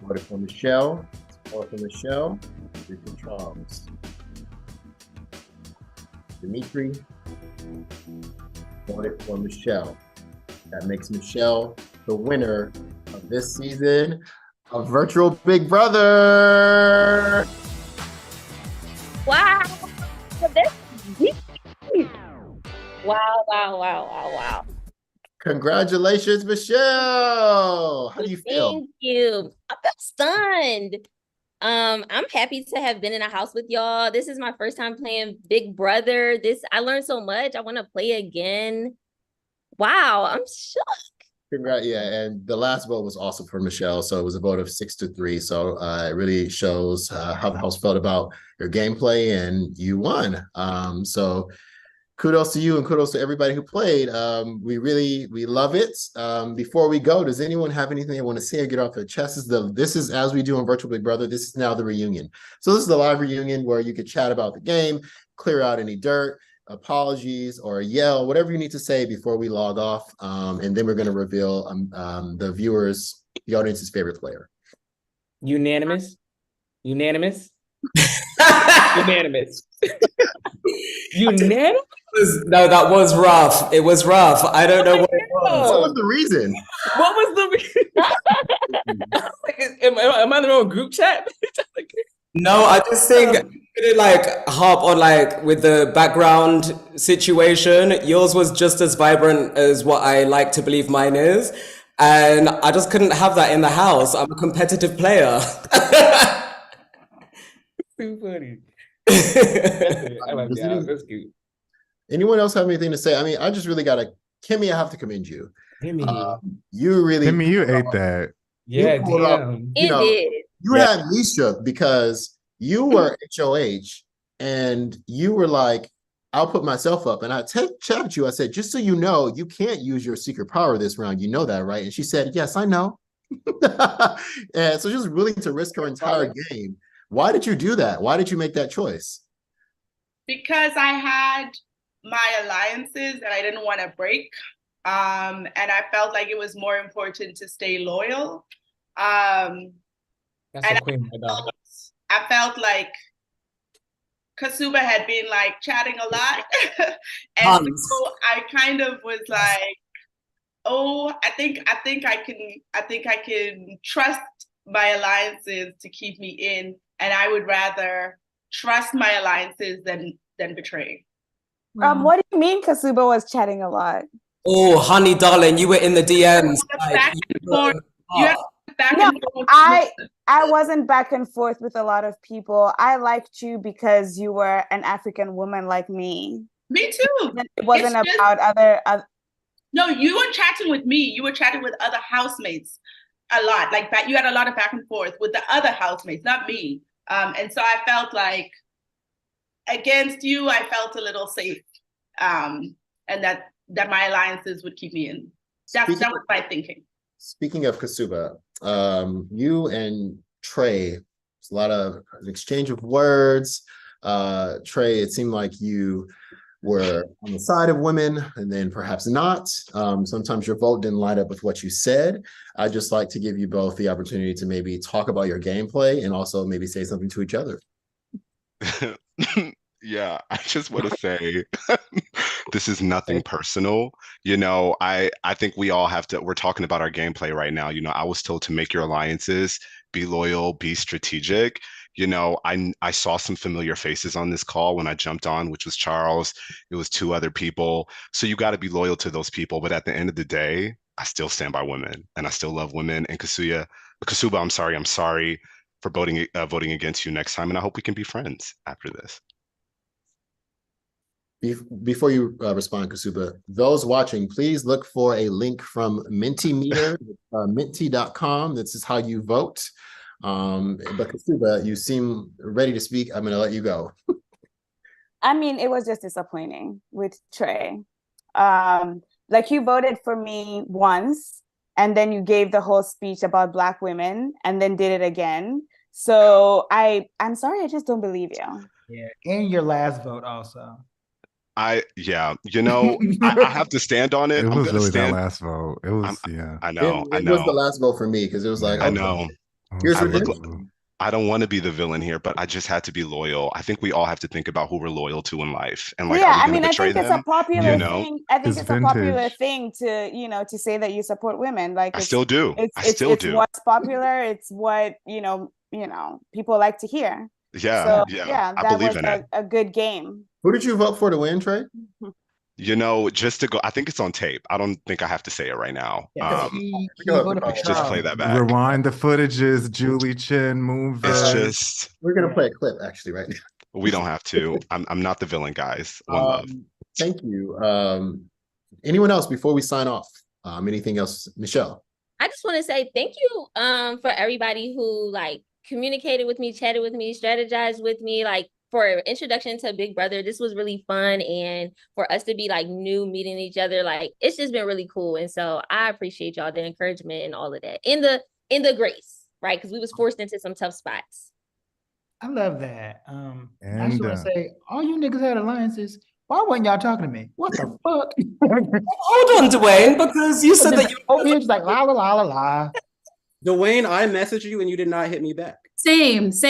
voted for Michelle. 4 for Michelle, 3 for Charles. Dimitri, voted for Michelle. That makes Michelle the winner of this season of Virtual Big Brother. Wow. Wow. Congratulations, Michelle. How do you feel? Thank you. I felt stunned. I'm happy to have been in a house with y'all. This is my first time playing Big Brother. I learned so much. I want to play again. Wow, I'm shocked. Congrats, yeah, and the last vote was also for Michelle, so it was a vote of 6-3. So it really shows how the house felt about your gameplay, and you won. So kudos to you and kudos to everybody who played. We love it. Before we go, does anyone have anything they want to say or get off their chest? This is as we do on Virtual Big Brother. This is now the reunion. So this is the live reunion where you could chat about the game, clear out any dirt, apologies, or yell, whatever you need to say before we log off. And then we're going to reveal the audience's favorite player. Unanimous. Unanimous. No, that was rough. It was rough. I don't know what it was. What was the reason? What was the reason? Am I in the wrong group chat? No, I just think hop on with the background situation. Yours was just as vibrant as what I like to believe mine is. And I just couldn't have that in the house. I'm a competitive player. Too funny. That's it. I like that. That's cute. Anyone else have anything to say? I mean, I just really gotta, Kimmy, I have to commend you. Kimmy. You really, Timmy, you ate that. Yeah, you pulled up, damn. you know, It did. you had me shook because you were HOH and you were like, I'll put myself up. And I chatted you. I said, just so you know, you can't use your secret power this round. You know that, right? And she said, yes, I know. And so she was willing to risk her entire game. Why did you do that? Why did you make that choice? Because I had my alliances that I didn't want to break. And I felt like it was more important to stay loyal. That's and a queen, my dog. I felt like Kasuba had been like chatting a lot. And so I kind of was like, oh, I think I can trust my alliances to keep me in. And I would rather trust my alliances than betray. What do you mean Kasuba was chatting a lot? Oh, honey, darling, you were in the DMs. Back and forth. You had back No, and forth. I wasn't back and forth with a lot of people. I liked you because you were an African woman like me. Me too. It wasn't about other. No, you were chatting with me. You were chatting with other housemates a lot. Like you had a lot of back and forth with the other housemates, not me. And so I felt like against you, I felt a little safe. And that my alliances would keep me in. That was my thinking. Speaking of Kasuba, you and Trey, there's a lot of exchange of words. Trey, it seemed like you were on the side of women and then perhaps not. Sometimes your vote didn't line up with what you said. I'd just like to give you both the opportunity to maybe talk about your gameplay and also maybe say something to each other. Yeah, I just want to say this is nothing personal. You know, I think we all have to, we're talking about our gameplay right now. You know, I was told to make your alliances, be loyal, be strategic. You know, I saw some familiar faces on this call when I jumped on, which was Charles. It was 2 other people. So you got to be loyal to those people. But at the end of the day, I still stand by women and I still love women. And Kasuba, I'm sorry for voting against you next time. And I hope we can be friends after this. Before you respond, Kasuba, those watching, please look for a link from Mentimeter, minty.com. This is how you vote. But Kasuba, you seem ready to speak. I'm going to let you go. I mean, it was just disappointing with Trey. Like you voted for me once, and then you gave the whole speech about Black women, and then did it again. So I'm sorry, I just don't believe you. Yeah, and your last vote also. You know, I have to stand on it. It was really that last vote. It was, yeah. I know. It was the last vote for me because it was like, I know. Here's I don't want to be the villain here, but I just had to be loyal. I think we all have to think about who we're loyal to in life. And like, yeah, I mean, I think it's a popular thing. I think it's a popular vintage. thing to, you know, to say that you support women. Like I still do. It's what's popular. It's what, you know, people like to hear. Yeah. So, I that believe was in it. a good game. Who did you vote for to win, Trey? You know, just to go, I think it's on tape. I don't think I have to say it right now. Just play that back. Rewind the footages, Julie Chen, Moonves. It's just, we're gonna play a clip actually right now. We don't have to. I'm not the villain, guys. One love. Thank you. Anyone else before we sign off? Anything else, Michelle? I just want to say thank you for everybody who like communicated with me, chatted with me, strategized with me, like for introduction to Big Brother. This was really fun, and for us to be like new, meeting each other, like it's just been really cool. And so I appreciate y'all, the encouragement and all of that, in the grace, right? Because we was forced into some tough spots. I love that. I just want to say, all you niggas had alliances. Why wasn't y'all talking to me? What the fuck? Hold on, Dwayne, because you said that you over here just like la la la la la. Dwayne, I messaged you and you did not hit me back. Same. So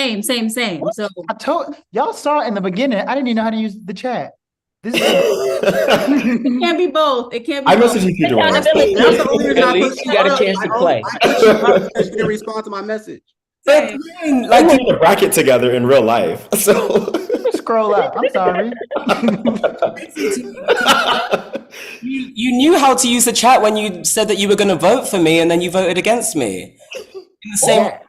I told y'all saw it in the beginning. I didn't even know how to use the chat. This is it can't be both. It can't be I both. messaged you, Dwayne. That's the only reason At least you got a chance to play. I didn't respond to my message. Like we in a bracket together in real life. So scroll up. I'm sorry. You knew how to use the chat when you said that you were going to vote for me, and then you voted against me. In the same. Yeah.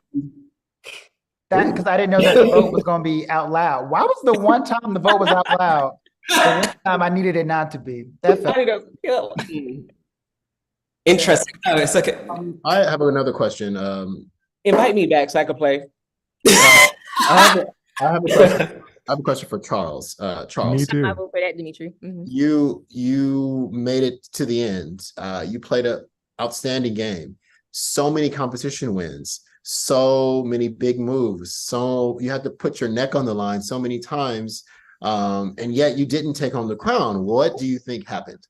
That because I didn't know that the vote was going to be out loud. Why was the one time the vote was out loud? The one time I needed it not to be. That felt Interesting. Oh, it's okay. I have another question. Invite me back so I can play. I have a question for Charles. Charles, Me too. I vote for that, Dimitri. you made it to the end. You played an outstanding game. So many competition wins. So many big moves. So you had to put your neck on the line so many times, and yet you didn't take home the crown. What do you think happened?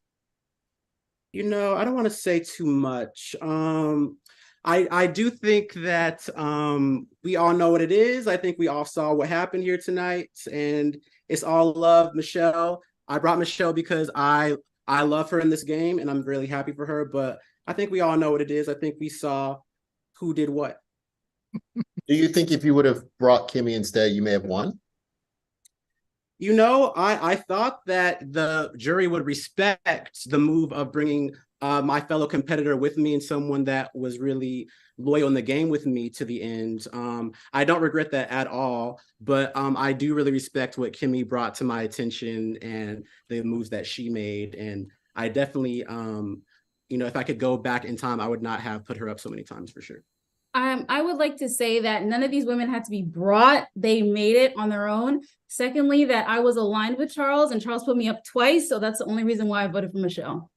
I don't want to say too much. I do think that we all know what it is. I think we all saw what happened here tonight, and it's all love. Michelle, I brought Michelle because I love her in this game, and I'm really happy for her. But I think we all know what it is. I think we saw who did what. Do you think if you would have brought Kimmy instead, you may have won? I thought that the jury would respect the move of bringing my fellow competitor with me and someone that was really loyal in the game with me to the end. I don't regret that at all, but I do really respect what Kimmy brought to my attention and the moves that she made. And I definitely, if I could go back in time, I would not have put her up so many times for sure. I would like to say that none of these women had to be brought. They made it on their own. Secondly, that I was aligned with Charles, and Charles put me up twice. So that's the only reason why I voted for Michelle.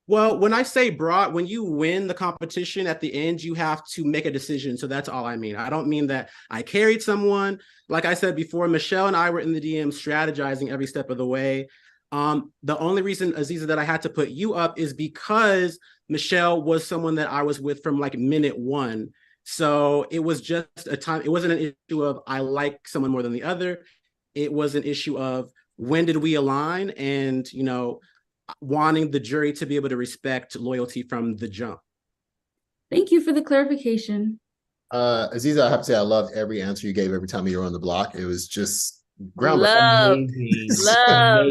Well, when I say brought, when you win the competition at the end, you have to make a decision. So that's all I mean. I don't mean that I carried someone. Like I said before, Michelle and I were in the DM strategizing every step of the way. The only reason, Aziza, that I had to put you up is because Michelle was someone that I was with from like minute one. So it was just a time. It wasn't an issue of I like someone more than the other. It was an issue of when did we align and, wanting the jury to be able to respect loyalty from the jump. Thank you for the clarification. Aziza, I have to say I loved every answer you gave every time you were on the block. It was just groundbreaking. Love.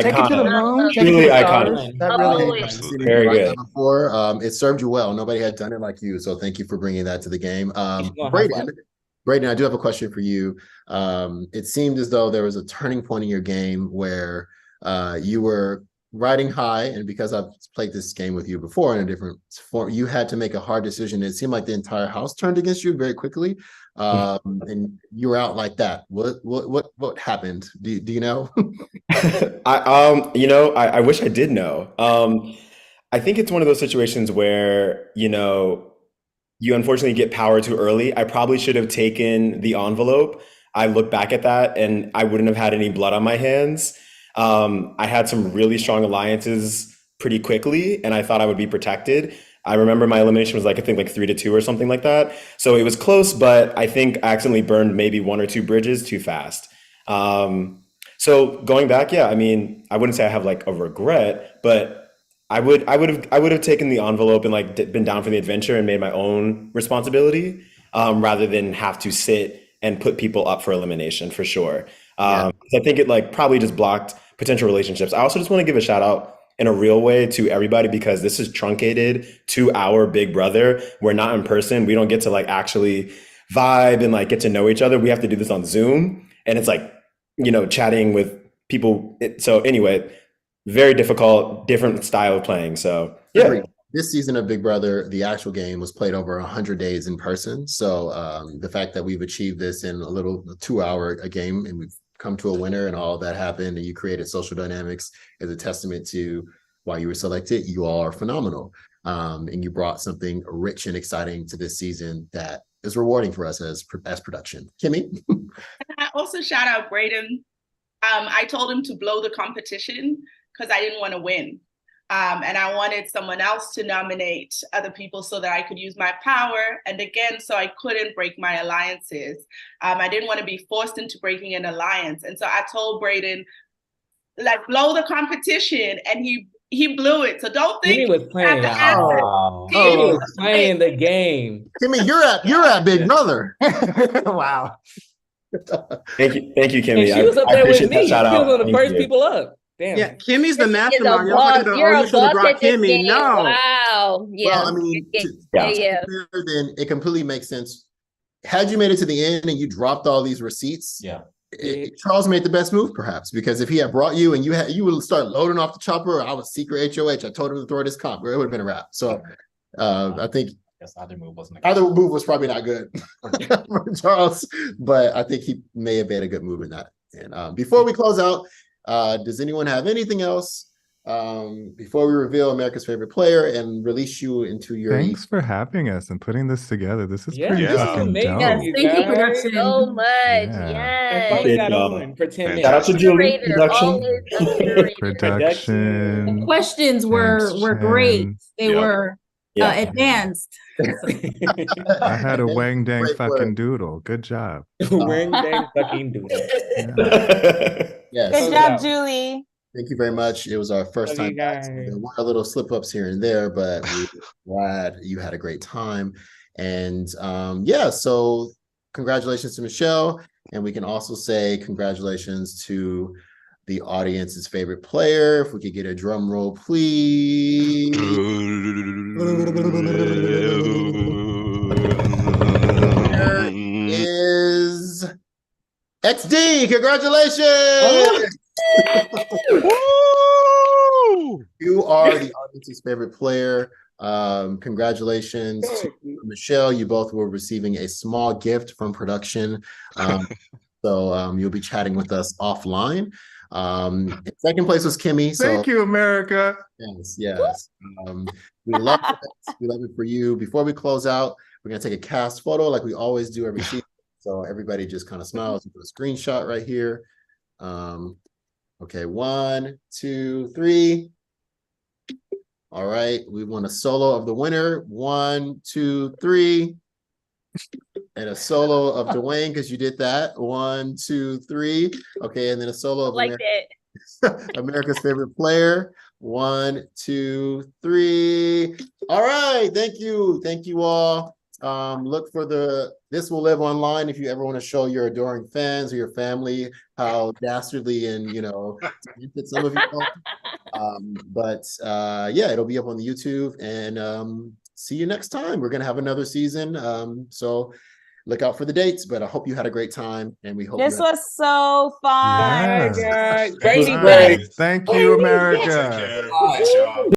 Take it to the moon. Truly iconic. That really is. Very good. Before, it served you well. Nobody had done it like you, so thank you for bringing that to the game. Brayden, I do have a question for you. It seemed as though there was a turning point in your game where you were riding high, and because I've played this game with you before in a different form, you had to make a hard decision. It seemed like the entire house turned against you very quickly, and you were out like that. What happened? Do you know? I wish I did know. I think it's one of those situations where you unfortunately get power too early. I probably should have taken the envelope. I look back at that, and I wouldn't have had any blood on my hands. I had some really strong alliances pretty quickly, and I thought I would be protected. I remember my elimination was I think 3-2 or something like that. So it was close, but I think I accidentally burned maybe 1 or 2 bridges too fast. So going back, I wouldn't say I have a regret, but I would have taken the envelope and been down for the adventure and made my own responsibility, rather than have to sit and put people up for elimination for sure. I think it probably just blocked potential relationships. I also just want to give a shout out in a real way to everybody, because this is truncated to our big brother. We're not in person. We don't get to actually vibe and get to know each other. We have to do this on Zoom, and it's chatting with people. So anyway, very difficult, different style of playing. So yeah. This season of Big Brother, the actual game was played over 100 days in person. So the fact that we've achieved this in a 2-hour game, and we've come to a winner, and all of that happened, and you created social dynamics, is a testament to why you were selected. You all are phenomenal. And you brought something rich and exciting to this season that is rewarding for us as production. Kimmy? I also shout out Brayden. I told him to blow the competition because I didn't want to win. And I wanted someone else to nominate other people so that I could use my power. And again, so I couldn't break my alliances. I didn't want to be forced into breaking an alliance. And so I told Brayden, blow the competition. And he blew it. So don't think he was playing. He was playing the game. Kimmy, you're at Big Brother. Wow. Thank you, Kimmy. And she was up I there with appreciate me. that She shout was out. one of the Thank first you. people up. Damn. Yeah, Kimmy's the Is a mastermind. Y'all boss. talking about, You're oh, a you should have boss brought at this Kimmy. game. No. Wow. Yeah. Well, I mean, Yeah. to be fair, then it completely makes sense. Had you made it to the end and you dropped all these receipts, Charles made the best move, perhaps, because if he had brought you and you would start loading off the chopper. I was secret HOH. I told him to throw this comp. It would have been a wrap. So I think either move wasn't either move was probably not good for Charles, but I think he may have made a good move in that. And before we close out, does anyone have anything else before we reveal America's favorite player and release you into your Thanks for having us and putting this together. This is Yeah, pretty this is fucking amazing, dope. you Thank you, guys. production. So much. Yeah. And finally Yes. got on for 10 minutes. Shout out to Julie, Curator, production. always a curator. Production. Questions were great. They were advanced. I had a wang dang Great fucking work. doodle. Good job. Wang dang fucking doodle. Yes. Good job, Julie. Thank you very much. It was our first Love you time back. So there were little slip ups here and there, but we're glad you had a great time. And yeah, so congratulations to Michelle. And we can also say congratulations to the audience's favorite player. If we could get a drum roll, please. There is XD. Congratulations. You are the audience's favorite player. Congratulations to Michelle. You both will receiving a small gift from production. So you'll be chatting with us offline. Second place was Kimmy. So Thank you, America. Yes. We love it. We love it for you. Before we close out, we're gonna take a cast photo like we always do every season. So everybody just kind of smiles. We put a screenshot right here. Okay, 1, 2, 3. All right, we want a solo of the winner. 1, 2, 3. And a solo of Dwayne, because you did that. 1, 2, 3. Okay, and then a solo of America's favorite player. 1, 2, 3. All right, thank you all. Look for this will live online if you ever want to show your adoring fans or your family how dastardly and talented some of you are. But yeah, it'll be up on the YouTube, and see you next time. We're gonna have another season, so look out for the dates. But I hope you had a great time, and we hope This was so fun. Yeah. Great. Thank you, America.